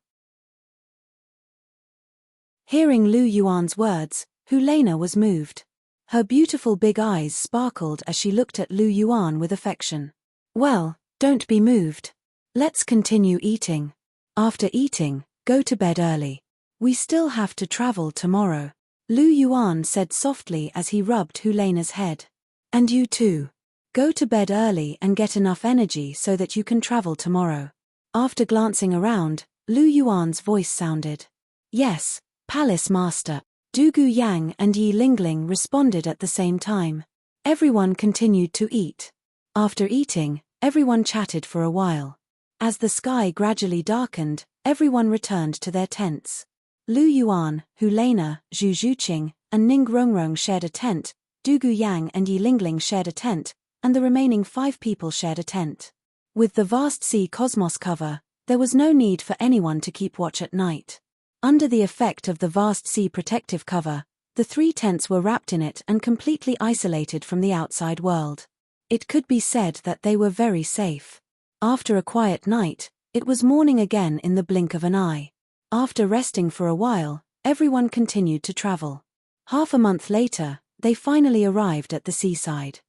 Hearing Lu Yuan's words, Helena was moved. Her beautiful big eyes sparkled as she looked at Lu Yuan with affection. Well, don't be moved. Let's continue eating. After eating, go to bed early. We still have to travel tomorrow. Lu Yuan said softly as he rubbed Helena's head. And you too. Go to bed early and get enough energy so that you can travel tomorrow. After glancing around, Lu Yuan's voice sounded. Yes, Palace Master. Dugu Yang and Yi Lingling responded at the same time. Everyone continued to eat. After eating, everyone chatted for a while. As the sky gradually darkened, everyone returned to their tents. Lu Yuan, Hulena, Zhu Zhuqing, and Ning Rongrong shared a tent, Dugu Yang and Yi Lingling shared a tent, and the remaining 5 people shared a tent. With the vast sea cosmos cover, there was no need for anyone to keep watch at night. Under the effect of the vast sea protective cover, the 3 tents were wrapped in it and completely isolated from the outside world. It could be said that they were very safe. After a quiet night, it was morning again in the blink of an eye. After resting for a while, everyone continued to travel. Half a month later, they finally arrived at the seaside.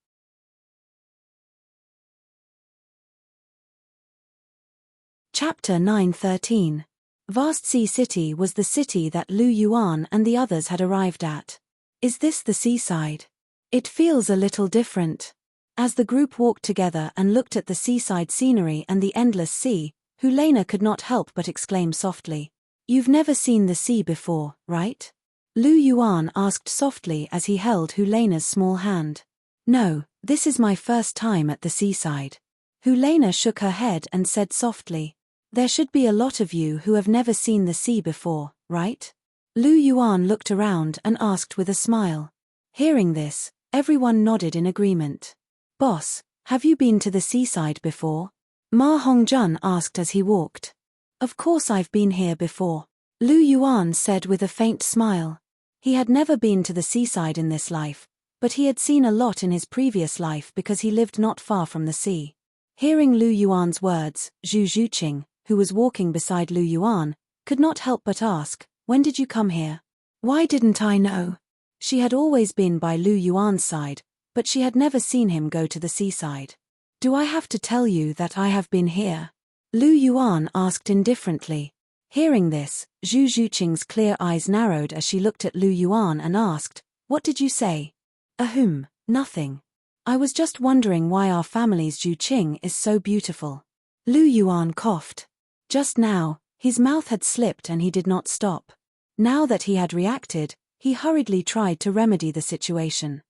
Chapter 9:13. Vast Sea City was the city that Lu Yuan and the others had arrived at. Is this the seaside? It feels a little different. As the group walked together and looked at the seaside scenery and the endless sea, Hulena could not help but exclaim softly. You've never seen the sea before, right? Lu Yuan asked softly as he held Hulena's small hand. No, this is my first time at the seaside. Hulena shook her head and said softly. There should be a lot of you who have never seen the sea before, right? Lu Yuan looked around and asked with a smile. Hearing this, everyone nodded in agreement. Boss, have you been to the seaside before? Ma Hongjun asked as he walked. Of course I've been here before, Lu Yuan said with a faint smile. He had never been to the seaside in this life, but he had seen a lot in his previous life because he lived not far from the sea. Hearing Lu Yuan's words, Zhu Zhuqing, who was walking beside Lu Yuan, could not help but ask, when did you come here? Why didn't I know? She had always been by Lu Yuan's side, but she had never seen him go to the seaside. Do I have to tell you that I have been here? Lu Yuan asked indifferently. Hearing this, Zhu Zhuqing's clear eyes narrowed as she looked at Lu Yuan and asked, what did you say? Ahem, nothing. I was just wondering why our family's Zhuqing is so beautiful. Lu Yuan coughed. Just now, his mouth had slipped and he did not stop. Now that he had reacted, he hurriedly tried to remedy the situation.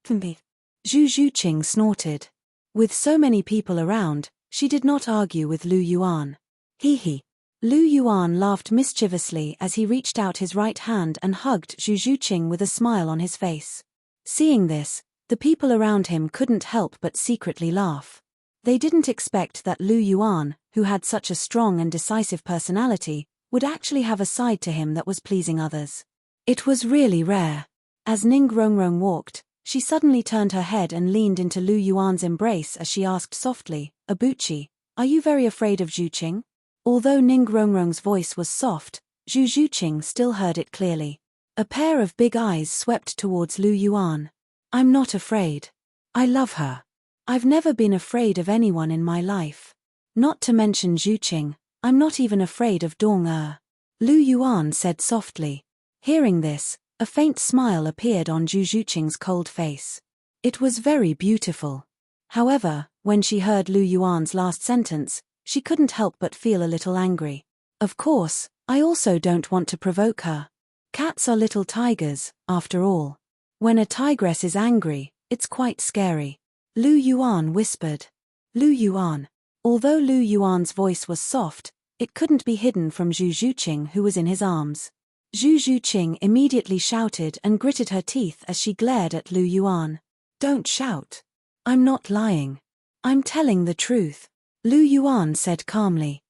Zhu Zhuqing snorted. With so many people around, she did not argue with Lu Yuan. Hee. Lu Yuan laughed mischievously as he reached out his right hand and hugged Zhu Zhuqing with a smile on his face. Seeing this, the people around him couldn't help but secretly laugh. They didn't expect that Lu Yuan, who had such a strong and decisive personality, would actually have a side to him that was pleasing others. It was really rare. As Ning Rongrong walked, she suddenly turned her head and leaned into Lu Yuan's embrace as she asked softly, Abuchi, are you very afraid of Zhuqing? Although Ning Rongrong's voice was soft, Zhu Zhuqing still heard it clearly. A pair of big eyes swept towards Lu Yuan. I'm not afraid. I love her. I've never been afraid of anyone in my life. Not to mention Zhuqing, I'm not even afraid of Dong. Lu Yuan said softly. Hearing this, a faint smile appeared on Zhu Zhuqing's cold face. It was very beautiful. However, when she heard Lu Yuan's last sentence, she couldn't help but feel a little angry. Of course, I also don't want to provoke her. Cats are little tigers, after all. When a tigress is angry, it's quite scary. Lu Yuan whispered. Lu Yuan. Although Lu Yuan's voice was soft, it couldn't be hidden from Zhu Zhuqing who was in his arms. Zhu Zhuqing immediately shouted and gritted her teeth as she glared at Lu Yuan. Don't shout. I'm not lying. I'm telling the truth, Lu Yuan said calmly.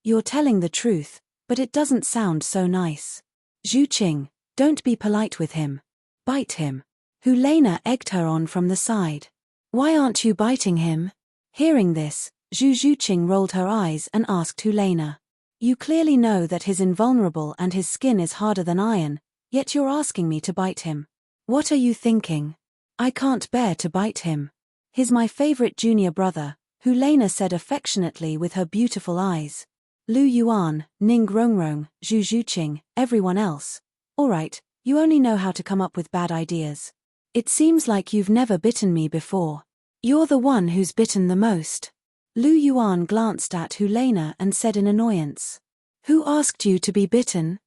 You're telling the truth, but it doesn't sound so nice. Zhuqing, don't be polite with him. Bite him. Hulena egged her on from the side. Why aren't you biting him? Hearing this, Zhu Zhuqing rolled her eyes and asked Hulena. You clearly know that he's invulnerable and his skin is harder than iron, yet you're asking me to bite him. What are you thinking? I can't bear to bite him. He's my favorite junior brother, Hulena said affectionately with her beautiful eyes. Lu Yuan, Ning Rongrong, Zhu Zhuqing, everyone else. Alright, you only know how to come up with bad ideas. It seems like you've never bitten me before. You're the one who's bitten the most. Lu Yuan glanced at Hulena and said in annoyance. Who asked you to be bitten?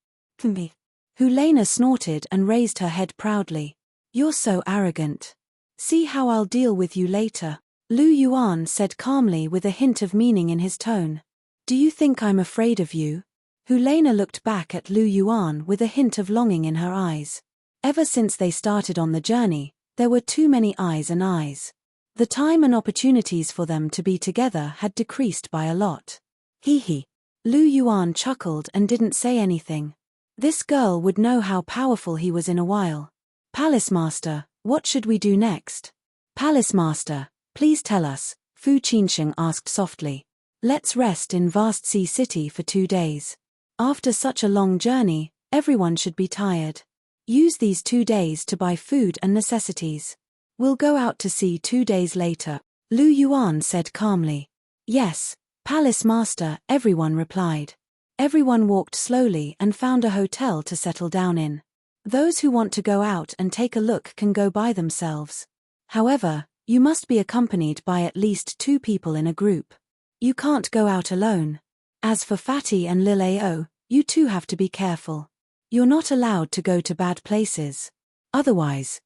Me. Hulena snorted and raised her head proudly. You're so arrogant. See how I'll deal with you later, Lu Yuan said calmly with a hint of meaning in his tone. Do you think I'm afraid of you? Hulena looked back at Lu Yuan with a hint of longing in her eyes. Ever since they started on the journey, there were too many eyes and eyes. The time and opportunities for them to be together had decreased by a lot. Hee hee. Lu Yuan chuckled and didn't say anything. This girl would know how powerful he was in a while. Palace Master, what should we do next? Palace Master, please tell us, Fu Qinsheng asked softly. Let's rest in Vast Sea City for 2 days. After such a long journey, everyone should be tired. Use these 2 days to buy food and necessities. We'll go out to sea 2 days later, Lu Yuan said calmly. Yes, Palace Master, everyone replied. Everyone walked slowly and found a hotel to settle down in. Those who want to go out and take a look can go by themselves. However, you must be accompanied by at least 2 people in a group. You can't go out alone. As for Fatty and Lil Ao, you too have to be careful. You're not allowed to go to bad places. Otherwise,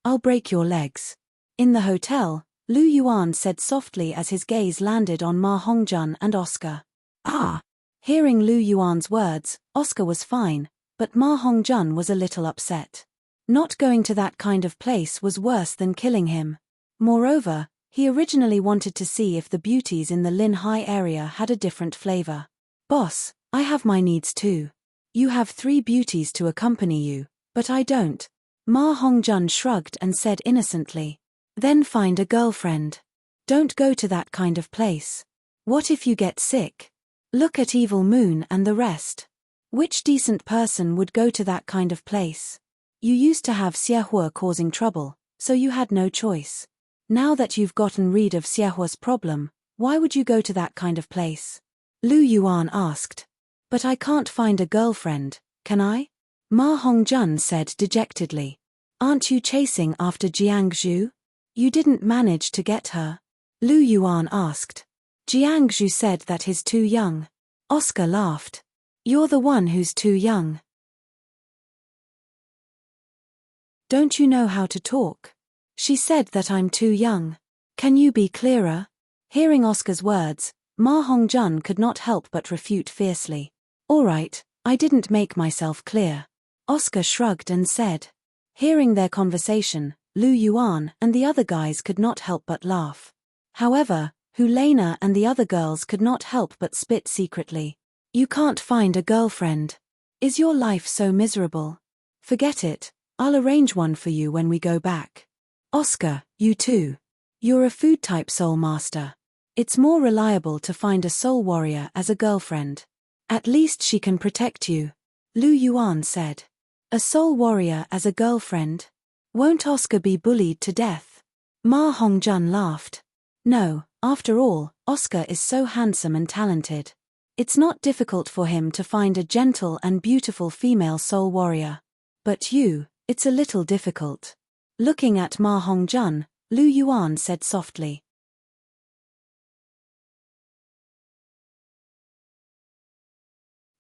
I'll break your legs. In the hotel, Lu Yuan said softly as his gaze landed on Ma Hongjun and Oscar. Ah! Hearing Lu Yuan's words, Oscar was fine, but Ma Hongjun was a little upset. Not going to that kind of place was worse than killing him. Moreover, he originally wanted to see if the beauties in the Lin Hai area had a different flavor. Boss, I have my needs too. You have 3 beauties to accompany you, but I don't. Ma Hongjun shrugged and said innocently. Then find a girlfriend. Don't go to that kind of place. What if you get sick? Look at Evil Moon and the rest. Which decent person would go to that kind of place? You used to have Xiehua causing trouble, so you had no choice. Now that you've gotten rid of Xiehua's problem, why would you go to that kind of place? Lu Yuan asked. But I can't find a girlfriend, can I? Ma Hongjun said dejectedly. Aren't you chasing after Jiangzhu? You didn't manage to get her? Lu Yuan asked. Jiangzhu said that he's too young. Oscar laughed. You're the one who's too young. Don't you know how to talk? She said that I'm too young. Can you be clearer? Hearing Oscar's words, Ma Hongjun could not help but refute fiercely. All right, I didn't make myself clear. Oscar shrugged and said. Hearing their conversation, Lu Yuan and the other guys could not help but laugh. However, Hulena and the other girls could not help but spit secretly. You can't find a girlfriend. Is your life so miserable? Forget it, I'll arrange one for you when we go back. Oscar, you too. You're a food-type soul master. It's more reliable to find a soul warrior as a girlfriend. At least she can protect you. Lu Yuan said. A soul warrior as a girlfriend? Won't Oscar be bullied to death? Ma Hongjun laughed. No, after all, Oscar is so handsome and talented. It's not difficult for him to find a gentle and beautiful female soul warrior. But you, it's a little difficult. Looking at Ma Hongjun, Lu Yuan said softly.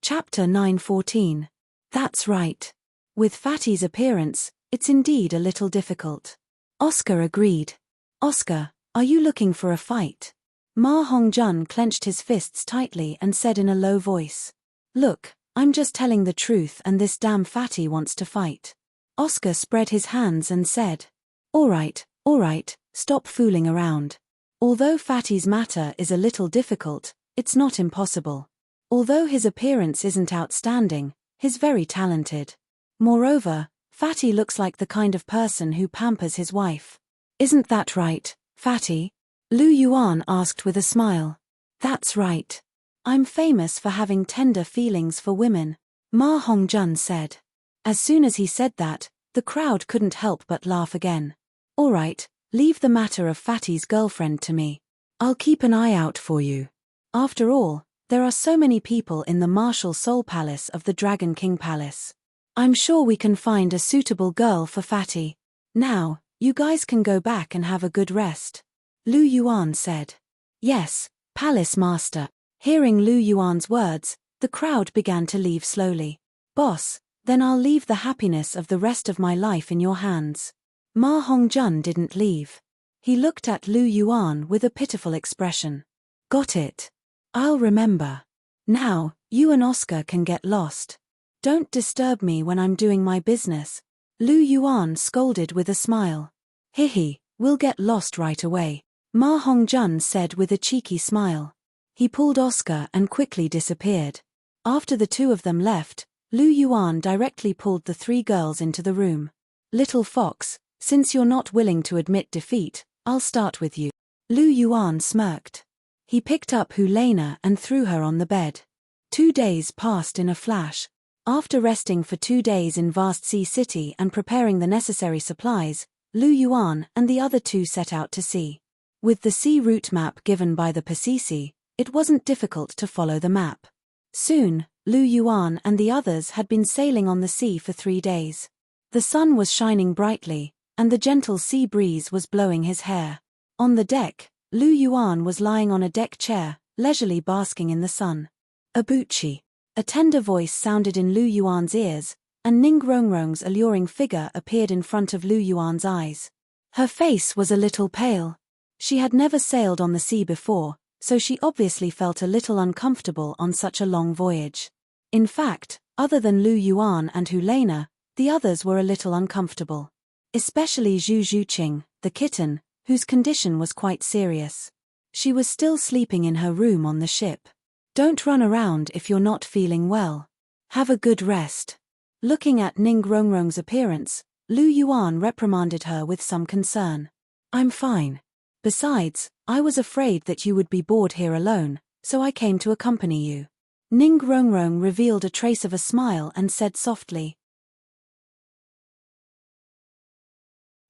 Chapter 9:14. That's right. With Fatty's appearance, it's indeed a little difficult. Oscar agreed. Oscar, are you looking for a fight? Ma Hongjun clenched his fists tightly and said in a low voice. Look, I'm just telling the truth and this damn Fatty wants to fight. Oscar spread his hands and said. All right, stop fooling around. Although Fatty's matter is a little difficult, it's not impossible. Although his appearance isn't outstanding, he's very talented. Moreover, Fatty looks like the kind of person who pampers his wife. Isn't that right, Fatty? Lu Yuan asked with a smile. That's right. I'm famous for having tender feelings for women, Ma Hongjun said. As soon as he said that, the crowd couldn't help but laugh again. All right, leave the matter of Fatty's girlfriend to me. I'll keep an eye out for you. After all, there are so many people in the martial soul palace of the Dragon King Palace. I'm sure we can find a suitable girl for Fatty. Now, you guys can go back and have a good rest. Lu Yuan said. Yes, Palace Master. Hearing Lu Yuan's words, The crowd began to leave slowly. Boss, then I'll leave the happiness of the rest of my life in your hands. Ma Hongjun didn't leave. He looked at Lu Yuan with a pitiful expression. Got it. I'll remember. Now, you and Oscar can get lost. Don't disturb me when I'm doing my business. Lu Yuan scolded with a smile. Hihi, we'll get lost right away, Ma Hongjun said with a cheeky smile. He pulled Oscar and quickly disappeared. After the two of them left, Lu Yuan directly pulled the three girls into the room. Little fox, since you're not willing to admit defeat, I'll start with you. Lu Yuan smirked. He picked up Hulena and threw her on the bed. 2 days passed in a flash. After resting for 2 days in Vast Sea City and preparing the necessary supplies, Lu Yuan and the other two set out to sea. With the sea route map given by the Pasisi, it wasn't difficult to follow the map. Soon, Lu Yuan and the others had been sailing on the sea for 3 days. The sun was shining brightly, and the gentle sea breeze was blowing his hair. On the deck, Lu Yuan was lying on a deck chair, leisurely basking in the sun. Abuchi. A tender voice sounded in Lu Yuan's ears, and Ning Rongrong's alluring figure appeared in front of Lu Yuan's eyes. Her face was a little pale. She had never sailed on the sea before, so she obviously felt a little uncomfortable on such a long voyage. In fact, other than Lu Yuan and Hulena, the others were a little uncomfortable. Especially Zhu Zhuqing, the kitten, whose condition was quite serious. She was still sleeping in her room on the ship. Don't run around if you're not feeling well. Have a good rest. Looking at Ning Rongrong's appearance, Lu Yuan reprimanded her with some concern. I'm fine. Besides, I was afraid that you would be bored here alone, so I came to accompany you. Ning Rongrong revealed a trace of a smile and said softly.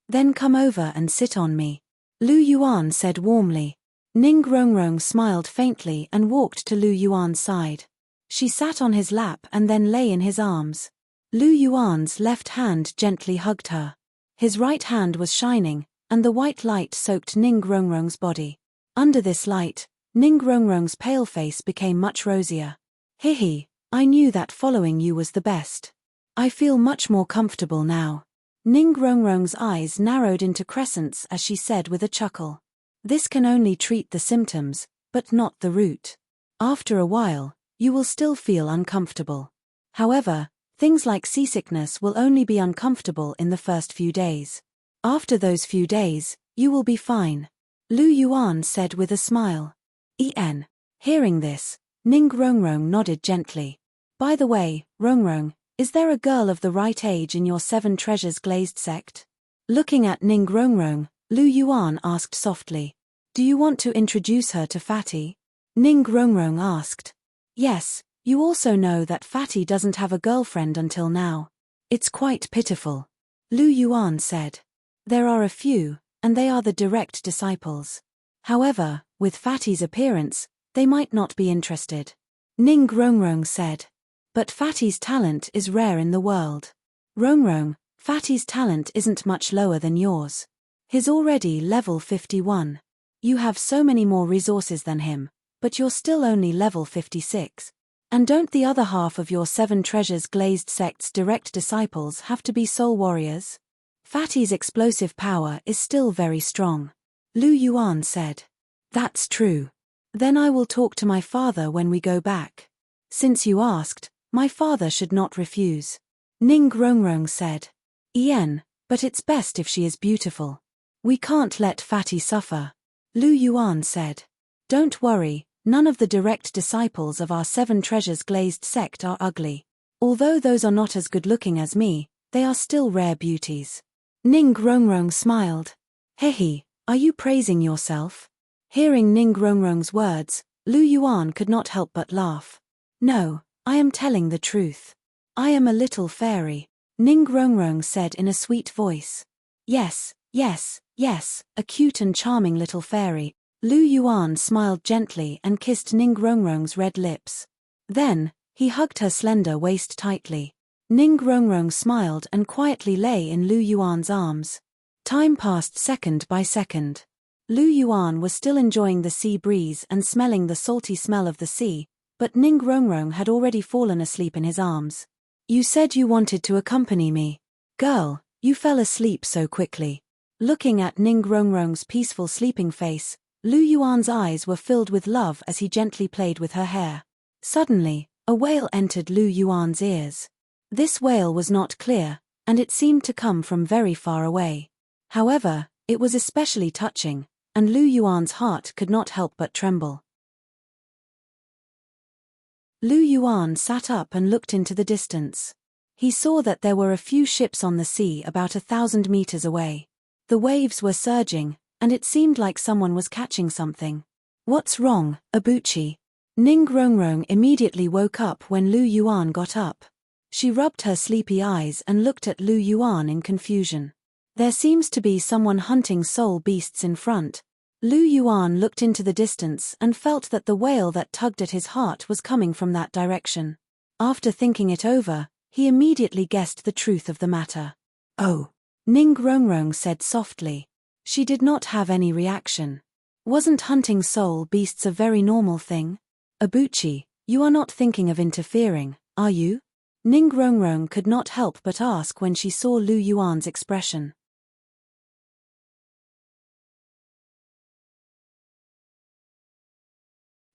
Then come over and sit on me. Lu Yuan said warmly. Ning Rongrong smiled faintly and walked to Lu Yuan's side. She sat on his lap and then lay in his arms. Lu Yuan's left hand gently hugged her. His right hand was shining, and the white light soaked Ning Rongrong's body. Under this light, Ning Rongrong's pale face became much rosier. Hihi, I knew that following you was the best. I feel much more comfortable now. Ning Rongrong's eyes narrowed into crescents as she said with a chuckle. This can only treat the symptoms, but not the root. After a while, you will still feel uncomfortable. However, things like seasickness will only be uncomfortable in the first few days. After those few days, you will be fine. Lu Yuan said with a smile. En. Hearing this, Ning Rongrong nodded gently. By the way, Rongrong, is there a girl of the right age in your Seven Treasures glazed sect? Looking at Ning Rongrong, Lu Yuan asked softly. Do you want to introduce her to Fatty? Ning Rongrong asked. Yes, you also know that Fatty doesn't have a girlfriend until now. It's quite pitiful. Lu Yuan said. There are a few, and they are the direct disciples. However, with Fatty's appearance, they might not be interested. Ning Rongrong said. But Fatty's talent is rare in the world. Rongrong, Fatty's talent isn't much lower than yours. He's already level 51. You have so many more resources than him, but you're still only level 56. And don't the other half of your Seven Treasures glazed sect's direct disciples have to be soul warriors? Fatty's explosive power is still very strong. Lu Yuan said. That's true. Then I will talk to my father when we go back. Since you asked, my father should not refuse. Ning Rongrong said. But it's best if she is beautiful. We can't let Fatty suffer. Lu Yuan said. Don't worry, none of the direct disciples of our Seven Treasures glazed sect are ugly. Although those are not as good-looking as me, they are still rare beauties. Ning Rongrong smiled. Hehe, are you praising yourself? Hearing Ning Rongrong's words, Lu Yuan could not help but laugh. No, I am telling the truth. I am a little fairy, Ning Rongrong said in a sweet voice. Yes, a cute and charming little fairy. Lu Yuan smiled gently and kissed Ning Rongrong's red lips. Then, he hugged her slender waist tightly. Ning Rongrong smiled and quietly lay in Lu Yuan's arms. Time passed second by second. Lu Yuan was still enjoying the sea breeze and smelling the salty smell of the sea, but Ning Rongrong had already fallen asleep in his arms. You said you wanted to accompany me. Girl, you fell asleep so quickly. Looking at Ning Rongrong's peaceful sleeping face, Lu Yuan's eyes were filled with love as he gently played with her hair. Suddenly, a wail entered Lu Yuan's ears. This wail was not clear, and it seemed to come from very far away. However, it was especially touching, and Lu Yuan's heart could not help but tremble. Lu Yuan sat up and looked into the distance. He saw that there were a few ships on the sea about 1,000 meters away. The waves were surging, and it seemed like someone was catching something. What's wrong, Abuchi? Ning Rongrong immediately woke up when Lu Yuan got up. She rubbed her sleepy eyes and looked at Lu Yuan in confusion. There seems to be someone hunting soul beasts in front. Lu Yuan looked into the distance and felt that the wail that tugged at his heart was coming from that direction. After thinking it over, he immediately guessed the truth of the matter. Oh, Ning Rongrong said softly. She did not have any reaction. Wasn't hunting soul beasts a very normal thing? Abuchi, you are not thinking of interfering, are you? Ning Rongrong could not help but ask when she saw Lu Yuan's expression.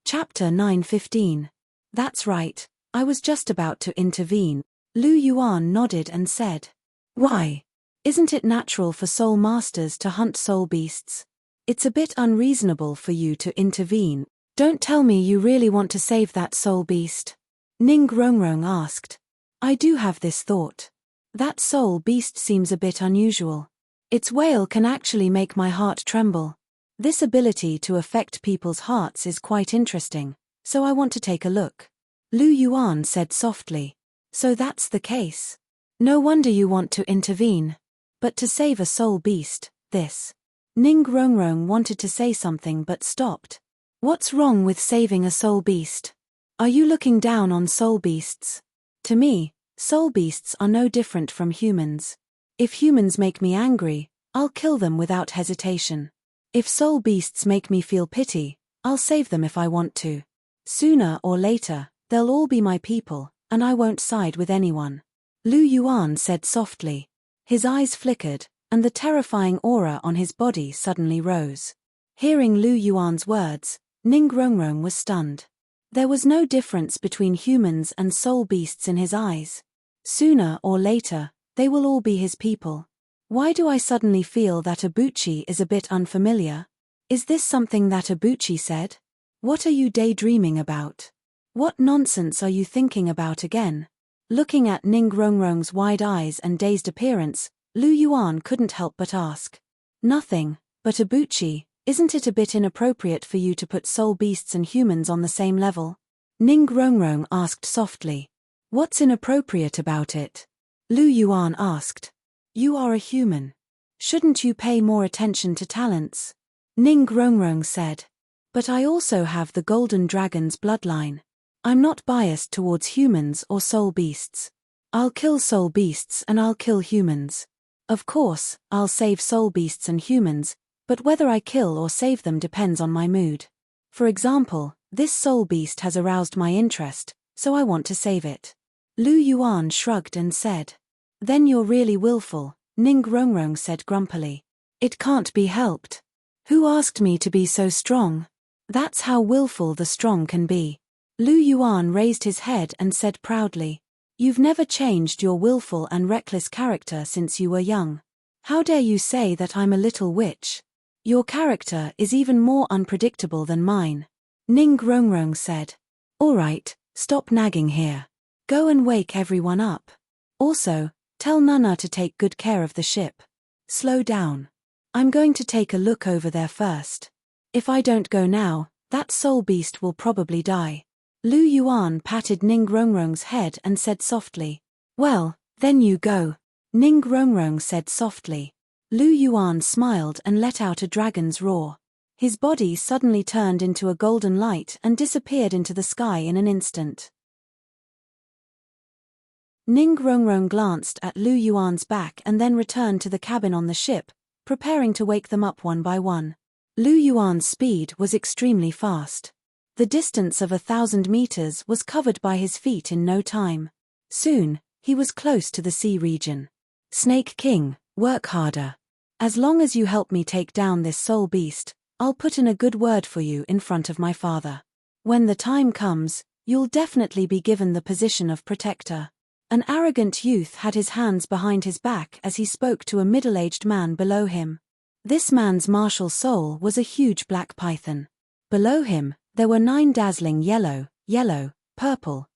Chapter 9:15. That's right, I was just about to intervene. Lu Yuan nodded and said. Why? Isn't it natural for soul masters to hunt soul beasts? It's a bit unreasonable for you to intervene. Don't tell me you really want to save that soul beast. Ning Rongrong asked. I do have this thought. That soul beast seems a bit unusual. Its wail can actually make my heart tremble. This ability to affect people's hearts is quite interesting, so I want to take a look. Lu Yuan said softly. So that's the case. No wonder you want to intervene. But to save a soul beast, this. Ning Rongrong wanted to say something but stopped. What's wrong with saving a soul beast? Are you looking down on soul beasts? To me, soul beasts are no different from humans. If humans make me angry, I'll kill them without hesitation. If soul beasts make me feel pity, I'll save them if I want to. Sooner or later, they'll all be my people, and I won't side with anyone. Lu Yuan said softly. His eyes flickered, and the terrifying aura on his body suddenly rose. Hearing Lu Yuan's words, Ning Rongrong was stunned. There was no difference between humans and soul beasts in his eyes. Sooner or later, they will all be his people. Why do I suddenly feel that Abuchi is a bit unfamiliar? Is this something that Abuchi said? What are you daydreaming about? What nonsense are you thinking about again? Looking at Ning Rongrong's wide eyes and dazed appearance, Lu Yuan couldn't help but ask. Nothing, but Abuchi, isn't it a bit inappropriate for you to put soul beasts and humans on the same level? Ning Rongrong asked softly. What's inappropriate about it? Lu Yuan asked. You are a human. Shouldn't you pay more attention to talents? Ning Rongrong said. But I also have the Golden Dragon's bloodline. I'm not biased towards humans or soul beasts. I'll kill soul beasts and I'll kill humans. Of course, I'll save soul beasts and humans, but whether I kill or save them depends on my mood. For example, this soul beast has aroused my interest, so I want to save it. Lu Yuan shrugged and said. Then you're really willful, Ning Rongrong said grumpily. It can't be helped. Who asked me to be so strong? That's how willful the strong can be. Lu Yuan raised his head and said proudly. You've never changed your willful and reckless character since you were young. How dare you say that I'm a little witch? Your character is even more unpredictable than mine. Ning Rongrong said. All right, stop nagging here. Go and wake everyone up. Also, tell Nana to take good care of the ship. Slow down. I'm going to take a look over there first. If I don't go now, that soul beast will probably die. Lu Yuan patted Ning Rongrong's head and said softly. Well, then you go. Ning Rongrong said softly. Lu Yuan smiled and let out a dragon's roar. His body suddenly turned into a golden light and disappeared into the sky in an instant. Ning Rongrong glanced at Lu Yuan's back and then returned to the cabin on the ship, preparing to wake them up one by one. Lu Yuan's speed was extremely fast. The distance of 1,000 meters was covered by his feet in no time. Soon, he was close to the sea region. Snake King, work harder. As long as you help me take down this soul beast, I'll put in a good word for you in front of my father. When the time comes, you'll definitely be given the position of protector. An arrogant youth had his hands behind his back as he spoke to a middle-aged man below him. This man's martial soul was a huge black python. Below him, there were 9 dazzling yellow, purple,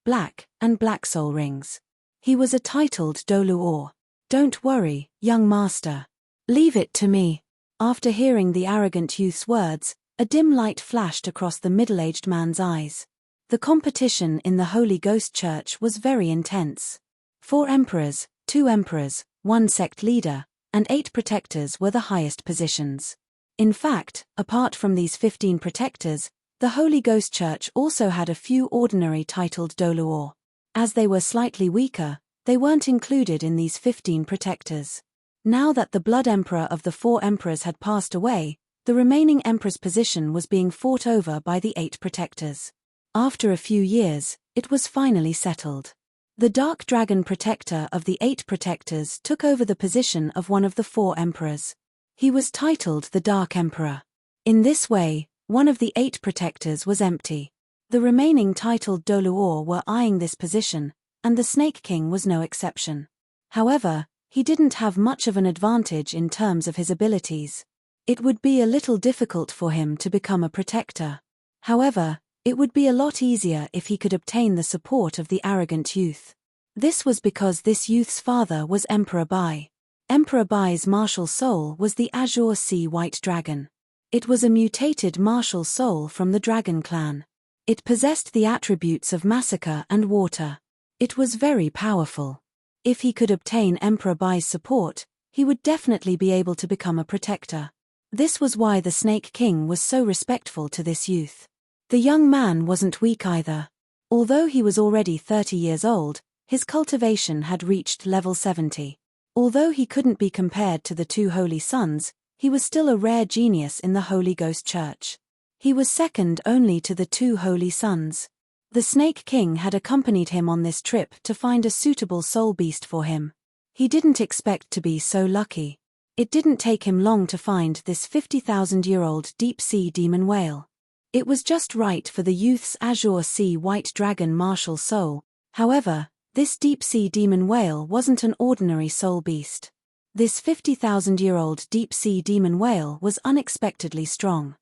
black, and black soul rings. He was a titled Douluo. Don't worry, young master. Leave it to me. After hearing the arrogant youth's words, a dim light flashed across the middle-aged man's eyes. The competition in the Holy Ghost Church was very intense. 4 emperors, 2 emperors, 1 sect leader, and 8 protectors were the highest positions. In fact, apart from these 15 protectors, the Holy Ghost Church also had a few ordinary titled Douluo. As they were slightly weaker, they weren't included in these 15 protectors. Now that the blood emperor of the 4 emperors had passed away, the remaining emperor's position was being fought over by the 8 protectors. After a few years, it was finally settled. The dark dragon protector of the 8 protectors took over the position of one of the 4 emperors. He was titled the Dark Emperor. In this way, one of the 8 protectors was empty. The remaining titled Douluo were eyeing this position, and the Snake King was no exception. However, he didn't have much of an advantage in terms of his abilities. It would be a little difficult for him to become a protector. However, it would be a lot easier if he could obtain the support of the arrogant youth. This was because this youth's father was Emperor Bai. Emperor Bai's martial soul was the Azure Sea White Dragon. It was a mutated martial soul from the Dragon clan. It possessed the attributes of massacre and water. It was very powerful. If he could obtain Emperor Bai's support, he would definitely be able to become a protector. This was why the Snake King was so respectful to this youth. The young man wasn't weak either. Although he was already 30 years old, his cultivation had reached level 70. Although he couldn't be compared to the 2 holy sons, he was still a rare genius in the Holy Ghost Church. He was second only to the 2 holy sons. The Snake King had accompanied him on this trip to find a suitable soul beast for him. He didn't expect to be so lucky. It didn't take him long to find this 50,000-year-old deep-sea demon whale. It was just right for the youth's Azure Sea White Dragon martial soul. However, this deep-sea demon whale wasn't an ordinary soul beast. This 50,000-year-old deep-sea demon whale was unexpectedly strong.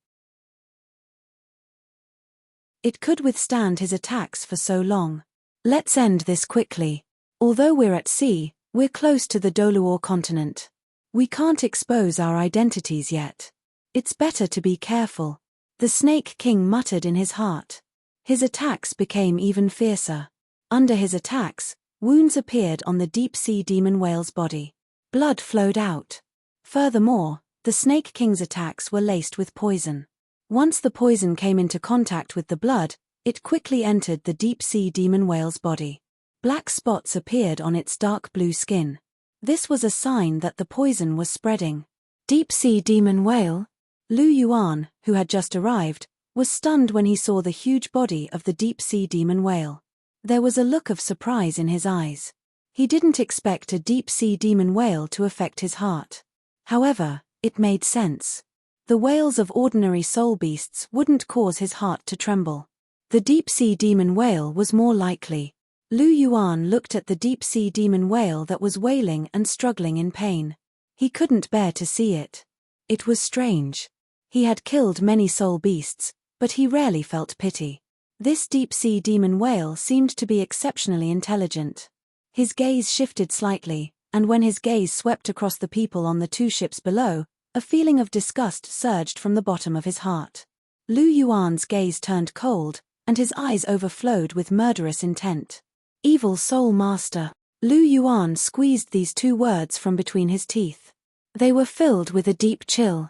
It could withstand his attacks for so long. Let's end this quickly. Although we're at sea, we're close to the Douluo continent. We can't expose our identities yet. It's better to be careful. The Snake King muttered in his heart. His attacks became even fiercer. Under his attacks, wounds appeared on the deep-sea demon whale's body. Blood flowed out. Furthermore, the Snake King's attacks were laced with poison. Once the poison came into contact with the blood, it quickly entered the deep-sea demon whale's body. Black spots appeared on its dark blue skin. This was a sign that the poison was spreading. Deep-sea demon whale? Lu Yuan, who had just arrived, was stunned when he saw the huge body of the deep-sea demon whale. There was a look of surprise in his eyes. He didn't expect a deep-sea demon whale to affect his heart. However, it made sense. The whales of ordinary soul beasts wouldn't cause his heart to tremble. The deep-sea demon whale was more likely. Lu Yuan looked at the deep-sea demon whale that was wailing and struggling in pain. He couldn't bear to see it. It was strange. He had killed many soul beasts, but he rarely felt pity. This deep-sea demon whale seemed to be exceptionally intelligent. His gaze shifted slightly, and when his gaze swept across the people on the 2 ships below, a feeling of disgust surged from the bottom of his heart. Lu Yuan's gaze turned cold, and his eyes overflowed with murderous intent. Evil Soul Master. Lu Yuan squeezed these 2 words from between his teeth. They were filled with a deep chill.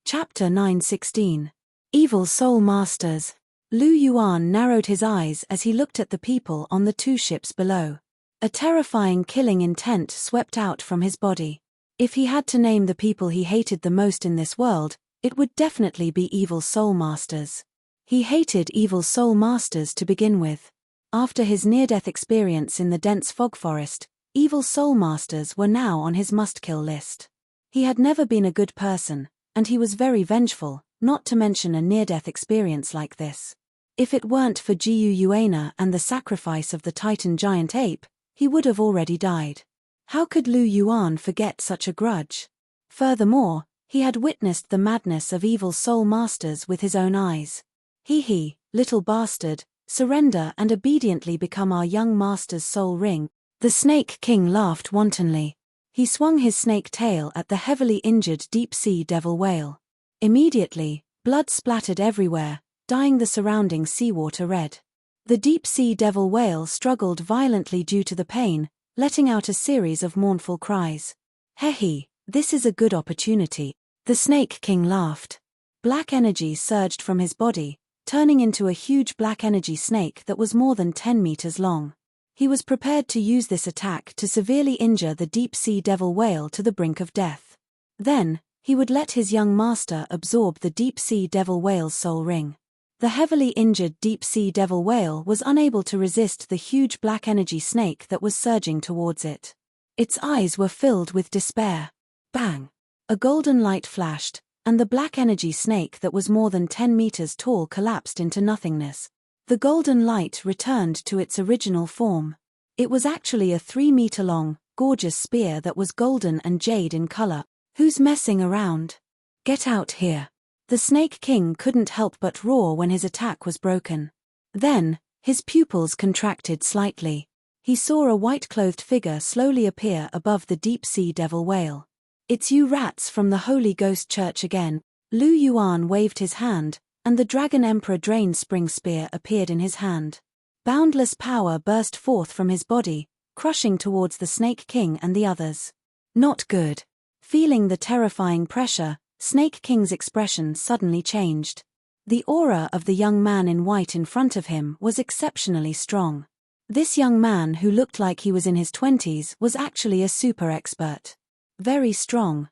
Chapter 916. Evil Soul Masters. Lu Yuan narrowed his eyes as he looked at the people on the 2 ships below. A terrifying killing intent swept out from his body. If he had to name the people he hated the most in this world, it would definitely be evil soul masters. He hated evil soul masters to begin with. After his near-death experience in the dense fog forest, evil soul masters were now on his must-kill list. He had never been a good person, and he was very vengeful, not to mention a near-death experience like this. If it weren't for Jiu Yuana and the sacrifice of the Titan giant ape, he would have already died. How could Lu Yuan forget such a grudge? Furthermore, he had witnessed the madness of evil soul masters with his own eyes. He, little bastard, surrender and obediently become our young master's soul ring. The Snake King laughed wantonly. He swung his snake tail at the heavily injured deep-sea devil whale. Immediately, blood splattered everywhere, dyeing the surrounding seawater red. The deep-sea devil whale struggled violently due to the pain, letting out a series of mournful cries. Hehe, this is a good opportunity. The Snake King laughed. Black energy surged from his body, turning into a huge black energy snake that was more than 10 meters long. He was prepared to use this attack to severely injure the deep-sea devil whale to the brink of death. Then, he would let his young master absorb the deep-sea devil whale's soul ring. The heavily injured deep-sea devil whale was unable to resist the huge black energy snake that was surging towards it. Its eyes were filled with despair. Bang! A golden light flashed, and the black energy snake that was more than 10 meters tall collapsed into nothingness. The golden light returned to its original form. It was actually a 3-meter-long, gorgeous spear that was golden and jade in color. Who's messing around? Get out here. The Snake King couldn't help but roar when his attack was broken. Then, his pupils contracted slightly. He saw a white-clothed figure slowly appear above the deep-sea devil whale. It's you rats from the Holy Ghost Church again. Lu Yuan waved his hand, and the Dragon Emperor Drain Spring Spear appeared in his hand. Boundless power burst forth from his body, crushing towards the Snake King and the others. Not good. Feeling the terrifying pressure, Snake King's expression suddenly changed. The aura of the young man in white in front of him was exceptionally strong. This young man who looked like he was in his 20s was actually a super expert. Very strong,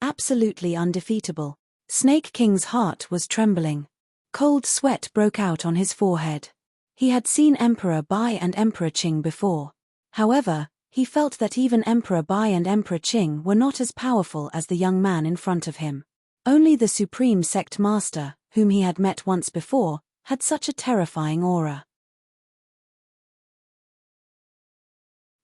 absolutely undefeatable. Snake King's heart was trembling. Cold sweat broke out on his forehead. He had seen Emperor Bai and Emperor Qing before. However, he felt that even Emperor Bai and Emperor Qing were not as powerful as the young man in front of him. Only the Supreme Sect Master, whom he had met once before, had such a terrifying aura.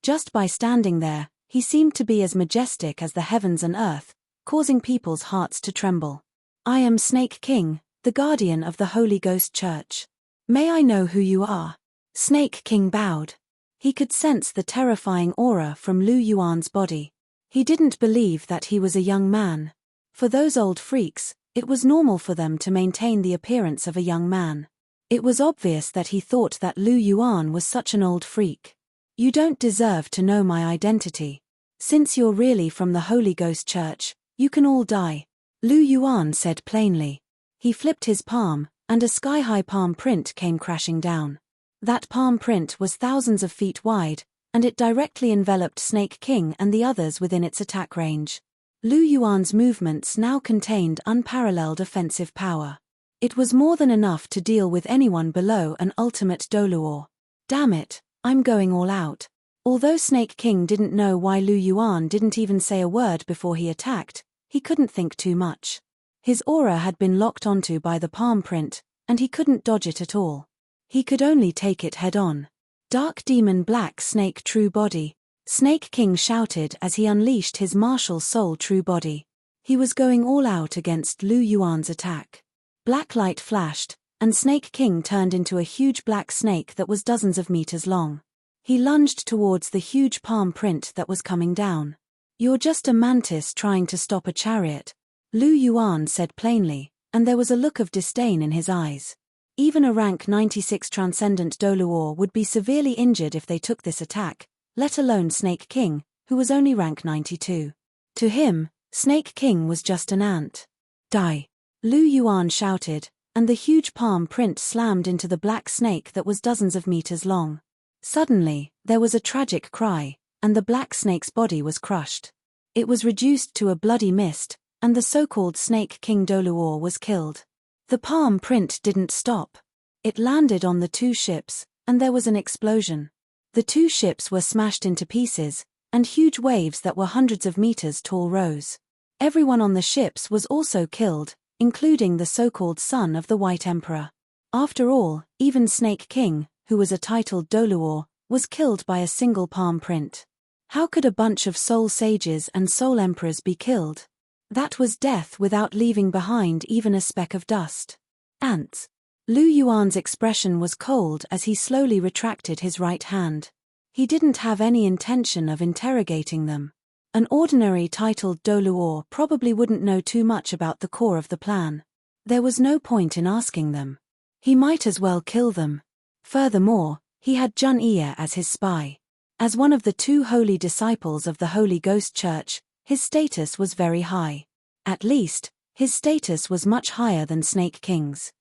Just by standing there, he seemed to be as majestic as the heavens and earth, causing people's hearts to tremble. I am Snake King, the guardian of the Holy Ghost Church. May I know who you are? Snake King bowed. He could sense the terrifying aura from Lu Yuan's body. He didn't believe that he was a young man. For those old freaks, it was normal for them to maintain the appearance of a young man. It was obvious that he thought that Lu Yuan was such an old freak. You don't deserve to know my identity. Since you're really from the Holy Ghost Church, you can all die. Lu Yuan said plainly. He flipped his palm, and a sky-high palm print came crashing down. That palm print was thousands of feet wide, and it directly enveloped Snake King and the others within its attack range. Lu Yuan's movements now contained unparalleled offensive power. It was more than enough to deal with anyone below an ultimate Douluo. Damn it, I'm going all out. Although Snake King didn't know why Lu Yuan didn't even say a word before he attacked, he couldn't think too much. His aura had been locked onto by the palm print, and he couldn't dodge it at all. He could only take it head-on. Dark Demon Black Snake True Body. Snake King shouted as he unleashed his martial soul True Body. He was going all out against Lu Yuan's attack. Black light flashed, and Snake King turned into a huge black snake that was dozens of meters long. He lunged towards the huge palm print that was coming down. You're just a mantis trying to stop a chariot, Lu Yuan said plainly, and there was a look of disdain in his eyes. Even a rank 96 Transcendent Douluo would be severely injured if they took this attack, let alone Snake King, who was only rank 92. To him, Snake King was just an ant. Die! Lu Yuan shouted, and the huge palm print slammed into the black snake that was dozens of meters long. Suddenly, there was a tragic cry, and the black snake's body was crushed. It was reduced to a bloody mist, and the so-called Snake King Douluo was killed. The palm print didn't stop. It landed on the two ships, and there was an explosion. The two ships were smashed into pieces, and huge waves that were hundreds of meters tall rose. Everyone on the ships was also killed, including the so-called son of the White Emperor. After all, even Snake King, who was a titled Douluo, was killed by a single palm print. How could a bunch of soul sages and soul emperors be killed? That was death without leaving behind even a speck of dust. Ants. Lu Yuan's expression was cold as he slowly retracted his right hand. He didn't have any intention of interrogating them. An ordinary titled Douluo probably wouldn't know too much about the core of the plan. There was no point in asking them. He might as well kill them. Furthermore, he had Jun-Iya as his spy. As one of the two holy disciples of the Holy Ghost Church, his status was very high. At least, his status was much higher than Snake King's.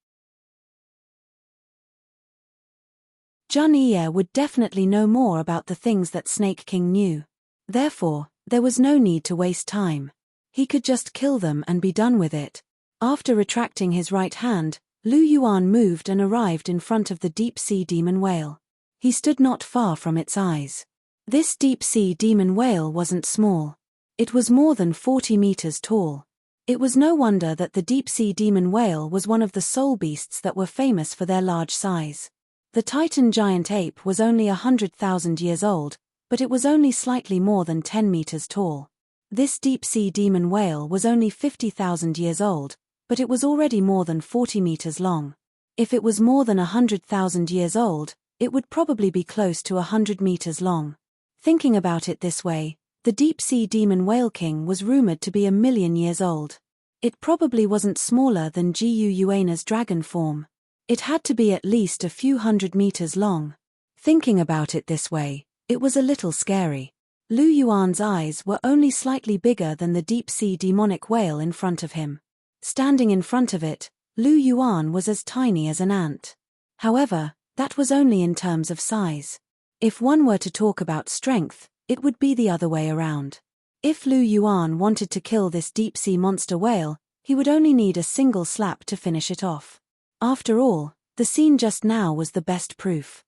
Jun-Iya would definitely know more about the things that Snake King knew. Therefore, there was no need to waste time. He could just kill them and be done with it. After retracting his right hand, Lu Yuan moved and arrived in front of the deep-sea demon whale. He stood not far from its eyes. This deep-sea demon whale wasn't small. It was more than 40 meters tall. It was no wonder that the deep-sea demon whale was one of the soul beasts that were famous for their large size. The Titan giant ape was only 100,000 years old, but it was only slightly more than 10 meters tall. This deep-sea demon whale was only 50,000 years old, but it was already more than 40 meters long. If it was more than 100,000 years old, it would probably be close to 100 meters long. Thinking about it this way, the deep-sea demon whale king was rumored to be 1,000,000 years old. It probably wasn't smaller than Gu Yuana's dragon form. It had to be at least a few hundred meters long. Thinking about it this way, it was a little scary. Lu Yuan's eyes were only slightly bigger than the deep-sea demonic whale in front of him. Standing in front of it, Lu Yuan was as tiny as an ant. However, that was only in terms of size. If one were to talk about strength, it would be the other way around. If Lu Yuan wanted to kill this deep-sea monster whale, he would only need a single slap to finish it off. After all, the scene just now was the best proof.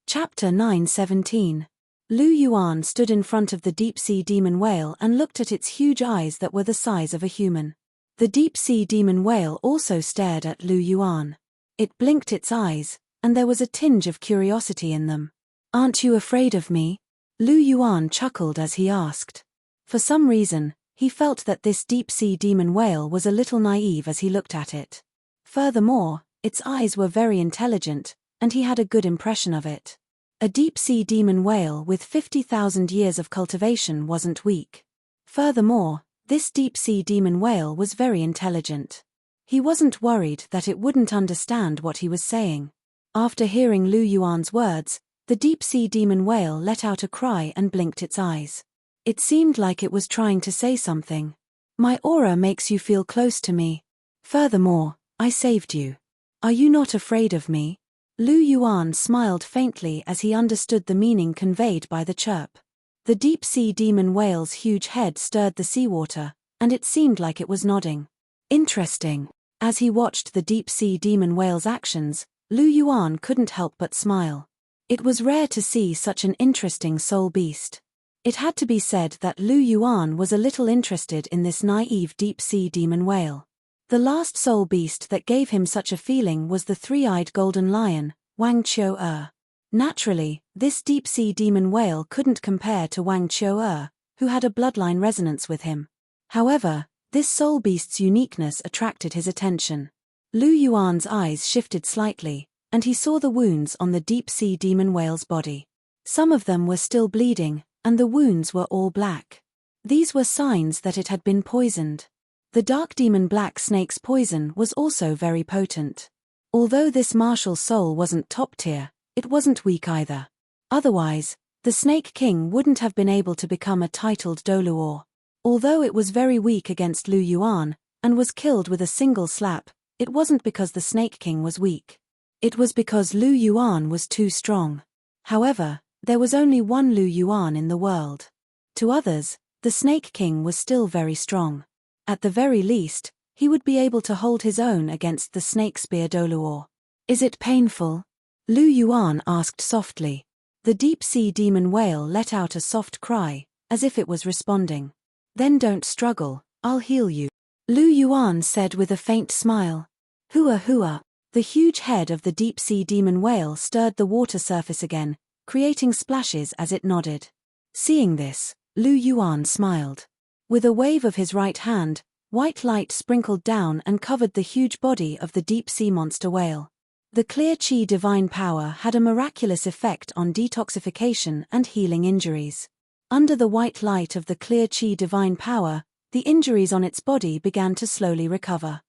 Chapter 9:17. Lu Yuan stood in front of the deep-sea demon whale and looked at its huge eyes that were the size of a human. The deep-sea demon whale also stared at Lu Yuan. It blinked its eyes, and there was a tinge of curiosity in them. "Aren't you afraid of me?" Lu Yuan chuckled as he asked. For some reason, he felt that this deep-sea demon whale was a little naive as he looked at it. Furthermore, its eyes were very intelligent, and he had a good impression of it. A deep-sea demon whale with 50,000 years of cultivation wasn't weak. Furthermore, this deep-sea demon whale was very intelligent. He wasn't worried that it wouldn't understand what he was saying. After hearing Lu Yuan's words, the deep-sea demon whale let out a cry and blinked its eyes. It seemed like it was trying to say something. "My aura makes you feel close to me. Furthermore, I saved you. Are you not afraid of me?" Lu Yuan smiled faintly as he understood the meaning conveyed by the chirp. The deep-sea demon whale's huge head stirred the seawater, and it seemed like it was nodding. Interesting. As he watched the deep-sea demon whale's actions, Lu Yuan couldn't help but smile. It was rare to see such an interesting soul beast. It had to be said that Lu Yuan was a little interested in this naive deep-sea demon whale. The last soul beast that gave him such a feeling was the three-eyed golden lion, Wang Qiu-er. Naturally, this deep-sea demon whale couldn't compare to Wang Qiu-er, who had a bloodline resonance with him. However, this soul beast's uniqueness attracted his attention. Lu Yuan's eyes shifted slightly, and he saw the wounds on the deep-sea demon whale's body. Some of them were still bleeding, and the wounds were all black. These were signs that it had been poisoned. The dark demon black snake's poison was also very potent. Although this martial soul wasn't top tier, it wasn't weak either. Otherwise, the Snake King wouldn't have been able to become a titled Douluo. Although it was very weak against Lu Yuan, and was killed with a single slap, it wasn't because the Snake King was weak. It was because Lu Yuan was too strong. However, there was only one Lu Yuan in the world. To others, the Snake King was still very strong. At the very least, he would be able to hold his own against the snake spear Douluo. Is it painful? Lu Yuan asked softly. The deep-sea demon whale let out a soft cry, as if it was responding. Then don't struggle, I'll heal you. Lu Yuan said with a faint smile. Hua hua. The huge head of the deep-sea demon whale stirred the water surface again, creating splashes as it nodded. Seeing this, Lu Yuan smiled. With a wave of his right hand, white light sprinkled down and covered the huge body of the deep-sea monster whale. The clear chi divine power had a miraculous effect on detoxification and healing injuries. Under the white light of the clear chi divine power, the injuries on its body began to slowly recover.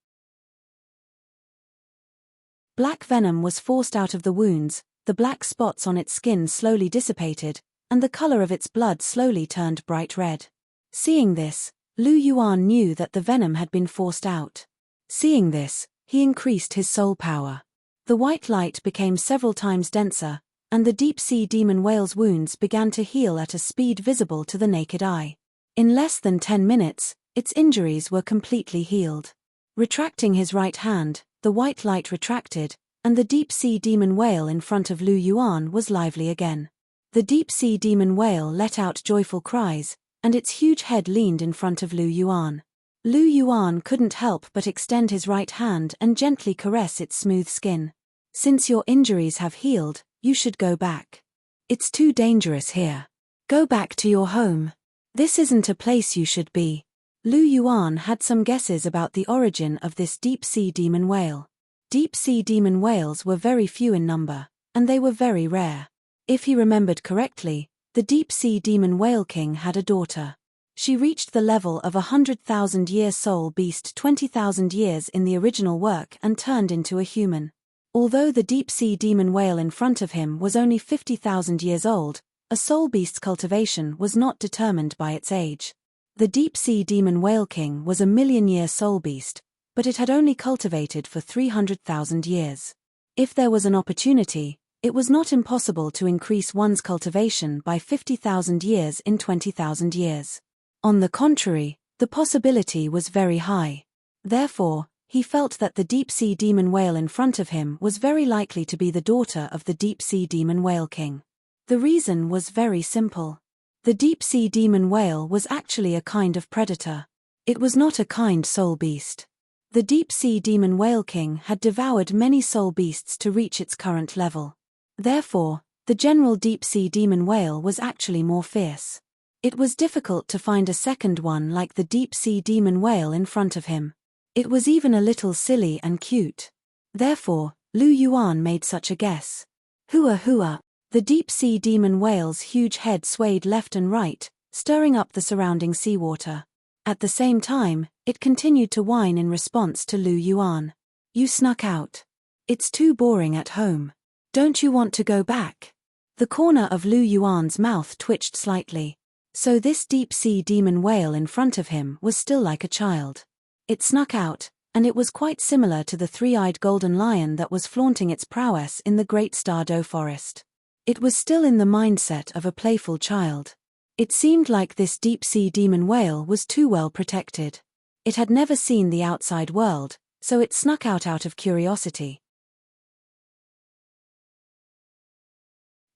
Black venom was forced out of the wounds, the black spots on its skin slowly dissipated, and the color of its blood slowly turned bright red. Seeing this, Lu Yuan knew that the venom had been forced out. Seeing this, he increased his soul power. The white light became several times denser, and the deep-sea demon whale's wounds began to heal at a speed visible to the naked eye. In less than 10 minutes, its injuries were completely healed. Retracting his right hand, the white light retracted, and the deep-sea demon whale in front of Lu Yuan was lively again. The deep-sea demon whale let out joyful cries, and its huge head leaned in front of Lu Yuan. Lu Yuan couldn't help but extend his right hand and gently caress its smooth skin. Since your injuries have healed, you should go back. It's too dangerous here. Go back to your home. This isn't a place you should be. Lu Yuan had some guesses about the origin of this deep-sea demon whale. Deep-sea demon whales were very few in number, and they were very rare. If he remembered correctly, the deep-sea demon whale king had a daughter. She reached the level of 100,000-year soul beast 20,000 years in the original work and turned into a human. Although the deep-sea demon whale in front of him was only 50,000 years old, a soul beast's cultivation was not determined by its age. The deep-sea demon whale king was a million-year soul beast, but it had only cultivated for 300,000 years. If there was an opportunity, it was not impossible to increase one's cultivation by 50,000 years in 20,000 years. On the contrary, the possibility was very high. Therefore, he felt that the deep-sea demon whale in front of him was very likely to be the daughter of the deep-sea demon whale king. The reason was very simple. The deep-sea demon whale was actually a kind of predator. It was not a kind soul beast. The deep-sea demon whale king had devoured many soul beasts to reach its current level. Therefore, the general deep-sea demon whale was actually more fierce. It was difficult to find a second one like the deep-sea demon whale in front of him. It was even a little silly and cute. Therefore, Lu Yuan made such a guess. Hua hua. The deep-sea demon whale's huge head swayed left and right, stirring up the surrounding seawater. At the same time, it continued to whine in response to Lu Yuan. You snuck out. It's too boring at home. Don't you want to go back? The corner of Lu Yuan's mouth twitched slightly. So this deep-sea demon whale in front of him was still like a child. It snuck out, and it was quite similar to the three-eyed golden lion that was flaunting its prowess in the Great Stardow Forest. It was still in the mindset of a playful child. It seemed like this deep-sea demon whale was too well protected. It had never seen the outside world, so it snuck out of curiosity.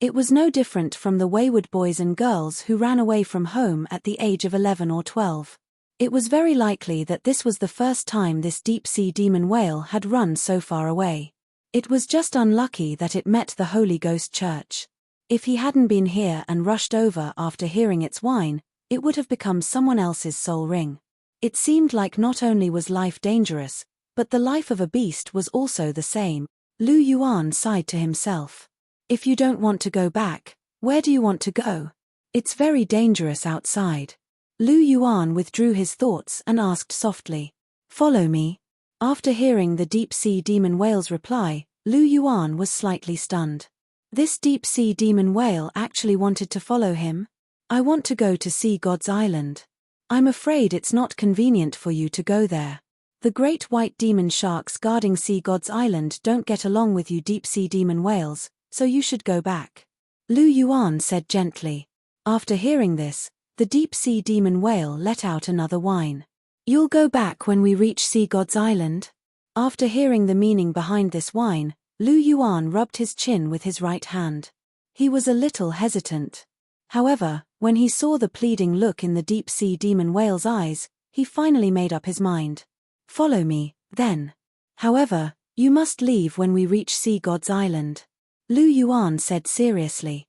It was no different from the wayward boys and girls who ran away from home at the age of 11 or 12. It was very likely that this was the first time this deep-sea demon whale had run so far away. It was just unlucky that it met the Holy Ghost Church. If he hadn't been here and rushed over after hearing its whine, it would have become someone else's soul ring. It seemed like not only was life dangerous, but the life of a beast was also the same. Lu Yuan sighed to himself. If you don't want to go back, where do you want to go? It's very dangerous outside. Lu Yuan withdrew his thoughts and asked softly, Follow me? After hearing the deep-sea demon whale's reply, Lu Yuan was slightly stunned. This deep-sea demon whale actually wanted to follow him? I want to go to see God's island. I'm afraid it's not convenient for you to go there. The great white demon sharks guarding Sea God's island don't get along with you deep-sea demon whales, so you should go back. Lu Yuan said gently. After hearing this, the deep-sea demon whale let out another whine. You'll go back when we reach Sea God's Island? After hearing the meaning behind this whine, Lu Yuan rubbed his chin with his right hand. He was a little hesitant. However, when he saw the pleading look in the deep-sea demon whale's eyes, he finally made up his mind. Follow me, then. However, you must leave when we reach Sea God's Island. Lu Yuan said seriously.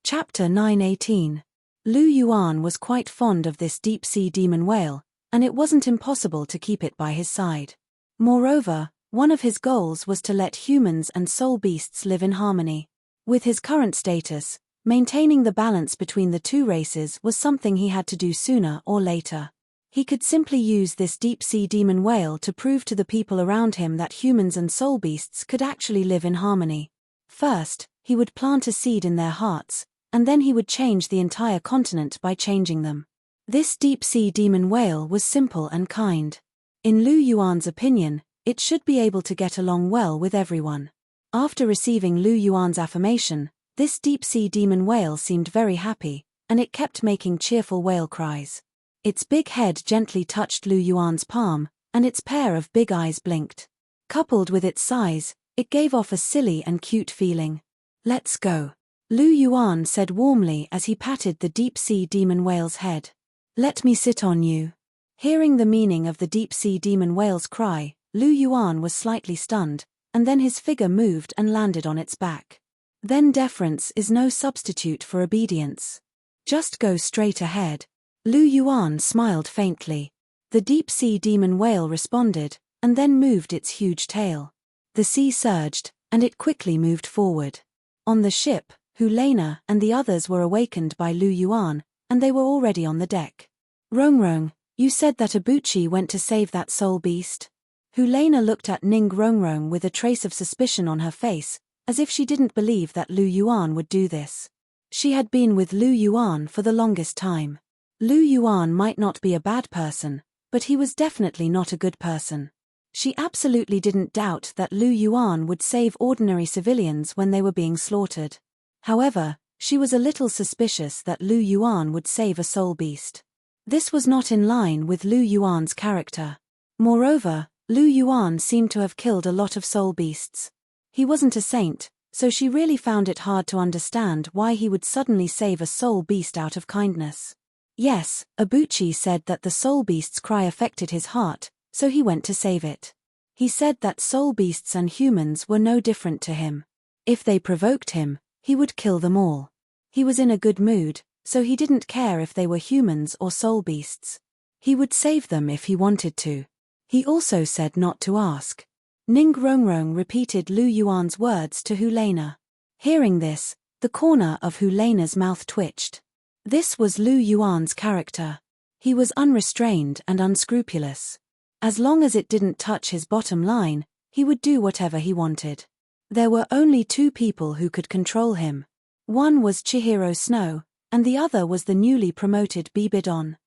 Chapter 9:18. Lu Yuan was quite fond of this deep-sea demon whale, and it wasn't impossible to keep it by his side. Moreover, one of his goals was to let humans and soul beasts live in harmony. With his current status, maintaining the balance between the two races was something he had to do sooner or later. He could simply use this deep-sea demon whale to prove to the people around him that humans and soul beasts could actually live in harmony. First, he would plant a seed in their hearts, and then he would change the entire continent by changing them. This deep-sea demon whale was simple and kind. In Lu Yuan's opinion, it should be able to get along well with everyone. After receiving Lu Yuan's affirmation, this deep-sea demon whale seemed very happy, and it kept making cheerful whale cries. Its big head gently touched Lu Yuan's palm, and its pair of big eyes blinked. Coupled with its size, it gave off a silly and cute feeling. Let's go. Lu Yuan said warmly as he patted the deep-sea demon whale's head. Let me sit on you. Hearing the meaning of the deep-sea demon whale's cry, Lu Yuan was slightly stunned, and then his figure moved and landed on its back. Then deference is no substitute for obedience. Just go straight ahead. Lu Yuan smiled faintly. The deep-sea demon whale responded, and then moved its huge tail. The sea surged, and it quickly moved forward. On the ship, Hulena and the others were awakened by Lu Yuan, and they were already on the deck. Rongrong, you said that Abuchi went to save that soul beast? Hulena looked at Ning Rongrong with a trace of suspicion on her face, as if she didn't believe that Lu Yuan would do this. She had been with Lu Yuan for the longest time. Lu Yuan might not be a bad person, but he was definitely not a good person. She absolutely didn't doubt that Lu Yuan would save ordinary civilians when they were being slaughtered. However, she was a little suspicious that Lu Yuan would save a soul beast. This was not in line with Lu Yuan's character. Moreover, Lu Yuan seemed to have killed a lot of soul beasts. He wasn't a saint, so she really found it hard to understand why he would suddenly save a soul beast out of kindness. Yes, Abuchi said that the soul beast's cry affected his heart, so he went to save it. He said that soul beasts and humans were no different to him. If they provoked him, he would kill them all. He was in a good mood, so he didn't care if they were humans or soul beasts. He would save them if he wanted to. He also said not to ask. Ning Rongrong repeated Lu Yuan's words to Hulena. Hearing this, the corner of Hulena's mouth twitched. This was Lu Yuan's character. He was unrestrained and unscrupulous. As long as it didn't touch his bottom line, he would do whatever he wanted. There were only two people who could control him. One was Chihiro Snow, and the other was the newly promoted Bibidon.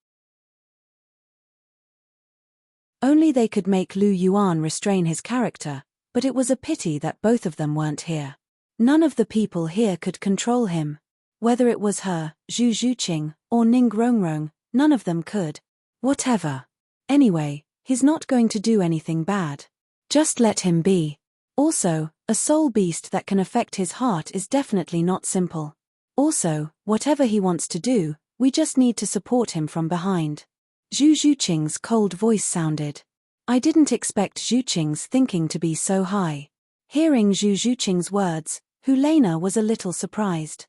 Only they could make Lu Yuan restrain his character, but it was a pity that both of them weren't here. None of the people here could control him. Whether it was her, Zhu Zhuqing, or Ning Rongrong, none of them could. Whatever. Anyway, he's not going to do anything bad. Just let him be. Also, a soul beast that can affect his heart is definitely not simple. Also, whatever he wants to do, we just need to support him from behind. Zhu Zhuqing's cold voice sounded. I didn't expect Zhuqing's thinking to be so high. Hearing Zhu Zhuqing's words, Hulena was a little surprised.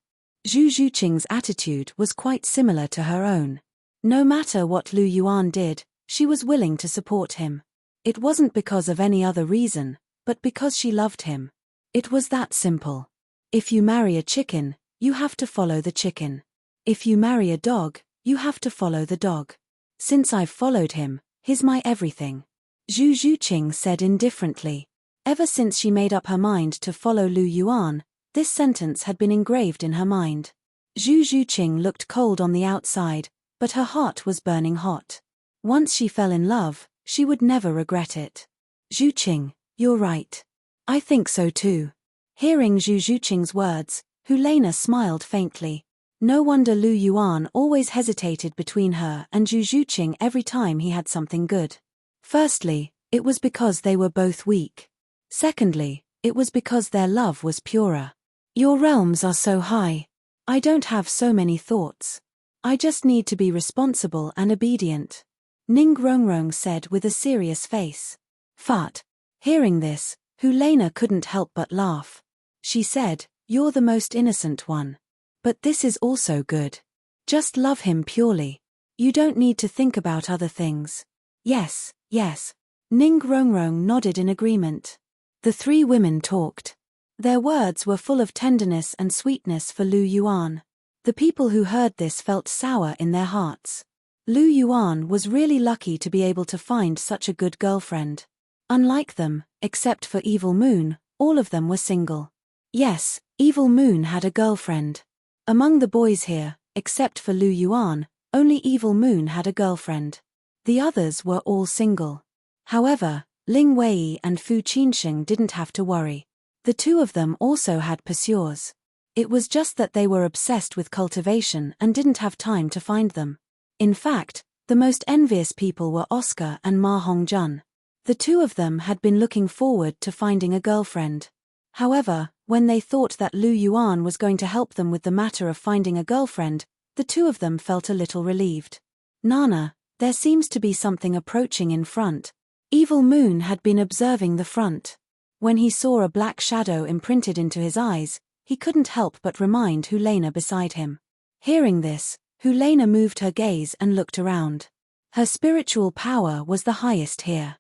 Zhu Zhuqing's attitude was quite similar to her own. No matter what Lu Yuan did, she was willing to support him. It wasn't because of any other reason, but because she loved him. It was that simple. If you marry a chicken, you have to follow the chicken. If you marry a dog, you have to follow the dog. Since I've followed him, he's my everything. Zhu Zhuqing said indifferently. Ever since she made up her mind to follow Lu Yuan, this sentence had been engraved in her mind. Zhu Zhuqing looked cold on the outside, but her heart was burning hot. Once she fell in love, she would never regret it. Zhuqing, You're right. I think so too. Hearing Zhu Zhuqing's words, Helena smiled faintly. No wonder Lu Yuan always hesitated between her and Zhu Zhuqing every time he had something good. Firstly, it was because they were both weak. Secondly, it was because their love was purer. Your realms are so high. I don't have so many thoughts. I just need to be responsible and obedient. Ning Rongrong said with a serious face. Fat. Hearing this, Helena couldn't help but laugh. She said, "You're the most innocent one. But this is also good. Just love him purely. You don't need to think about other things." Yes, yes. Ning Rongrong nodded in agreement. The three women talked. Their words were full of tenderness and sweetness for Lu Yuan. The people who heard this felt sour in their hearts. Lu Yuan was really lucky to be able to find such a good girlfriend. Unlike them, except for Evil Moon, all of them were single. Yes, Evil Moon had a girlfriend. Among the boys here, except for Lu Yuan, only Evil Moon had a girlfriend. The others were all single. However, Ling Wei and Fu Qinsheng didn't have to worry. The two of them also had pursuers. It was just that they were obsessed with cultivation and didn't have time to find them. In fact, the most envious people were Oscar and Ma Hongjun. The two of them had been looking forward to finding a girlfriend. However, when they thought that Lu Yuan was going to help them with the matter of finding a girlfriend, the two of them felt a little relieved. Nana, there seems to be something approaching in front. Evil Moon had been observing the front. When he saw a black shadow imprinted into his eyes, he couldn't help but remind Helena beside him. Hearing this, Helena moved her gaze and looked around. Her spiritual power was the highest here.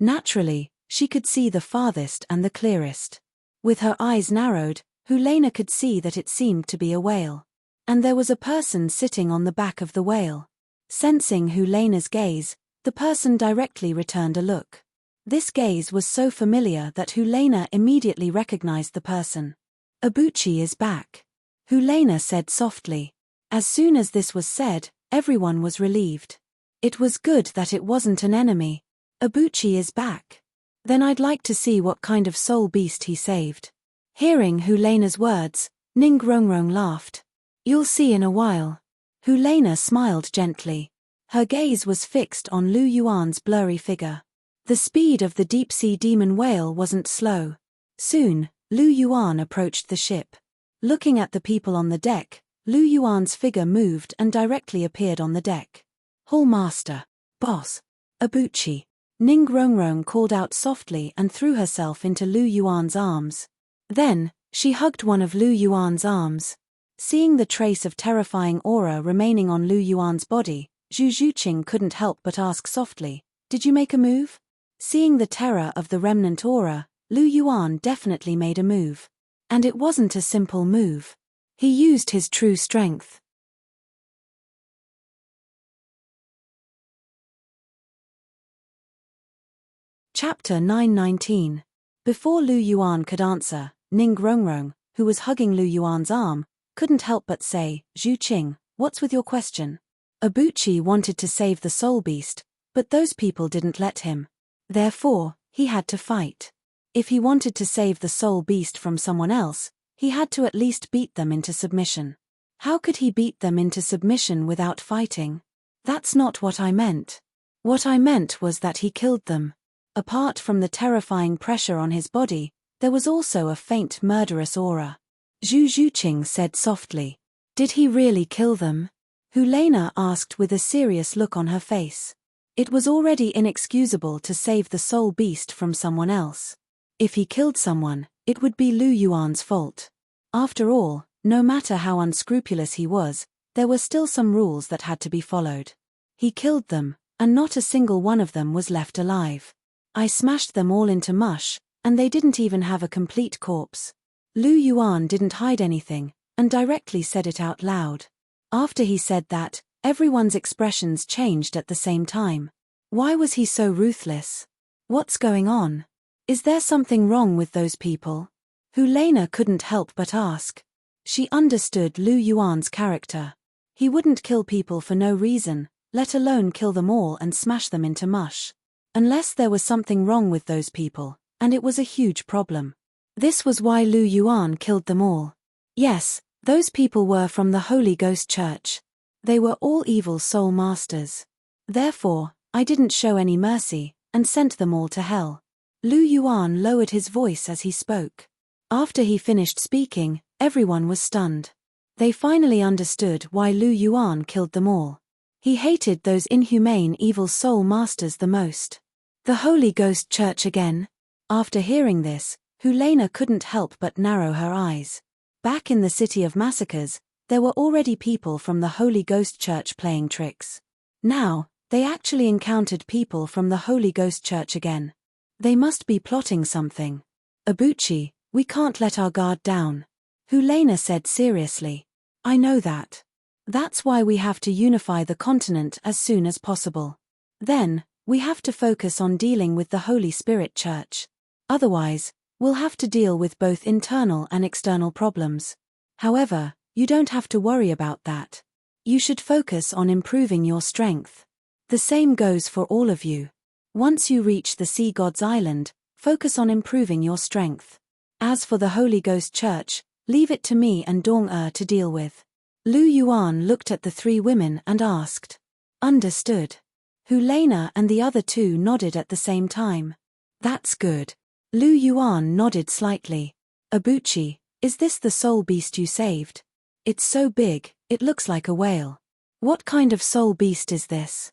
Naturally, she could see the farthest and the clearest. With her eyes narrowed, Helena could see that it seemed to be a whale. And there was a person sitting on the back of the whale. Sensing Helena's gaze, the person directly returned a look. This gaze was so familiar that Helena immediately recognized the person. Abuchi is back. Helena said softly. As soon as this was said, everyone was relieved. It was good that it wasn't an enemy. Abuchi is back. Then I'd like to see what kind of soul beast he saved. Hearing Helena's words, Ning Rongrong laughed. You'll see in a while. Helena smiled gently. Her gaze was fixed on Lu Yuan's blurry figure. The speed of the deep-sea demon whale wasn't slow. Soon, Lu Yuan approached the ship. Looking at the people on the deck, Lu Yuan's figure moved and directly appeared on the deck. Hall Master. Boss. Abuchi. Ning Rongrong called out softly and threw herself into Lu Yuan's arms. Then, she hugged one of Lu Yuan's arms. Seeing the trace of terrifying aura remaining on Lu Yuan's body, Zhu Zhuqing couldn't help but ask softly, "Did you make a move?" Seeing the terror of the remnant aura, Lu Yuan definitely made a move. And it wasn't a simple move. He used his true strength. Chapter 919. Before Lu Yuan could answer, Ning Rongrong, who was hugging Lu Yuan's arm, couldn't help but say, "Zhuqing, what's with your question?" Abuchi wanted to save the soul beast, but those people didn't let him. Therefore, he had to fight. If he wanted to save the soul beast from someone else, he had to at least beat them into submission. How could he beat them into submission without fighting? That's not what I meant. What I meant was that he killed them. Apart from the terrifying pressure on his body, there was also a faint murderous aura. Zhu Zhuqing said softly. Did he really kill them? Helena asked with a serious look on her face. It was already inexcusable to save the soul beast from someone else. If he killed someone, it would be Lu Yuan's fault. After all, no matter how unscrupulous he was, there were still some rules that had to be followed. He killed them, and not a single one of them was left alive. I smashed them all into mush, and they didn't even have a complete corpse. Lu Yuan didn't hide anything, and directly said it out loud. After he said that, everyone's expressions changed at the same time. Why was he so ruthless? What's going on? Is there something wrong with those people? Helena couldn't help but ask. She understood Lu Yuan's character. He wouldn't kill people for no reason, let alone kill them all and smash them into mush. Unless there was something wrong with those people, and it was a huge problem. This was why Lu Yuan killed them all. Yes, those people were from the Holy Ghost Church. They were all evil soul masters. Therefore, I didn't show any mercy, and sent them all to hell. Lu Yuan lowered his voice as he spoke. After he finished speaking, everyone was stunned. They finally understood why Lu Yuan killed them all. He hated those inhumane evil soul masters the most. The Holy Ghost Church again? After hearing this, Helena couldn't help but narrow her eyes. Back in the City of Massacres, there were already people from the Holy Ghost Church playing tricks. Now, they actually encountered people from the Holy Ghost Church again. They must be plotting something. Abuchi, we can't let our guard down. Helena said seriously. I know that. That's why we have to unify the continent as soon as possible. Then, we have to focus on dealing with the Holy Spirit Church. Otherwise, we'll have to deal with both internal and external problems. However, you don't have to worry about that. You should focus on improving your strength. The same goes for all of you. Once you reach the Sea God's Island, focus on improving your strength. As for the Holy Ghost Church, leave it to me and Dong-er to deal with. Lu Yuan looked at the three women and asked. Understood. Helena and the other two nodded at the same time. That's good. Lu Yuan nodded slightly. Abuchi, is this the soul beast you saved? It's so big, it looks like a whale. What kind of soul beast is this?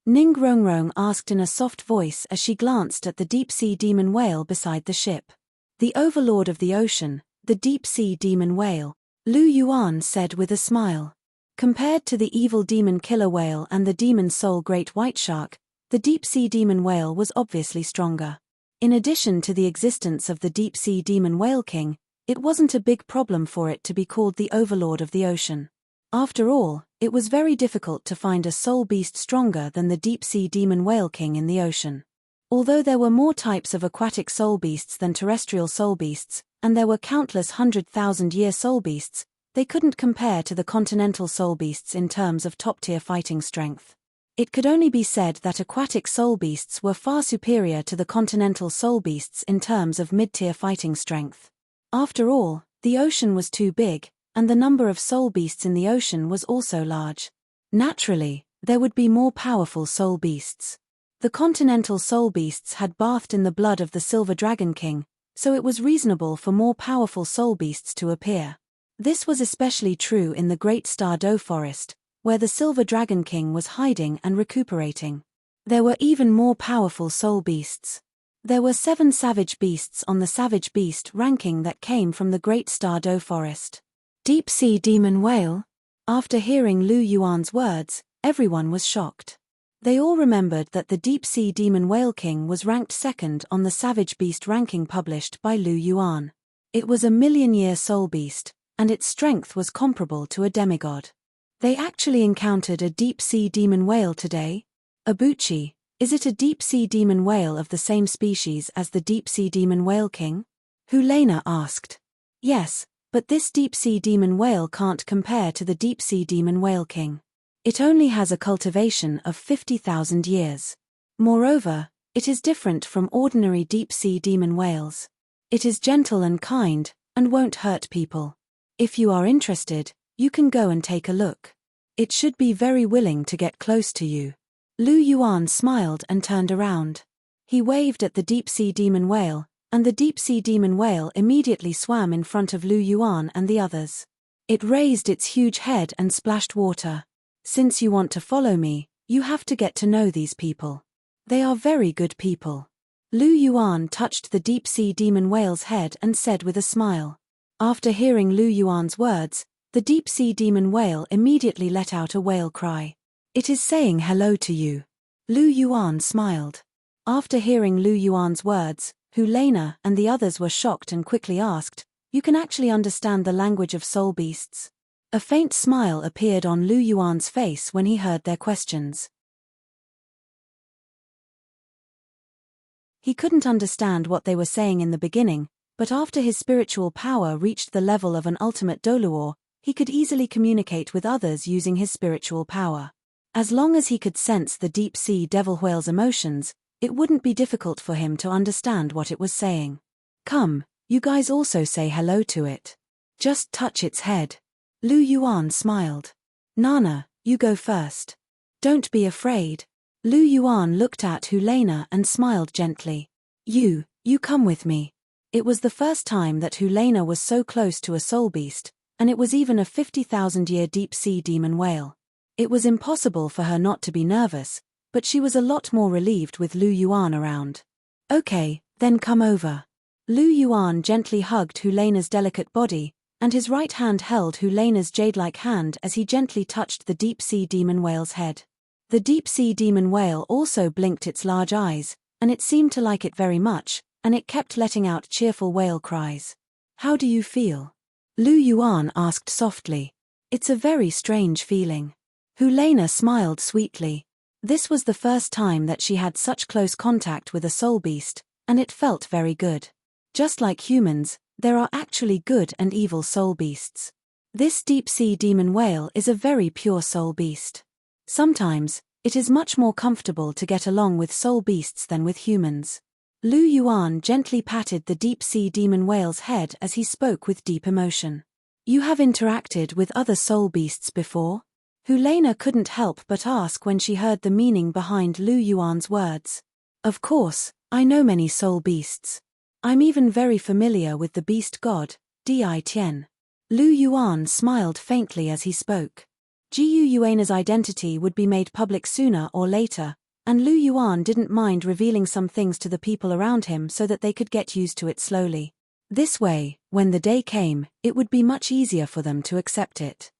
Ning Rongrong asked in a soft voice as she glanced at the deep-sea demon whale beside the ship. The overlord of the ocean, the deep-sea demon whale, Lu Yuan said with a smile. Compared to the evil demon killer whale and the demon soul great white shark, the deep-sea demon whale was obviously stronger. In addition to the existence of the deep-sea demon whale king, it wasn't a big problem for it to be called the overlord of the ocean. After all, it was very difficult to find a soul beast stronger than the deep-sea demon whale king in the ocean. Although there were more types of aquatic soul beasts than terrestrial soul beasts, and there were countless 100,000-year soul beasts, they couldn't compare to the continental soul beasts in terms of top-tier fighting strength. It could only be said that aquatic soul beasts were far superior to the continental soul beasts in terms of mid-tier fighting strength. After all, the ocean was too big, and the number of soul beasts in the ocean was also large. Naturally, there would be more powerful soul beasts. The continental soul beasts had bathed in the blood of the Silver Dragon King, so it was reasonable for more powerful soul beasts to appear. This was especially true in the Great Star Do Forest, where the Silver Dragon King was hiding and recuperating. There were even more powerful soul beasts. There were 7 savage beasts on the savage beast ranking that came from the Great Star Do Forest. Deep-sea demon whale? After hearing Lu Yuan's words, everyone was shocked. They all remembered that the deep-sea demon whale king was ranked second on the savage beast ranking published by Lu Yuan. It was a million-year soul beast, and its strength was comparable to a demigod. They actually encountered a deep-sea demon whale today? Abuchi, is it a deep-sea demon whale of the same species as the deep-sea demon whale king? Helena asked. Yes, but this deep-sea demon whale can't compare to the deep-sea demon whale king. It only has a cultivation of 50,000 years. Moreover, it is different from ordinary deep-sea demon whales. It is gentle and kind, and won't hurt people. If you are interested, you can go and take a look. It should be very willing to get close to you. Lu Yuan smiled and turned around. He waved at the deep-sea demon whale, and the deep-sea demon whale immediately swam in front of Lu Yuan and the others. It raised its huge head and splashed water. Since you want to follow me, you have to get to know these people. They are very good people. Lu Yuan touched the deep-sea demon whale's head and said with a smile. After hearing Lu Yuan's words, the deep-sea demon whale immediately let out a whale cry. It is saying hello to you. Lu Yuan smiled. After hearing Lu Yuan's words, Helena and the others were shocked and quickly asked, "You can actually understand the language of soul beasts?" A faint smile appeared on Lu Yuan's face when he heard their questions. He couldn't understand what they were saying in the beginning, but after his spiritual power reached the level of an ultimate Douluo, he could easily communicate with others using his spiritual power. As long as he could sense the deep-sea devil whale's emotions, it wouldn't be difficult for him to understand what it was saying. Come, you guys also say hello to it. Just touch its head. Lu Yuan smiled. Nana, you go first. Don't be afraid. Lu Yuan looked at Hulena and smiled gently. You come with me. It was the first time that Hulena was so close to a soul beast, and it was even a 50,000-year deep-sea demon whale. It was impossible for her not to be nervous, but she was a lot more relieved with Lu Yuan around. Okay, then come over. Lu Yuan gently hugged Hulena's delicate body, and his right hand held Hulena's jade-like hand as he gently touched the deep-sea demon whale's head. The deep-sea demon whale also blinked its large eyes, and it seemed to like it very much, and it kept letting out cheerful whale cries. How do you feel? Lu Yuan asked softly. It's a very strange feeling. Hulena smiled sweetly. This was the first time that she had such close contact with a soul beast, and it felt very good. Just like humans, there are actually good and evil soul beasts. This deep-sea demon whale is a very pure soul beast. Sometimes, it is much more comfortable to get along with soul beasts than with humans. Lu Yuan gently patted the deep-sea demon whale's head as he spoke with deep emotion. You have interacted with other soul beasts before? Hulena couldn't help but ask when she heard the meaning behind Lu Yuan's words. Of course, I know many soul beasts. I'm even very familiar with the beast god, Di Tian. Lu Yuan smiled faintly as he spoke. Gu Yuana's identity would be made public sooner or later, and Lu Yuan didn't mind revealing some things to the people around him so that they could get used to it slowly. This way, when the day came, it would be much easier for them to accept it.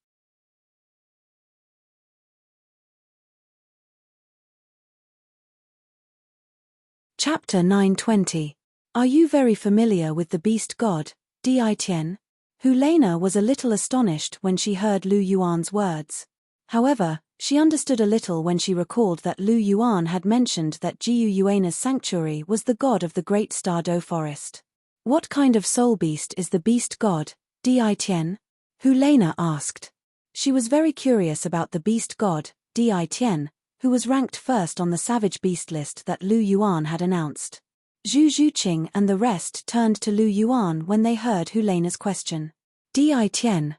Chapter 920. Are you very familiar with the beast god, Di Tian? Hulena was a little astonished when she heard Lu Yuan's words. However, she understood a little when she recalled that Lu Yuan had mentioned that Gu Yuana's sanctuary was the god of the great star Do forest. What kind of soul beast is the beast god, Di Tian? Hulena asked. She was very curious about the beast god, Di Tian, who was ranked first on the savage beast list that Lu Yuan had announced. Zhu Zhuqing and the rest turned to Lu Yuan when they heard Hulena's question. Di Tian,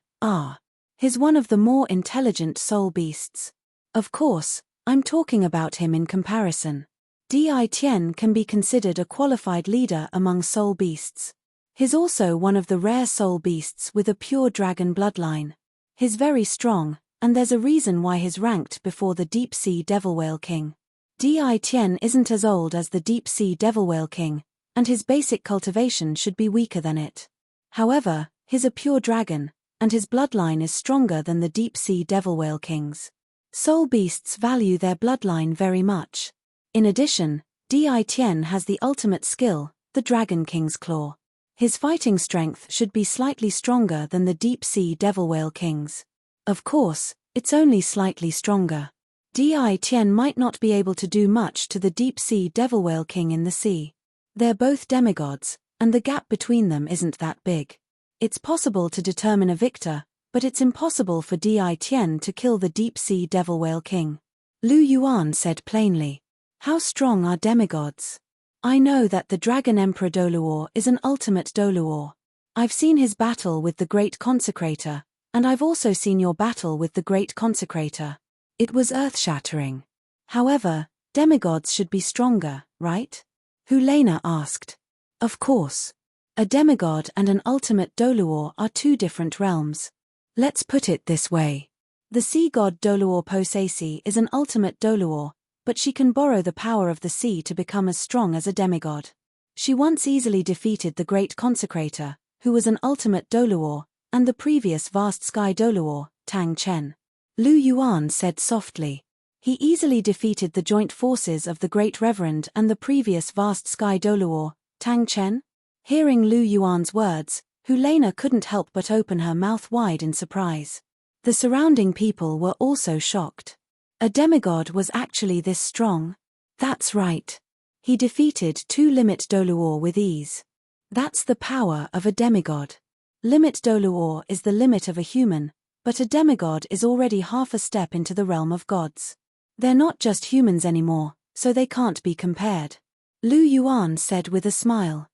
he's one of the more intelligent soul beasts. Of course, I'm talking about him in comparison. Di Tian can be considered a qualified leader among soul beasts. He's also one of the rare soul beasts with a pure dragon bloodline. He's very strong, and there's a reason why he's ranked before the deep-sea devil whale king. Di Tian isn't as old as the deep-sea devil whale king, and his basic cultivation should be weaker than it. However, he's a pure dragon, and his bloodline is stronger than the deep-sea devil whale king's. Soul beasts value their bloodline very much. In addition, Di Tian has the ultimate skill, the Dragon King's Claw. His fighting strength should be slightly stronger than the deep-sea devil whale king's. Of course, it's only slightly stronger. Di Tian might not be able to do much to the deep-sea devil whale king in the sea. They're both demigods, and the gap between them isn't that big. It's possible to determine a victor, but it's impossible for Di Tian to kill the deep-sea devil whale king. Lu Yuan said plainly. How strong are demigods? I know that the Dragon Emperor Douluo is an ultimate Douluo. I've seen his battle with the Great Consecrator, and I've also seen your battle with the Great Consecrator. It was earth-shattering. However, demigods should be stronger, right? Hulena asked. Of course. A demigod and an ultimate Douluo are two different realms. Let's put it this way. The sea god Douluo Posesi is an ultimate Douluo, but she can borrow the power of the sea to become as strong as a demigod. She once easily defeated the Great Consecrator, who was an ultimate Douluo, and the previous Vast Sky Douluo, Tang Chen. Lu Yuan said softly. He easily defeated the joint forces of the Great Reverend and the previous Vast Sky Douluo, Tang Chen? Hearing Lu Yuan's words, Hulena couldn't help but open her mouth wide in surprise. The surrounding people were also shocked. A demigod was actually this strong? That's right. He defeated two Limit Douluo with ease. That's the power of a demigod. Limit Douluo is the limit of a human, but a demigod is already half a step into the realm of gods. They're not just humans anymore, so they can't be compared. Lu Yuan said with a smile.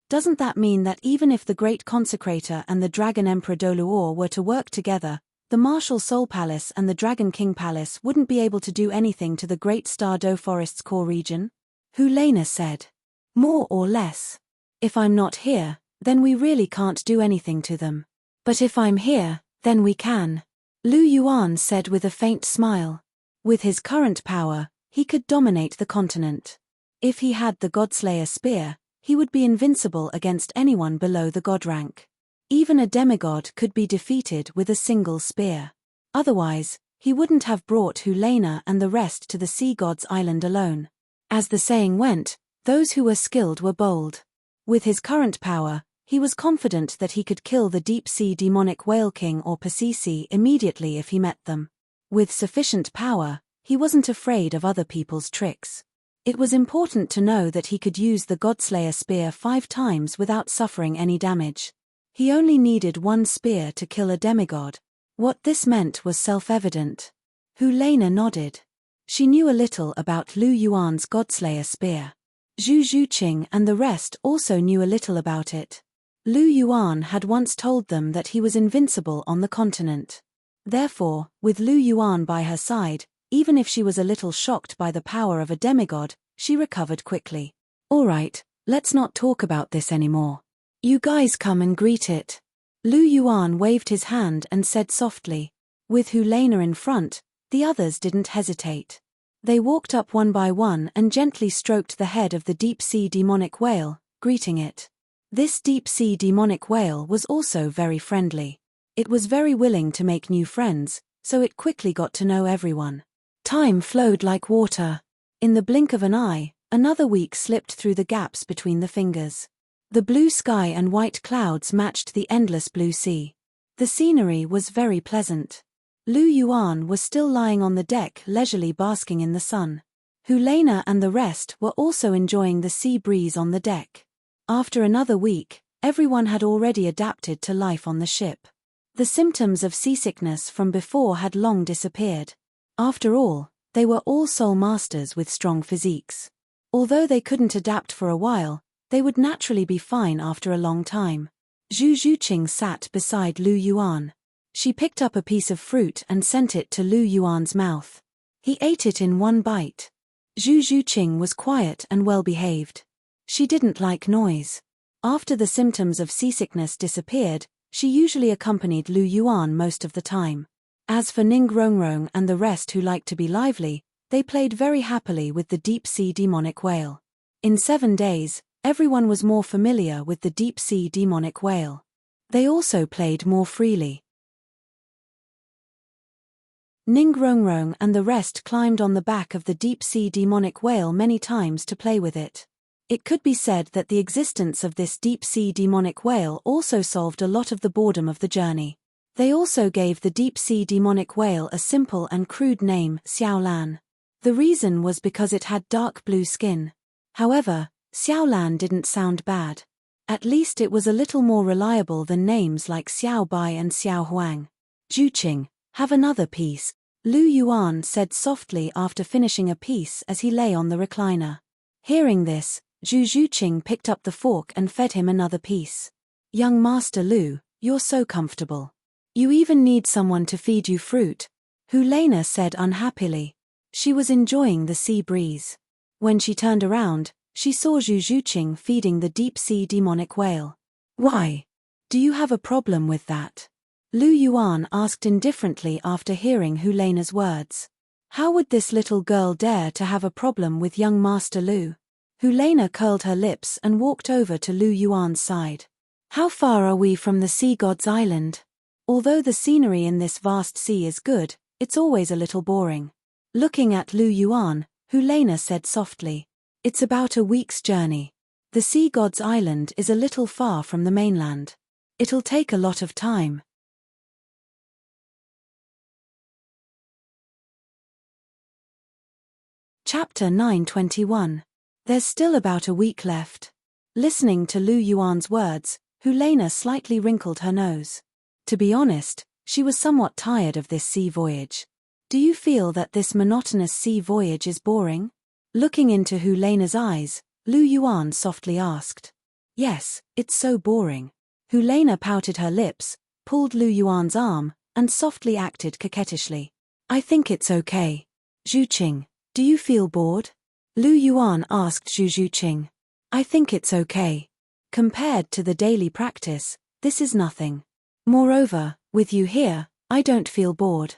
Doesn't that mean that even if the Great Consecrator and the Dragon Emperor Douluo were to work together, the Martial Soul Palace and the Dragon King Palace wouldn't be able to do anything to the Great Star Do Forest's core region? Helena said. More or less. If I'm not here, then we really can't do anything to them. But if I'm here, then we can. Lu Yuan said with a faint smile. With his current power, he could dominate the continent. If he had the Godslayer spear, he would be invincible against anyone below the god rank. Even a demigod could be defeated with a single spear. Otherwise, he wouldn't have brought Helena and the rest to the Sea God's Island alone. As the saying went, those who were skilled were bold. With his current power, he was confident that he could kill the deep-sea demonic whale king or Pasisi immediately if he met them. With sufficient power, he wasn't afraid of other people's tricks. It was important to know that he could use the Godslayer spear 5 times without suffering any damage. He only needed 1 spear to kill a demigod. What this meant was self-evident. Helena nodded. She knew a little about Lu Yuan's Godslayer spear. Zhu Zhuqing and the rest also knew a little about it. Lu Yuan had once told them that he was invincible on the continent. Therefore, with Lu Yuan by her side, even if she was a little shocked by the power of a demigod, she recovered quickly. All right, let's not talk about this anymore. You guys come and greet it. Lu Yuan waved his hand and said softly. With Helena in front, the others didn't hesitate. They walked up one by one and gently stroked the head of the deep-sea demonic whale, greeting it. This deep-sea demonic whale was also very friendly. It was very willing to make new friends, so it quickly got to know everyone. Time flowed like water. In the blink of an eye, another week slipped through the gaps between the fingers. The blue sky and white clouds matched the endless blue sea. The scenery was very pleasant. Lu Yuan was still lying on the deck leisurely basking in the sun. Helena and the rest were also enjoying the sea breeze on the deck. After another week, everyone had already adapted to life on the ship. The symptoms of seasickness from before had long disappeared. After all, they were all soul masters with strong physiques. Although they couldn't adapt for a while, they would naturally be fine after a long time. Zhu Zhuqing sat beside Lu Yuan. She picked up a piece of fruit and sent it to Lu Yuan's mouth. He ate it in 1 bite. Zhu Zhuqing was quiet and well-behaved. She didn't like noise. After the symptoms of seasickness disappeared, she usually accompanied Lu Yuan most of the time. As for Ning Rongrong and the rest who liked to be lively, they played very happily with the deep-sea demonic whale. In 7 days, everyone was more familiar with the deep-sea demonic whale. They also played more freely. Ning Rongrong and the rest climbed on the back of the deep-sea demonic whale many times to play with it. It could be said that the existence of this deep-sea demonic whale also solved a lot of the boredom of the journey. They also gave the deep-sea demonic whale a simple and crude name, Xiaolan. The reason was because it had dark blue skin. However, Xiaolan didn't sound bad. At least it was a little more reliable than names like Xiaobai and Xiaohuang. Zhuqing, have another piece, Lu Yuan said softly after finishing a piece as he lay on the recliner. Hearing this, Zhu Zhuqing picked up the fork and fed him another piece. Young Master Lu, you're so comfortable. You even need someone to feed you fruit, Helena said unhappily. She was enjoying the sea breeze. When she turned around, she saw Zhu Zhuqing feeding the deep-sea demonic whale. Why? Do you have a problem with that? Lu Yuan asked indifferently after hearing Helena's words. How would this little girl dare to have a problem with young Master Lu? Helena curled her lips and walked over to Lu Yuan's side. How far are we from the Sea God's Island? Although the scenery in this vast sea is good, it's always a little boring. Looking at Lu Yuan, Helena said softly. It's about a week's journey. The Sea God's Island is a little far from the mainland. It'll take a lot of time. Chapter 9:21. There's still about a week left. Listening to Lu Yuan's words, Helena slightly wrinkled her nose. To be honest, She was somewhat tired of this sea voyage. Do you feel that this monotonous sea voyage is boring? Looking into Helena's eyes, Lu Yuan softly asked. Yes, it's so boring. Helena pouted her lips, pulled Lu Yuan's arm, and softly acted coquettishly. I think it's okay. Zhu Qing, do you feel bored? Lu Yuan asked Zhu Qing. I think it's okay. Compared to the daily practice, this is nothing. Moreover, with you here, I don't feel bored.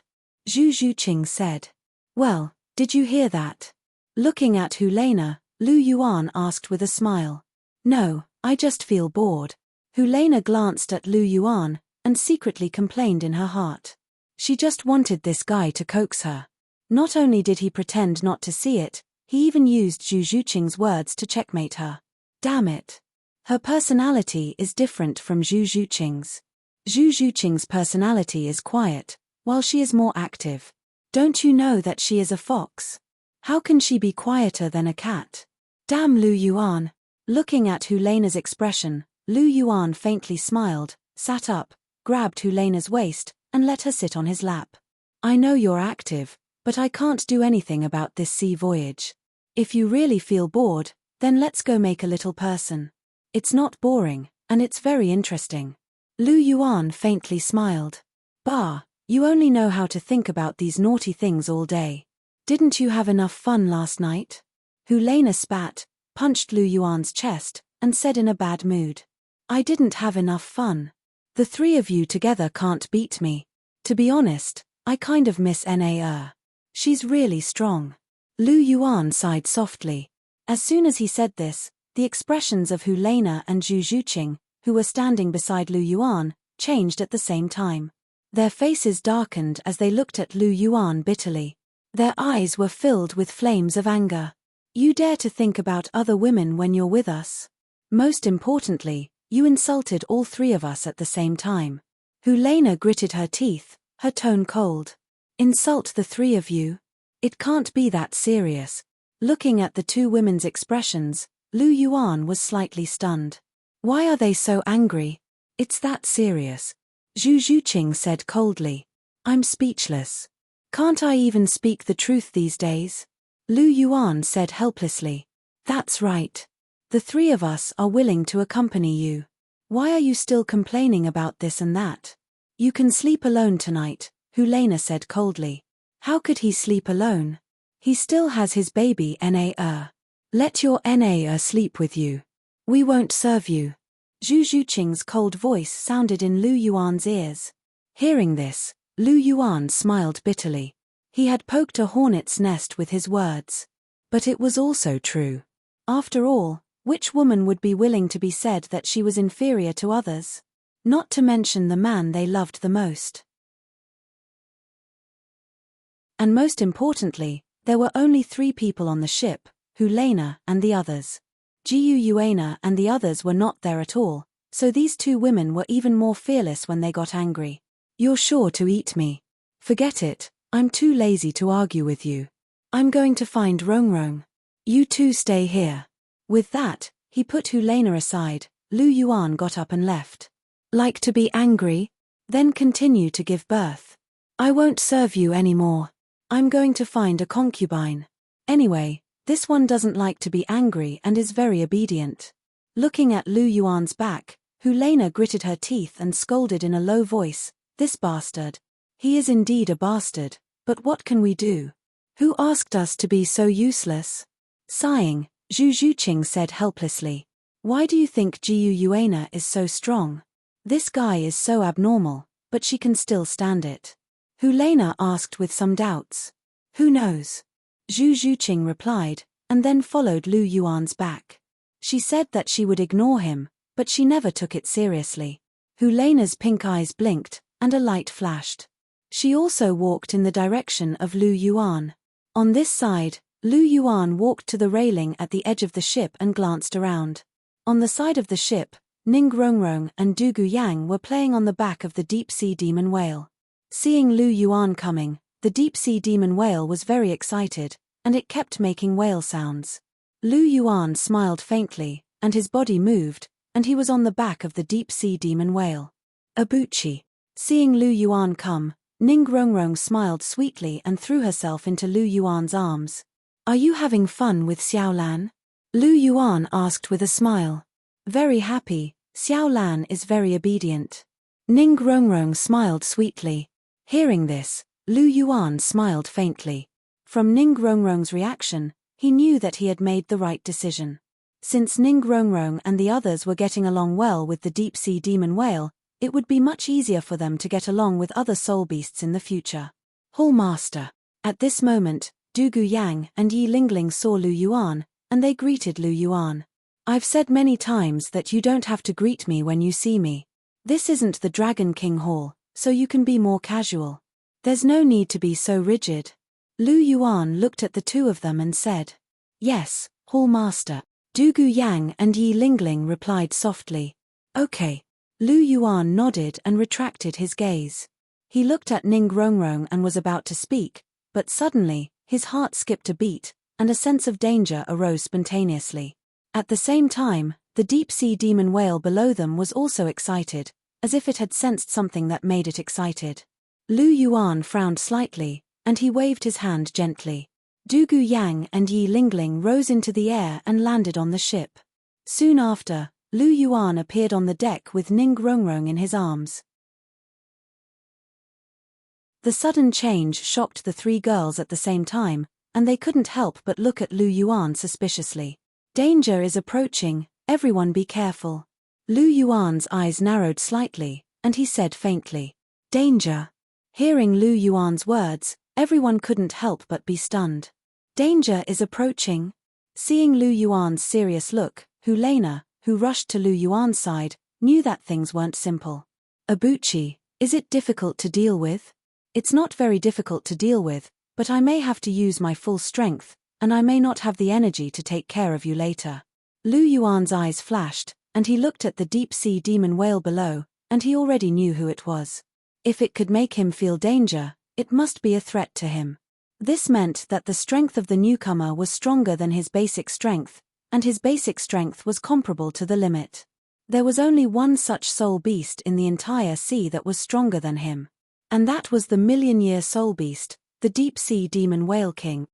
Zhu Qing said. Well, did you hear that? Looking at Helena, Lu Yuan asked with a smile. No, I just feel bored. Helena glanced at Lu Yuan, and secretly complained in her heart. She just wanted this guy to coax her. Not only did he pretend not to see it, he even used Zhu Qing's words to checkmate her. Damn it. Her personality is different from Zhu Qing's. Zhu Qing's personality is quiet, while she is more active. Don't you know that she is a fox? How can she be quieter than a cat? Damn Lu Yuan. Looking at Helena's expression, Lu Yuan faintly smiled, sat up, grabbed Helena's waist, and let her sit on his lap. I know you're active, but I can't do anything about this sea voyage. If you really feel bored, then let's go make a little person. It's not boring, and it's very interesting. Lu Yuan faintly smiled. Bah, you only know how to think about these naughty things all day. Didn't you have enough fun last night? Helena spat, punched Lu Yuan's chest, and said in a bad mood. I didn't have enough fun. The three of you together can't beat me. To be honest, I kind of miss Na. She's really strong. Lu Yuan sighed softly. As soon as he said this, the expressions of Helena and Zhu Qing, who were standing beside Lu Yuan, changed at the same time. Their faces darkened as they looked at Lu Yuan bitterly. Their eyes were filled with flames of anger. You dare to think about other women when you're with us? Most importantly, you insulted all three of us at the same time. Helena gritted her teeth, her tone cold. Insult the three of you? It can't be that serious. Looking at the two women's expressions, Lu Yuan was slightly stunned. Why are they so angry? It's that serious. Zhu Qing said coldly. I'm speechless. Can't I even speak the truth these days? Lu Yuan said helplessly. That's right. The three of us are willing to accompany you. Why are you still complaining about this and that? You can sleep alone tonight, Helena said coldly. How could he sleep alone? He still has his baby Na. Let your Na sleep with you. We won't serve you. Zhu Qing's cold voice sounded in Lu Yuan's ears. Hearing this, Lu Yuan smiled bitterly. He had poked a hornet's nest with his words. But it was also true. After all, which woman would be willing to be said that she was inferior to others? Not to mention the man they loved the most. And most importantly, there were only 3 people on the ship, Helena and the others. Jiu Yuana and the others were not there at all, so these 2 women were even more fearless when they got angry. You're sure to eat me. Forget it, I'm too lazy to argue with you. I'm going to find Rongrong. You 2 stay here. With that, he put Helena aside. Lu Yuan got up and left. Like to be angry? Then continue to give birth. I won't serve you anymore. I'm going to find a concubine. Anyway, this one doesn't like to be angry and is very obedient. Looking at Lu Yuan's back, Helena gritted her teeth and scolded in a low voice, this bastard. He is indeed a bastard, but what can we do? Who asked us to be so useless? Sighing, Zhu Qing said helplessly. Why do you think Jiu Yuana is so strong? This guy is so abnormal, but she can still stand it. Helena asked with some doubts. Who knows? Zhu Qing replied, and then followed Lu Yuan's back. She said that she would ignore him, but she never took it seriously. Helena's pink eyes blinked, and a light flashed. She also walked in the direction of Lu Yuan. On this side, Lu Yuan walked to the railing at the edge of the ship and glanced around. On the side of the ship, Ning Rongrong and Dugu Yang were playing on the back of the deep-sea demon whale. Seeing Lu Yuan coming, the deep-sea demon whale was very excited, and it kept making whale sounds. Lu Yuan smiled faintly, and his body moved, and he was on the back of the deep-sea demon whale. Abuchi. Seeing Lu Yuan come, Ning Rongrong smiled sweetly and threw herself into Lu Yuan's arms. Are you having fun with Xiaolan? Lu Yuan asked with a smile. Very happy, Xiaolan is very obedient. Ning Rongrong smiled sweetly. Hearing this, Lu Yuan smiled faintly. From Ning Rongrong's reaction, he knew that he had made the right decision. Since Ning Rongrong and the others were getting along well with the deep-sea demon whale, it would be much easier for them to get along with other soul beasts in the future. Hall Master. At this moment, Dugu Yang and Yi Lingling saw Lu Yuan, and they greeted Lu Yuan. I've said many times that you don't have to greet me when you see me. This isn't the Dragon King Hall, so you can be more casual. There's no need to be so rigid. Lu Yuan looked at the two of them and said, Yes, Hall Master. Dugu Yang and Yi Lingling replied softly. Okay. Lu Yuan nodded and retracted his gaze. He looked at Ning Rongrong and was about to speak, but suddenly, his heart skipped a beat, and a sense of danger arose spontaneously. At the same time, the deep-sea demon whale below them was also excited, as if it had sensed something that made it excited. Lu Yuan frowned slightly, and he waved his hand gently. Dugu Yang and Yi Lingling rose into the air and landed on the ship. Soon after, Lu Yuan appeared on the deck with Ning Rongrong in his arms. The sudden change shocked the three girls at the same time, and they couldn't help but look at Lu Yuan suspiciously. Danger is approaching, everyone be careful. Lu Yuan's eyes narrowed slightly, and he said faintly, Danger. Hearing Lu Yuan's words, everyone couldn't help but be stunned. Danger is approaching. Seeing Lu Yuan's serious look, Helena, who rushed to Lu Yuan's side, knew that things weren't simple. Abuchi, is it difficult to deal with? It's not very difficult to deal with, but I may have to use my full strength, and I may not have the energy to take care of you later. Lu Yuan's eyes flashed, and he looked at the deep-sea demon whale below, and he already knew who it was. If it could make him feel danger, it must be a threat to him. This meant that the strength of the newcomer was stronger than his basic strength, and his basic strength was comparable to the limit. There was only one such soul beast in the entire sea that was stronger than him. And that was the million-year soul beast, the deep-sea demon whale king.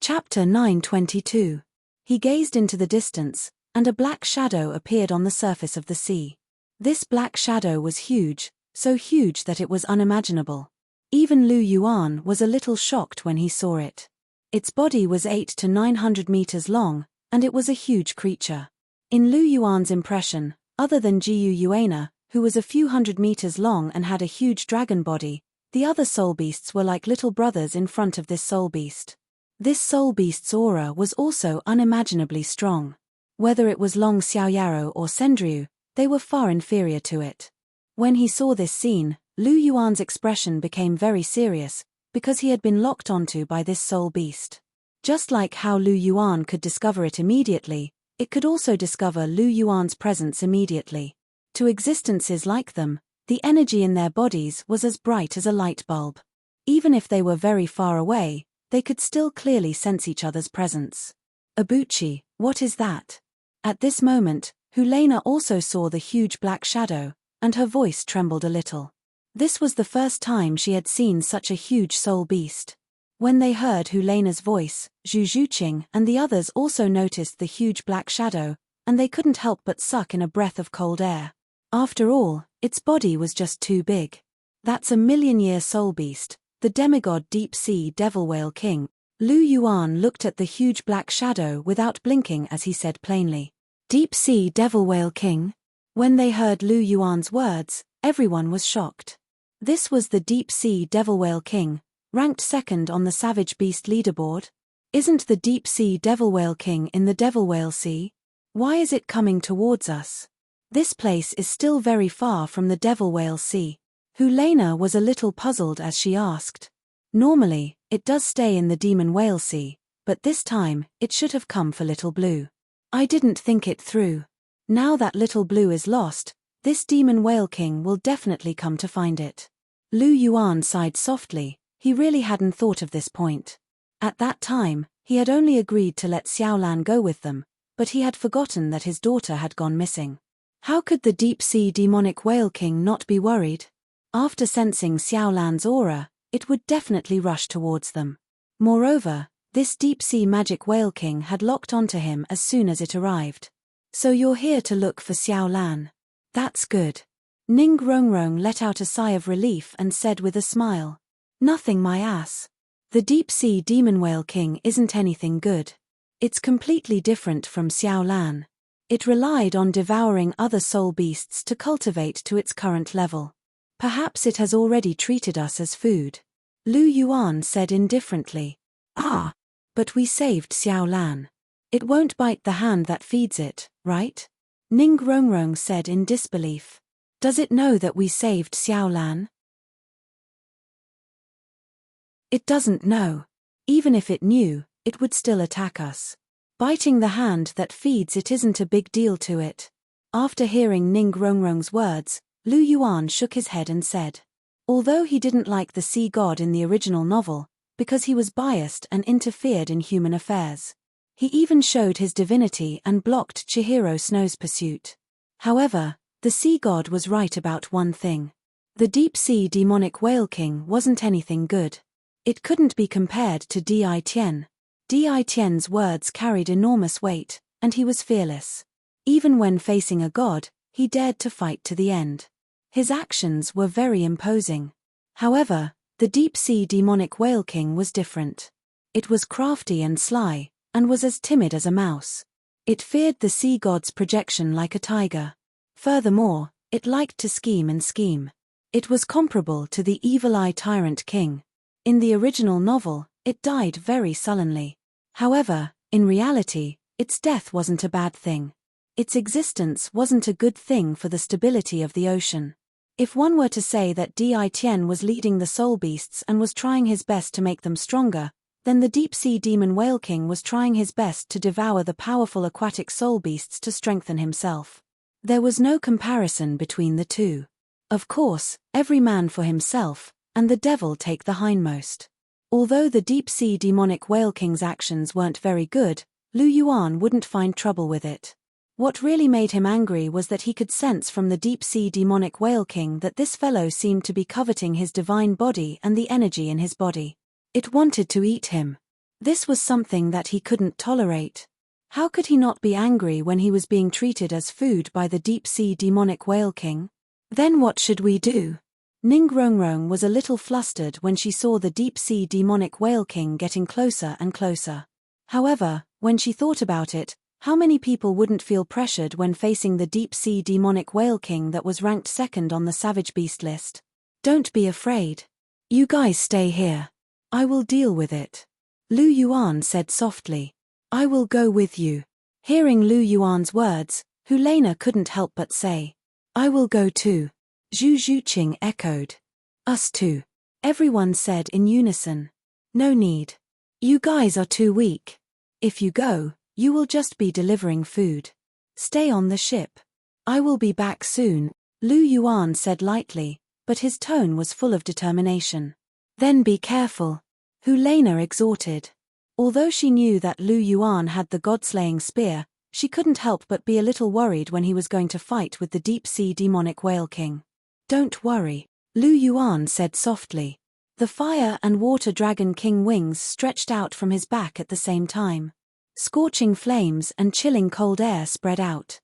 Chapter 922. He gazed into the distance, and a black shadow appeared on the surface of the sea. This black shadow was huge, so huge that it was unimaginable. Even Lu Yuan was a little shocked when he saw it. Its body was 800 to 900 meters long, and it was a huge creature. In Lu Yuan's impression, other than Jiyu Yuana, who was a few hundred meters long and had a huge dragon body, the other soul beasts were like little brothers in front of this soul beast. This soul beast's aura was also unimaginably strong. Whether it was Long Xiaoyaro or Sendryu, they were far inferior to it. When he saw this scene, Lu Yuan's expression became very serious, because he had been locked onto by this soul beast. Just like how Lu Yuan could discover it immediately, it could also discover Lu Yuan's presence immediately. To existences like them, the energy in their bodies was as bright as a light bulb. Even if they were very far away, they could still clearly sense each other's presence. Abuchi, what is that? At this moment, Helena also saw the huge black shadow, and her voice trembled a little. This was the first time she had seen such a huge soul beast. When they heard Helena's voice, Zhu Zhuqing and the others also noticed the huge black shadow, and they couldn't help but suck in a breath of cold air. After all, its body was just too big. That's a million-year soul beast, the demigod deep-sea devil whale king. Lu Yuan looked at the huge black shadow without blinking as he said plainly, Deep-sea devil whale king? When they heard Lu Yuan's words, everyone was shocked. This was the deep-sea devil whale king, ranked second on the Savage Beast leaderboard. Isn't the deep-sea devil whale king in the devil whale sea? Why is it coming towards us? This place is still very far from the devil whale sea. Helena was a little puzzled as she asked. Normally, it does stay in the demon whale sea, but this time, it should have come for Little Blue. I didn't think it through. Now that Little Blue is lost, this demon whale king will definitely come to find it. Lu Yuan sighed softly, he really hadn't thought of this point. At that time, he had only agreed to let Xiaolan go with them, but he had forgotten that his daughter had gone missing. How could the deep-sea demonic whale king not be worried? After sensing Xiaolan's aura, it would definitely rush towards them. Moreover, this deep-sea magic whale king had locked onto him as soon as it arrived. So you're here to look for Xiaolan. That's good. Ning Rongrong let out a sigh of relief and said with a smile. Nothing, my ass. The deep-sea demon whale king isn't anything good. It's completely different from Xiaolan. It relied on devouring other soul beasts to cultivate to its current level. Perhaps it has already treated us as food. Lu Yuan said indifferently. Ah! But we saved Xiaolan. It won't bite the hand that feeds it, right? Ning Rongrong said in disbelief. Does it know that we saved Xiaolan? It doesn't know. Even if it knew, it would still attack us. Biting the hand that feeds it isn't a big deal to it. After hearing Ning Rongrong's words, Lu Yuan shook his head and said. Although he didn't like the sea god in the original novel, because he was biased and interfered in human affairs. He even showed his divinity and blocked Chihiro Snow's pursuit. However, the sea god was right about one thing. The deep-sea demonic whale king wasn't anything good. It couldn't be compared to Di Tian. Di Tian's words carried enormous weight, and he was fearless. Even when facing a god, he dared to fight to the end. His actions were very imposing. However, the deep-sea demonic whale king was different. It was crafty and sly, and was as timid as a mouse. It feared the sea god's projection like a tiger. Furthermore, it liked to scheme and scheme. It was comparable to the Evil Eye Tyrant King. In the original novel, it died very sullenly. However, in reality, its death wasn't a bad thing. Its existence wasn't a good thing for the stability of the ocean. If one were to say that Di Tian was leading the soul beasts and was trying his best to make them stronger, then the deep-sea demon whale king was trying his best to devour the powerful aquatic soul beasts to strengthen himself. There was no comparison between the two. Of course, every man for himself, and the devil take the hindmost. Although the deep-sea demonic whale king's actions weren't very good, Lu Yuan wouldn't find trouble with it. What really made him angry was that he could sense from the deep-sea demonic whale king that this fellow seemed to be coveting his divine body and the energy in his body. It wanted to eat him. This was something that he couldn't tolerate. How could he not be angry when he was being treated as food by the deep-sea demonic whale king? Then what should we do? Ning Rongrong was a little flustered when she saw the deep-sea demonic whale king getting closer and closer. However, when she thought about it, how many people wouldn't feel pressured when facing the deep-sea demonic whale king that was ranked second on the savage beast list? Don't be afraid. You guys stay here. I will deal with it. Lu Yuan said softly. I will go with you. Hearing Lu Yuan's words, Helena couldn't help but say. I will go too. Zhu Zhuqing echoed. Us too. Everyone said in unison. No need. You guys are too weak. If you go, you will just be delivering food. Stay on the ship. I will be back soon, Lu Yuan said lightly, but his tone was full of determination. Then be careful. Helena exhorted. Although she knew that Lu Yuan had the god-slaying spear, she couldn't help but be a little worried when he was going to fight with the deep-sea demonic whale king. Don't worry, Lu Yuan said softly. The fire and water dragon king wings stretched out from his back at the same time. Scorching flames and chilling cold air spread out.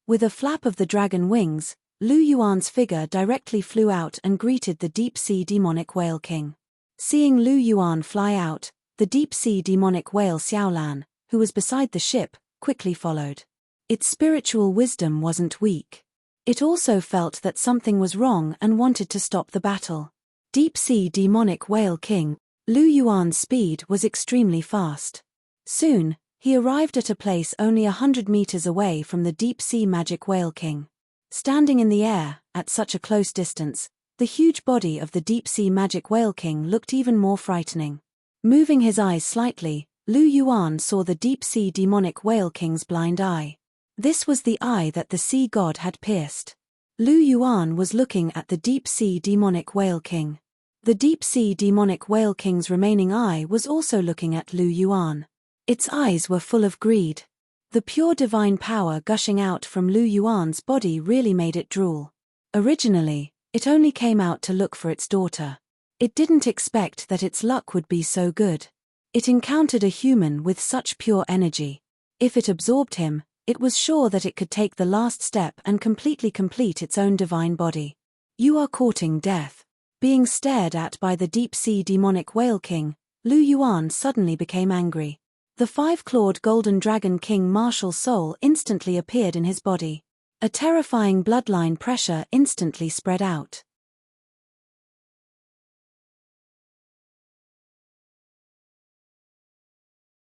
With a flap of the dragon wings, Lu Yuan's figure directly flew out and greeted the deep-sea demonic whale king. Seeing Lu Yuan fly out, the deep-sea demonic whale Xiaolan, who was beside the ship, quickly followed. Its spiritual wisdom wasn't weak. It also felt that something was wrong and wanted to stop the battle. Deep-sea demonic whale king, Lu Yuan's speed was extremely fast. Soon, he arrived at a place only 100 meters away from the deep-sea magic whale king. Standing in the air, at such a close distance, the huge body of the deep-sea magic whale king looked even more frightening. Moving his eyes slightly, Lu Yuan saw the deep-sea demonic whale king's blind eye. This was the eye that the sea god had pierced. Lu Yuan was looking at the deep-sea demonic whale king. The deep-sea demonic whale king's remaining eye was also looking at Lu Yuan. Its eyes were full of greed. The pure divine power gushing out from Lu Yuan's body really made it drool. Originally, it only came out to look for its daughter. It didn't expect that its luck would be so good. It encountered a human with such pure energy. If it absorbed him, it was sure that it could take the last step and completely complete its own divine body. You are courting death. Being stared at by the deep-sea demonic whale king, Lu Yuan suddenly became angry. The five-clawed golden dragon king martial soul instantly appeared in his body. A terrifying bloodline pressure instantly spread out.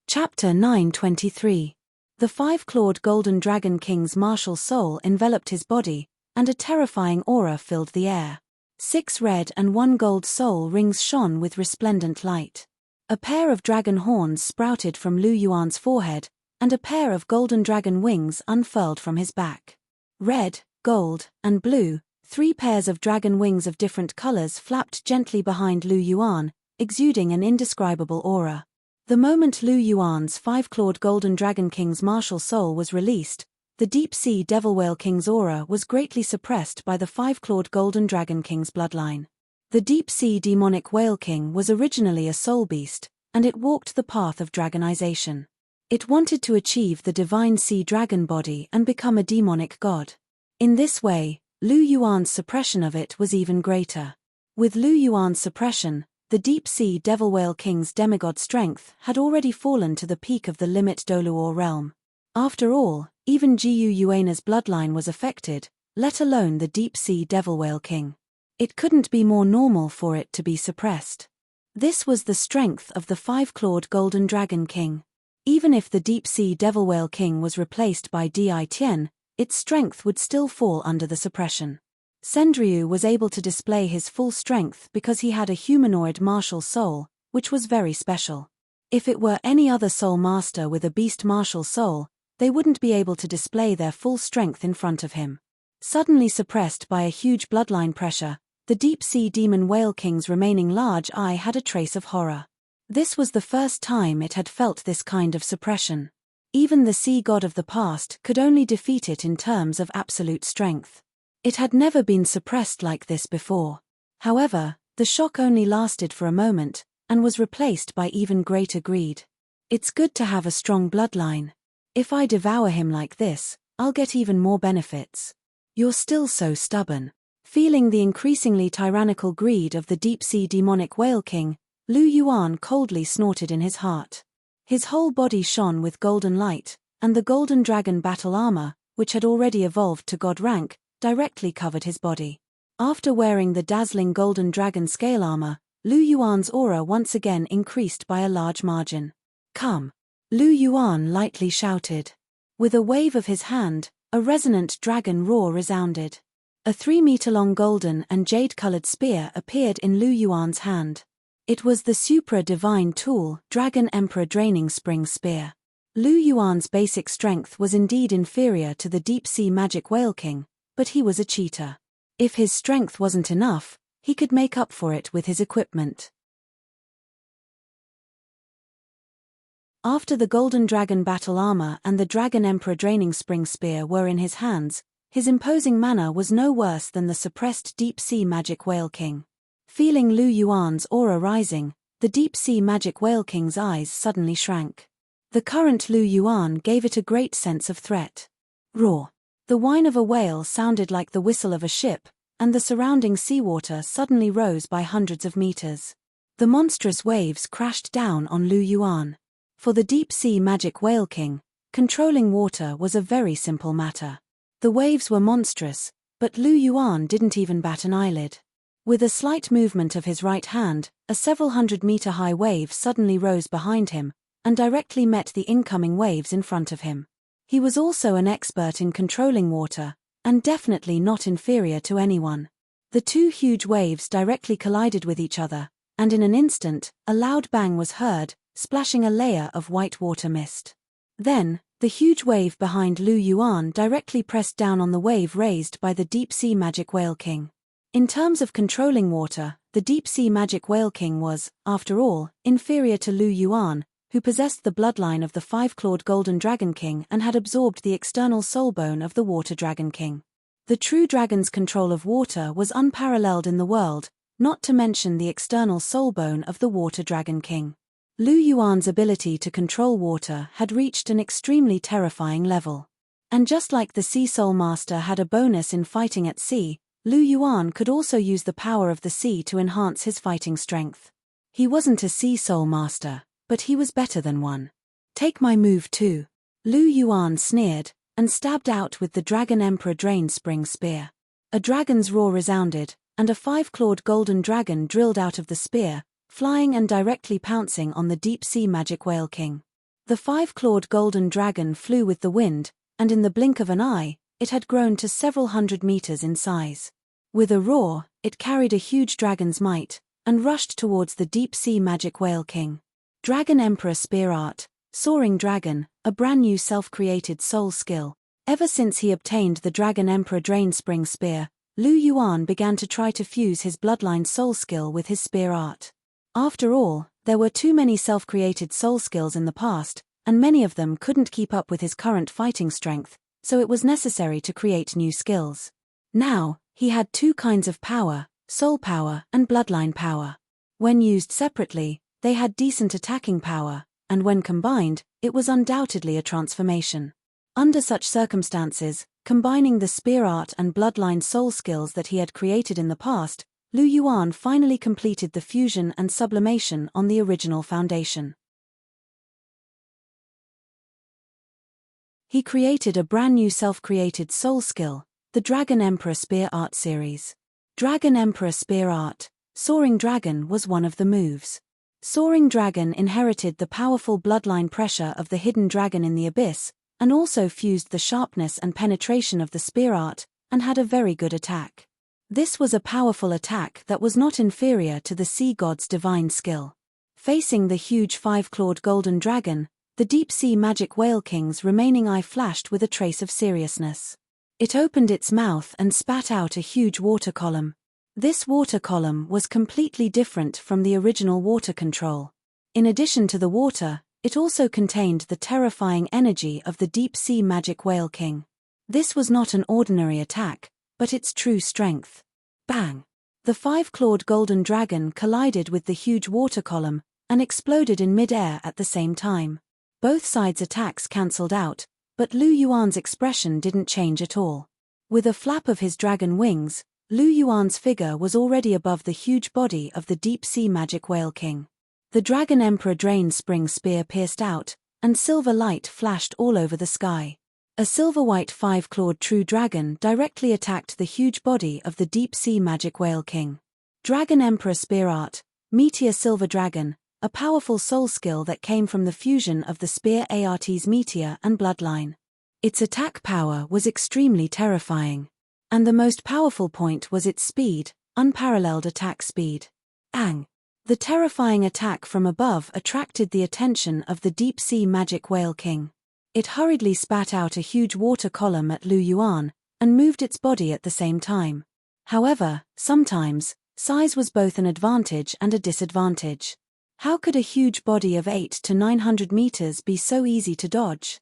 Chapter 923. The five-clawed golden dragon king's martial soul enveloped his body, and a terrifying aura filled the air. 6 red and 1 gold soul rings shone with resplendent light. A pair of dragon horns sprouted from Lu Yuan's forehead, and a pair of golden dragon wings unfurled from his back. Red, gold, and blue, 3 pairs of dragon wings of different colors flapped gently behind Lu Yuan, exuding an indescribable aura. The moment Lu Yuan's five-clawed golden dragon king's martial soul was released, the deep-sea devil whale king's aura was greatly suppressed by the five-clawed golden dragon king's bloodline. The deep-sea demonic whale king was originally a soul beast, and it walked the path of dragonization. It wanted to achieve the divine sea dragon body and become a demonic god. In this way, Lu Yuan's suppression of it was even greater. With Lu Yuan's suppression, the deep-sea devil whale king's demigod strength had already fallen to the peak of the limit Douluo realm. After all, even Jiu Yuana's bloodline was affected, let alone the deep-sea devil whale king. It couldn't be more normal for it to be suppressed. This was the strength of the five-clawed golden dragon king. Even if the deep-sea devil whale king was replaced by Di Tian, its strength would still fall under the suppression. Sendryu was able to display his full strength because he had a humanoid martial soul, which was very special. If it were any other soul master with a beast martial soul, they wouldn't be able to display their full strength in front of him. Suddenly suppressed by a huge bloodline pressure, the deep-sea demon whale king's remaining large eye had a trace of horror. This was the first time it had felt this kind of suppression. Even the sea god of the past could only defeat it in terms of absolute strength. It had never been suppressed like this before. However, the shock only lasted for a moment, and was replaced by even greater greed. It's good to have a strong bloodline. If I devour him like this, I'll get even more benefits. You're still so stubborn. Feeling the increasingly tyrannical greed of the deep-sea demonic whale king, Lu Yuan coldly snorted in his heart. His whole body shone with golden light, and the golden dragon battle armor, which had already evolved to god rank, directly covered his body. After wearing the dazzling golden dragon scale armor, Lu Yuan's aura once again increased by a large margin. Come! Lu Yuan lightly shouted. With a wave of his hand, a resonant dragon roar resounded. A 3-meter-long golden and jade-colored spear appeared in Lu Yuan's hand. It was the supra-divine tool, Dragon Emperor Draining Spring Spear. Lu Yuan's basic strength was indeed inferior to the deep-sea magic whale king, but he was a cheater. If his strength wasn't enough, he could make up for it with his equipment. After the Golden Dragon battle armor and the Dragon Emperor Draining Spring Spear were in his hands, his imposing manner was no worse than the suppressed deep-sea magic whale king. Feeling Lu Yuan's aura rising, the deep-sea magic whale king's eyes suddenly shrank. The current Lu Yuan gave it a great sense of threat. Roar! The whine of a whale sounded like the whistle of a ship, and the surrounding seawater suddenly rose by hundreds of meters. The monstrous waves crashed down on Lu Yuan. For the deep-sea magic whale king, controlling water was a very simple matter. The waves were monstrous, but Lu Yuan didn't even bat an eyelid. With a slight movement of his right hand, a several hundred-meter-high wave suddenly rose behind him, and directly met the incoming waves in front of him. He was also an expert in controlling water, and definitely not inferior to anyone. The two huge waves directly collided with each other, and in an instant, a loud bang was heard, splashing a layer of white water mist. Then, the huge wave behind Lu Yuan directly pressed down on the wave raised by the deep-sea magic whale king. In terms of controlling water, the deep-sea magic whale king was, after all, inferior to Lu Yuan, who possessed the bloodline of the five-clawed golden dragon king and had absorbed the external soul bone of the water dragon king. The true dragon's control of water was unparalleled in the world, not to mention the external soul bone of the water dragon king. Lu Yuan's ability to control water had reached an extremely terrifying level. And just like the Sea Soul Master had a bonus in fighting at sea, Lu Yuan could also use the power of the sea to enhance his fighting strength. He wasn't a Sea Soul Master, but he was better than one. Take my move too. Lu Yuan sneered, and stabbed out with the Dragon Emperor Drain Spring Spear. A dragon's roar resounded, and a five-clawed golden dragon drilled out of the spear, flying and directly pouncing on the deep-sea magic whale king. The five-clawed golden dragon flew with the wind, and in the blink of an eye, it had grown to several hundred meters in size. With a roar, it carried a huge dragon's might, and rushed towards the deep-sea magic whale king. Dragon Emperor Spear Art, Soaring Dragon, a brand new self-created soul skill. Ever since he obtained the Dragon Emperor Drain Spring Spear, Lu Yuan began to try to fuse his bloodline soul skill with his spear art. After all, there were too many self-created soul skills in the past, and many of them couldn't keep up with his current fighting strength, so it was necessary to create new skills. Now, he had two kinds of power, soul power and bloodline power. When used separately, they had decent attacking power, and when combined, it was undoubtedly a transformation. Under such circumstances, combining the spear art and bloodline soul skills that he had created in the past, Lu Yuan finally completed the fusion and sublimation on the original foundation. He created a brand new self-created soul skill, the Dragon Emperor Spear Art series. Dragon Emperor Spear Art, Soaring Dragon was one of the moves. Soaring Dragon inherited the powerful bloodline pressure of the hidden dragon in the abyss, and also fused the sharpness and penetration of the spear art, and had a very good attack. This was a powerful attack that was not inferior to the sea god's divine skill. Facing the huge five-clawed golden dragon, the deep-sea magic whale king's remaining eye flashed with a trace of seriousness. It opened its mouth and spat out a huge water column. This water column was completely different from the original water control. In addition to the water, it also contained the terrifying energy of the deep-sea magic whale king. This was not an ordinary attack, but its true strength. Bang! The five-clawed golden dragon collided with the huge water column, and exploded in mid-air at the same time. Both sides' attacks cancelled out, but Lu Yuan's expression didn't change at all. With a flap of his dragon wings, Lu Yuan's figure was already above the huge body of the deep-sea magic whale king. The Dragon Emperor Drain Spring Spear pierced out, and silver light flashed all over the sky. A silver-white five-clawed true dragon directly attacked the huge body of the deep-sea magic whale king. Dragon Emperor Spear Art, Meteor Silver Dragon, a powerful soul skill that came from the fusion of the Spear Art's Meteor and Bloodline. Its attack power was extremely terrifying. And the most powerful point was its speed, unparalleled attack speed. Ang! The terrifying attack from above attracted the attention of the deep-sea magic whale king. It hurriedly spat out a huge water column at Lu Yuan, and moved its body at the same time. However, sometimes, size was both an advantage and a disadvantage. How could a huge body of 800 to 900 meters be so easy to dodge?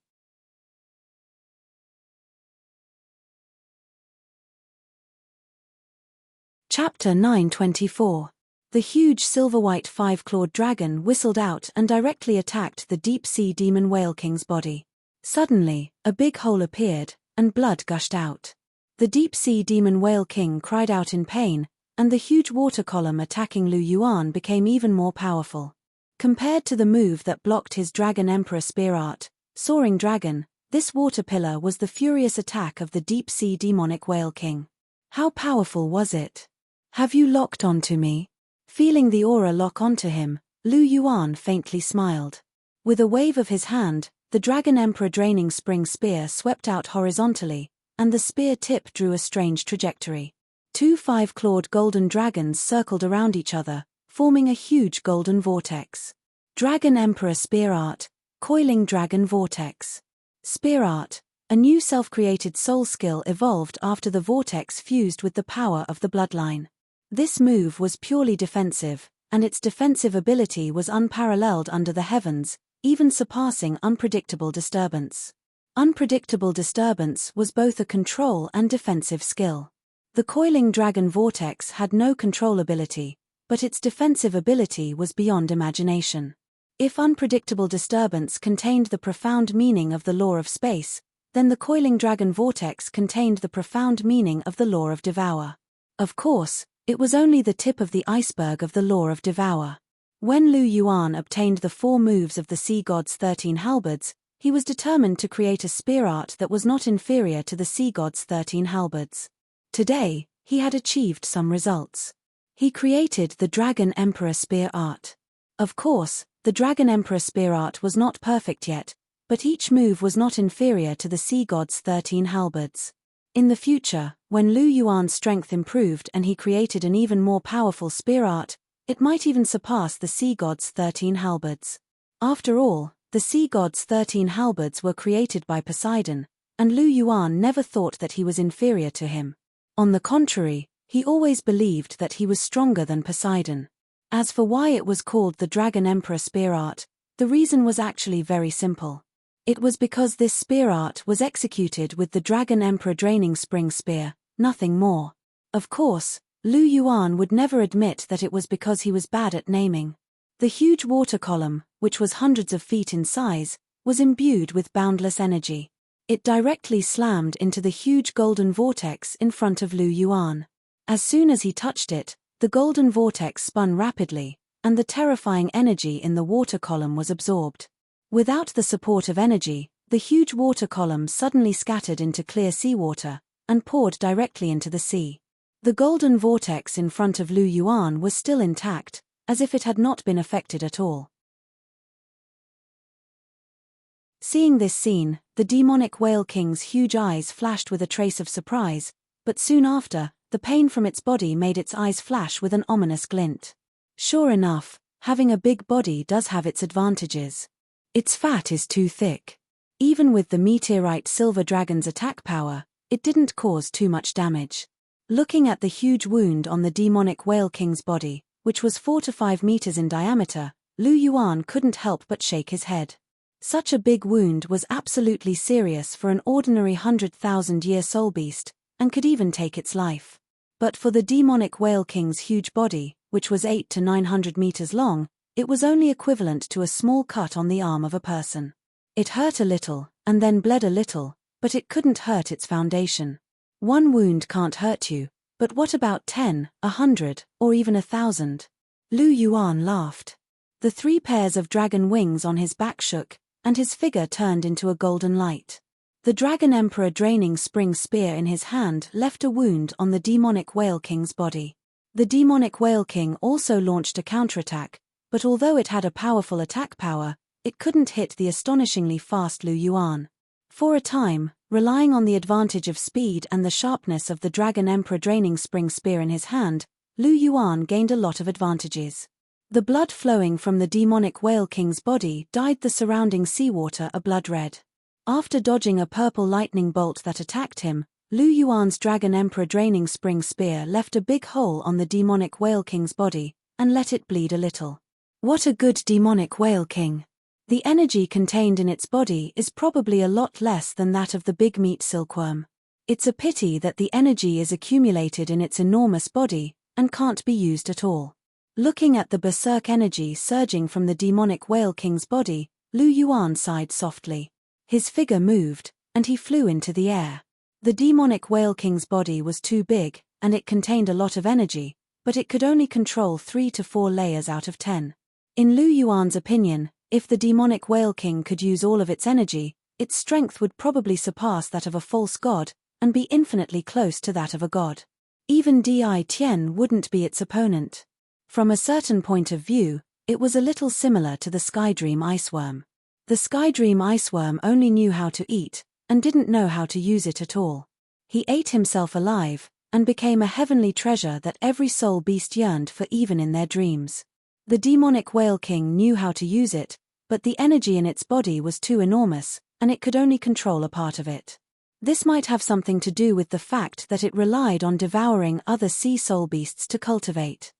Chapter 924. The huge silver-white five-clawed dragon whistled out and directly attacked the deep-sea demon whale king's body. Suddenly, a big hole appeared, and blood gushed out. The deep-sea demon whale king cried out in pain, and the huge water column attacking Lu Yuan became even more powerful. Compared to the move that blocked his Dragon Emperor Spear Art, Soaring Dragon, this water pillar was the furious attack of the deep-sea demonic whale king. How powerful was it? Have you locked onto me? Feeling the aura lock onto him, Lu Yuan faintly smiled. With a wave of his hand, the Dragon Emperor Draining Spring Spear swept out horizontally, and the spear tip drew a strange trajectory. Two five-clawed golden dragons circled around each other, forming a huge golden vortex. Dragon Emperor Spear Art, Coiling Dragon Vortex. Spear Art, a new self-created soul skill evolved after the vortex fused with the power of the bloodline. This move was purely defensive, and its defensive ability was unparalleled under the heavens, even surpassing unpredictable disturbance. Unpredictable disturbance was both a control and defensive skill. The coiling dragon vortex had no control ability, but its defensive ability was beyond imagination. If unpredictable disturbance contained the profound meaning of the law of space, then the coiling dragon vortex contained the profound meaning of the law of devour. Of course, it was only the tip of the iceberg of the law of devour. When Lu Yuan obtained the 4 moves of the sea god's 13 halberds, he was determined to create a spear art that was not inferior to the sea god's 13 halberds. Today, he had achieved some results. He created the Dragon Emperor spear art. Of course, the Dragon Emperor spear art was not perfect yet, but each move was not inferior to the sea god's 13 halberds. In the future, when Lu Yuan's strength improved and he created an even more powerful spear art, it might even surpass the sea god's 13 halberds. After all, the sea god's 13 halberds were created by Poseidon, and Lu Yuan never thought that he was inferior to him. On the contrary, he always believed that he was stronger than Poseidon. As for why it was called the Dragon Emperor spear art, the reason was actually very simple. It was because this spear art was executed with the Dragon Emperor draining spring spear, nothing more. Of course, Lu Yuan would never admit that it was because he was bad at naming. The huge water column, which was hundreds of feet in size, was imbued with boundless energy. It directly slammed into the huge golden vortex in front of Lu Yuan. As soon as he touched it, the golden vortex spun rapidly, and the terrifying energy in the water column was absorbed. Without the support of energy, the huge water column suddenly scattered into clear seawater, and poured directly into the sea. The golden vortex in front of Lu Yuan was still intact, as if it had not been affected at all. Seeing this scene, the demonic whale king's huge eyes flashed with a trace of surprise, but soon after, the pain from its body made its eyes flash with an ominous glint. Sure enough, having a big body does have its advantages. Its fat is too thick. Even with the meteorite silver dragon's attack power, it didn't cause too much damage. Looking at the huge wound on the demonic whale king's body, which was 4 to 5 meters in diameter, Lu Yuan couldn't help but shake his head. Such a big wound was absolutely serious for an ordinary 100,000-year soul beast, and could even take its life. But for the demonic whale king's huge body, which was 8 to 900 meters long, it was only equivalent to a small cut on the arm of a person. It hurt a little, and then bled a little, but it couldn't hurt its foundation. One wound can't hurt you, but what about 10, 100, or even 1,000? Lu Yuan laughed. The 3 pairs of dragon wings on his back shook, and his figure turned into a golden light. The Dragon Emperor draining spring spear in his hand left a wound on the demonic whale king's body. The demonic whale king also launched a counterattack, but although it had a powerful attack power, it couldn't hit the astonishingly fast Lu Yuan. For a time, relying on the advantage of speed and the sharpness of the Dragon Emperor draining spring spear in his hand, Lu Yuan gained a lot of advantages. The blood flowing from the demonic whale king's body dyed the surrounding seawater a blood red. After dodging a purple lightning bolt that attacked him, Lu Yuan's Dragon Emperor draining spring spear left a big hole on the demonic whale king's body, and let it bleed a little. What a good demonic whale king! The energy contained in its body is probably a lot less than that of the big meat silkworm. It's a pity that the energy is accumulated in its enormous body, and can't be used at all. Looking at the berserk energy surging from the demonic whale king's body, Lu Yuan sighed softly. His figure moved, and he flew into the air. The demonic whale king's body was too big, and it contained a lot of energy, but it could only control 3 to 4 layers out of 10. In Lu Yuan's opinion, if the demonic whale king could use all of its energy, its strength would probably surpass that of a false god, and be infinitely close to that of a god. Even Di Tian wouldn't be its opponent. From a certain point of view, it was a little similar to the Skydream iceworm. The Skydream iceworm only knew how to eat, and didn't know how to use it at all. He ate himself alive, and became a heavenly treasure that every soul beast yearned for even in their dreams. The demonic whale king knew how to use it, but the energy in its body was too enormous, and it could only control a part of it. This might have something to do with the fact that it relied on devouring other sea soul beasts to cultivate.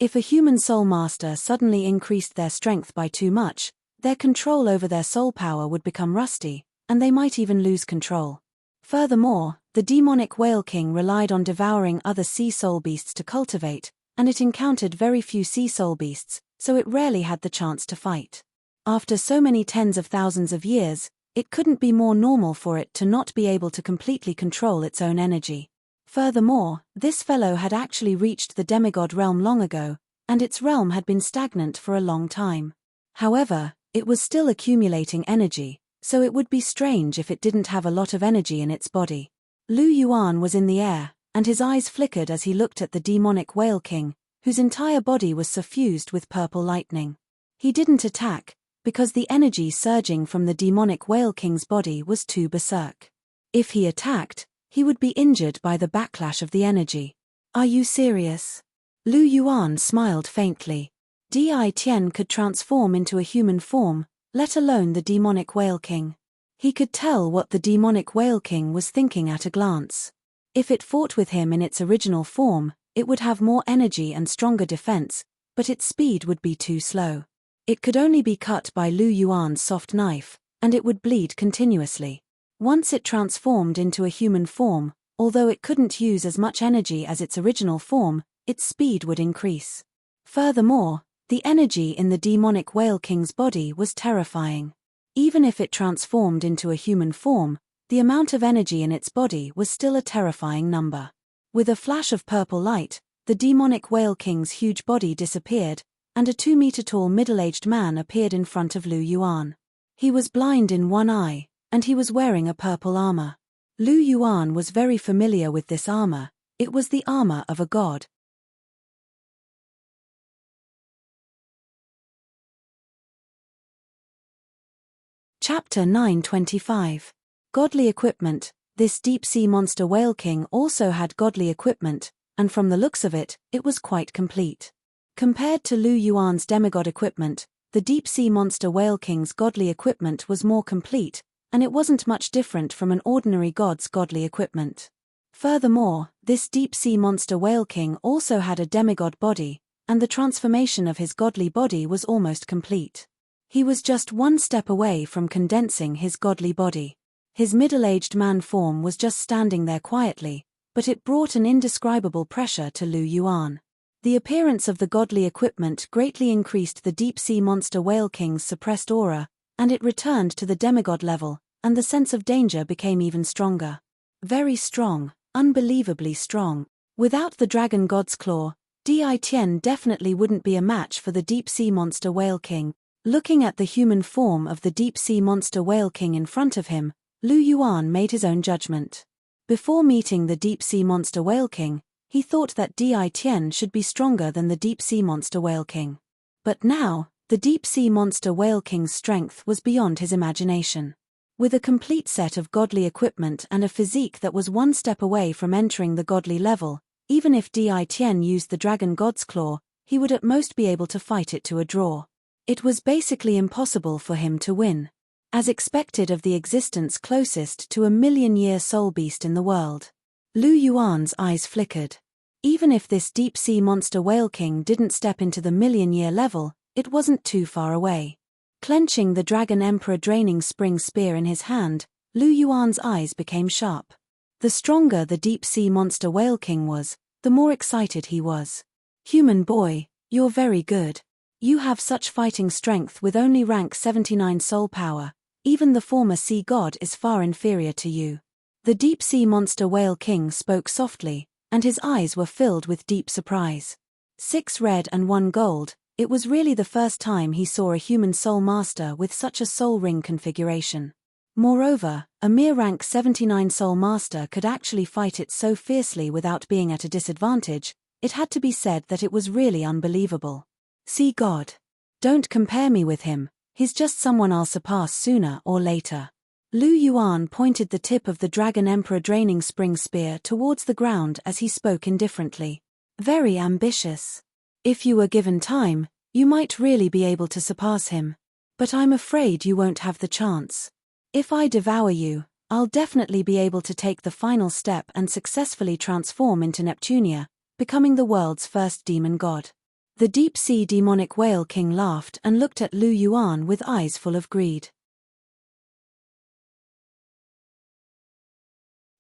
If a human soul master suddenly increased their strength by too much, their control over their soul power would become rusty, and they might even lose control. Furthermore, the demonic whale king relied on devouring other sea soul beasts to cultivate, and it encountered very few sea soul beasts, so it rarely had the chance to fight. After so many tens of thousands of years, it couldn't be more normal for it to not be able to completely control its own energy. Furthermore, this fellow had actually reached the demigod realm long ago, and its realm had been stagnant for a long time. However, it was still accumulating energy, so it would be strange if it didn't have a lot of energy in its body. Lu Yuan was in the air, and his eyes flickered as he looked at the demonic whale king, whose entire body was suffused with purple lightning. He didn't attack, because the energy surging from the demonic whale king's body was too berserk. If he attacked, he would be injured by the backlash of the energy. Are you serious? Lu Yuan smiled faintly. Di Tian could transform into a human form, let alone the demonic whale king. He could tell what the demonic whale king was thinking at a glance. If it fought with him in its original form, it would have more energy and stronger defense, but its speed would be too slow. It could only be cut by Lu Yuan's soft knife, and it would bleed continuously. Once it transformed into a human form, although it couldn't use as much energy as its original form, its speed would increase. Furthermore, the energy in the demonic whale king's body was terrifying. Even if it transformed into a human form, the amount of energy in its body was still a terrifying number. With a flash of purple light, the demonic whale king's huge body disappeared, and a 2-meter-tall middle-aged man appeared in front of Lu Yuan. He was blind in one eye, and he was wearing a purple armor. Lu Yuan was very familiar with this armor. It was the armor of a god. Chapter 925. Godly Equipment. This deep-sea monster whale king also had godly equipment, and from the looks of it, it was quite complete. Compared to Lu Yuan's demigod equipment, the deep-sea monster whale king's godly equipment was more complete, and it wasn't much different from an ordinary god's godly equipment. Furthermore, this deep-sea monster whale king also had a demigod body, and the transformation of his godly body was almost complete. He was just one step away from condensing his godly body. His middle-aged man form was just standing there quietly, but it brought an indescribable pressure to Lu Yuan. The appearance of the godly equipment greatly increased the deep-sea monster whale king's suppressed aura, and it returned to the demigod level, and the sense of danger became even stronger. Very strong, unbelievably strong. Without the dragon god's claw, Di Tian definitely wouldn't be a match for the deep-sea monster whale king. Looking at the human form of the deep-sea monster whale king in front of him, Lu Yuan made his own judgment. Before meeting the deep-sea monster whale king, he thought that Di Tian should be stronger than the deep-sea monster whale king. But now, the deep-sea monster whale king's strength was beyond his imagination. With a complete set of godly equipment and a physique that was one step away from entering the godly level, even if Di Tian used the dragon god's claw, he would at most be able to fight it to a draw. It was basically impossible for him to win. As expected of the existence closest to a million-year soul beast in the world. Lu Yuan's eyes flickered. Even if this deep-sea monster whale king didn't step into the million-year level, it wasn't too far away. Clenching the Dragon Emperor Draining Spring Spear in his hand, Lu Yuan's eyes became sharp. The stronger the deep-sea monster whale king was, the more excited he was. Human boy, you're very good. You have such fighting strength with only rank 79 soul power. Even the former sea god is far inferior to you. The deep-sea monster whale king spoke softly, and his eyes were filled with deep surprise. 6 red and 1 gold, it was really the first time he saw a human soul master with such a soul ring configuration. Moreover, a mere rank 79 soul master could actually fight it so fiercely without being at a disadvantage. It had to be said that it was really unbelievable. Sea god. Don't compare me with him, he's just someone I'll surpass sooner or later. Lu Yuan pointed the tip of the Dragon Emperor Draining Spring Spear towards the ground as he spoke indifferently. Very ambitious. If you were given time, you might really be able to surpass him. But I'm afraid you won't have the chance. If I devour you, I'll definitely be able to take the final step and successfully transform into Neptunia, becoming the world's first demon god. The deep-sea demonic whale king laughed and looked at Lu Yuan with eyes full of greed.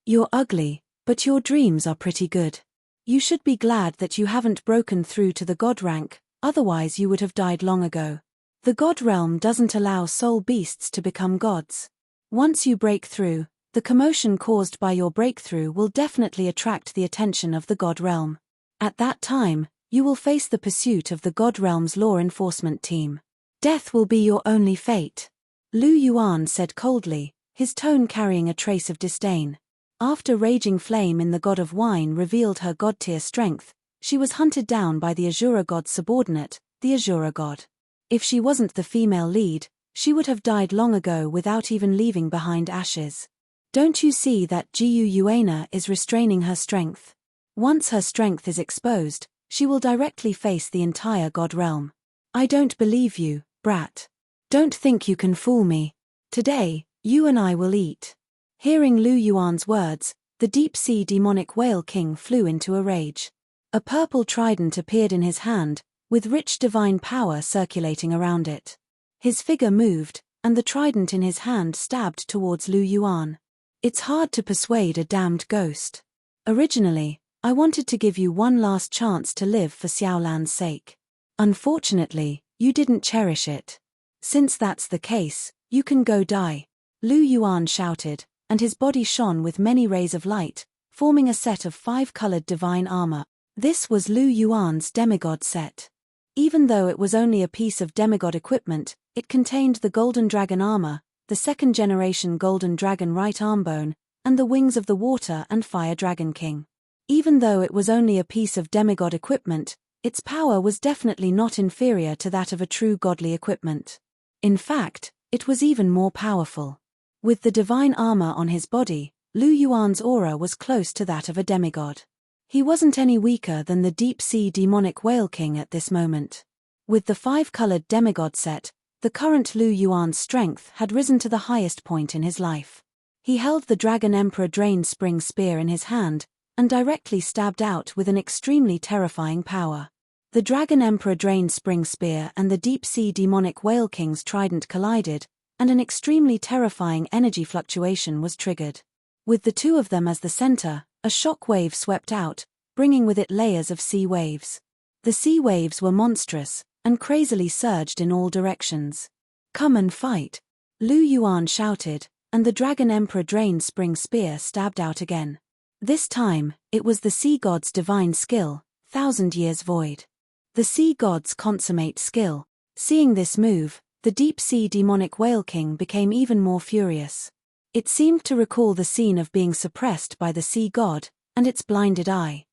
You're ugly, but your dreams are pretty good. You should be glad that you haven't broken through to the god rank, otherwise you would have died long ago. The god realm doesn't allow soul beasts to become gods. Once you break through, the commotion caused by your breakthrough will definitely attract the attention of the god realm. At that time, you will face the pursuit of the god realm's law enforcement team. Death will be your only fate. Lu Yuan said coldly, his tone carrying a trace of disdain. After Raging Flame in the God of Wine revealed her god-tier strength, she was hunted down by the Azura god's subordinate, the Azura god. If she wasn't the female lead, she would have died long ago without even leaving behind ashes. Don't you see that Jiu Yuana is restraining her strength? Once her strength is exposed, she will directly face the entire god realm. I don't believe you, brat. Don't think you can fool me. Today, you and I will eat. Hearing Lu Yuan's words, the deep-sea demonic whale king flew into a rage. A purple trident appeared in his hand, with rich divine power circulating around it. His figure moved, and the trident in his hand stabbed towards Lu Yuan. It's hard to persuade a damned ghost. Originally, I wanted to give you one last chance to live for Xiaolan's sake. Unfortunately, you didn't cherish it. Since that's the case, you can go die. Lu Yuan shouted, and his body shone with many rays of light, forming a set of 5-colored divine armor. This was Lu Yuan's demigod set. Even though it was only a piece of demigod equipment, it contained the golden dragon armor, the second-generation golden dragon right arm bone, and the wings of the water and fire dragon king. Even though it was only a piece of demigod equipment, its power was definitely not inferior to that of a true godly equipment. In fact, it was even more powerful. With the divine armor on his body, Lu Yuan's aura was close to that of a demigod. He wasn't any weaker than the deep-sea demonic whale king at this moment. With the 5-colored demigod set, the current Lu Yuan's strength had risen to the highest point in his life. He held the Dragon Emperor Drain Spring Spear in his hand, and directly stabbed out with an extremely terrifying power. The Dragon Emperor Drain Spring Spear and the deep-sea demonic whale king's trident collided, and an extremely terrifying energy fluctuation was triggered. With the two of them as the center, a shock wave swept out, bringing with it layers of sea waves. The sea waves were monstrous, and crazily surged in all directions. Come and fight! Lu Yuan shouted, and the Dragon Emperor Drain Spring Spear stabbed out again. This time, it was the sea god's divine skill, 1,000 Years Void. The sea god's consummate skill. Seeing this move, the deep-sea demonic whale king became even more furious. It seemed to recall the scene of being suppressed by the sea god, and its blinded eye.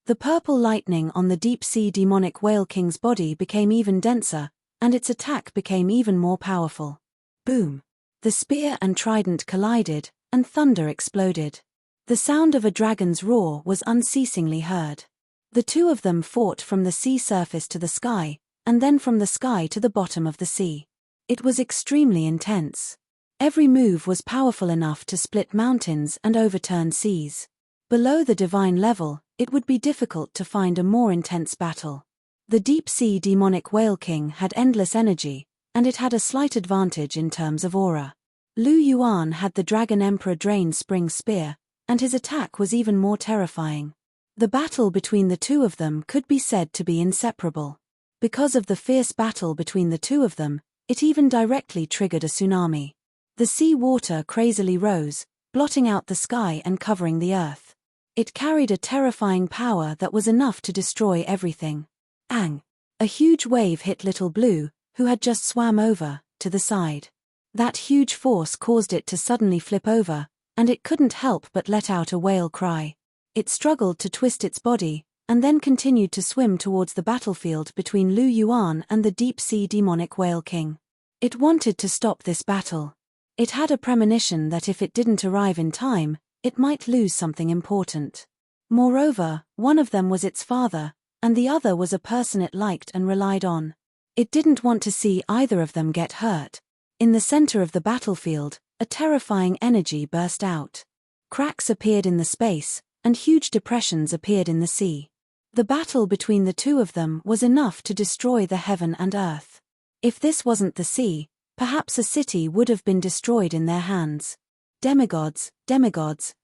The purple lightning on the deep-sea demonic whale king's body became even denser, and its attack became even more powerful. Boom! The spear and trident collided, and thunder exploded. The sound of a dragon's roar was unceasingly heard. The two of them fought from the sea surface to the sky, and then from the sky to the bottom of the sea. It was extremely intense. Every move was powerful enough to split mountains and overturn seas. Below the divine level, it would be difficult to find a more intense battle. The deep-sea demonic whale king had endless energy, and it had a slight advantage in terms of aura. Lu Yuan had the Dragon Emperor Drain Spring Spear, and his attack was even more terrifying. The battle between the two of them could be said to be inseparable. Because of the fierce battle between the two of them, it even directly triggered a tsunami. The sea water crazily rose, blotting out the sky and covering the earth. It carried a terrifying power that was enough to destroy everything. Ang! A huge wave hit Little Blue, who had just swam over, to the side. That huge force caused it to suddenly flip over, and it couldn't help but let out a wail cry. It struggled to twist its body, and then continued to swim towards the battlefield between Lu Yuan and the deep-sea demonic whale king. It wanted to stop this battle. It had a premonition that if it didn't arrive in time, it might lose something important. Moreover, one of them was its father, and the other was a person it liked and relied on. It didn't want to see either of them get hurt. In the center of the battlefield, a terrifying energy burst out. Cracks appeared in the space, and huge depressions appeared in the sea. The battle between the two of them was enough to destroy the heaven and earth. If this wasn't the sea, perhaps a city would have been destroyed in their hands. Demigods,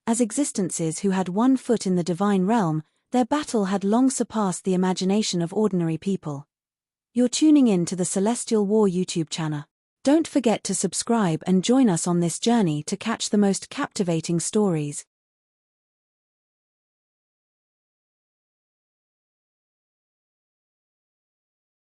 as existences who had one foot in the divine realm, their battle had long surpassed the imagination of ordinary people. You're tuning in to the Celestial War YouTube channel. Don't forget to subscribe and join us on this journey to catch the most captivating stories.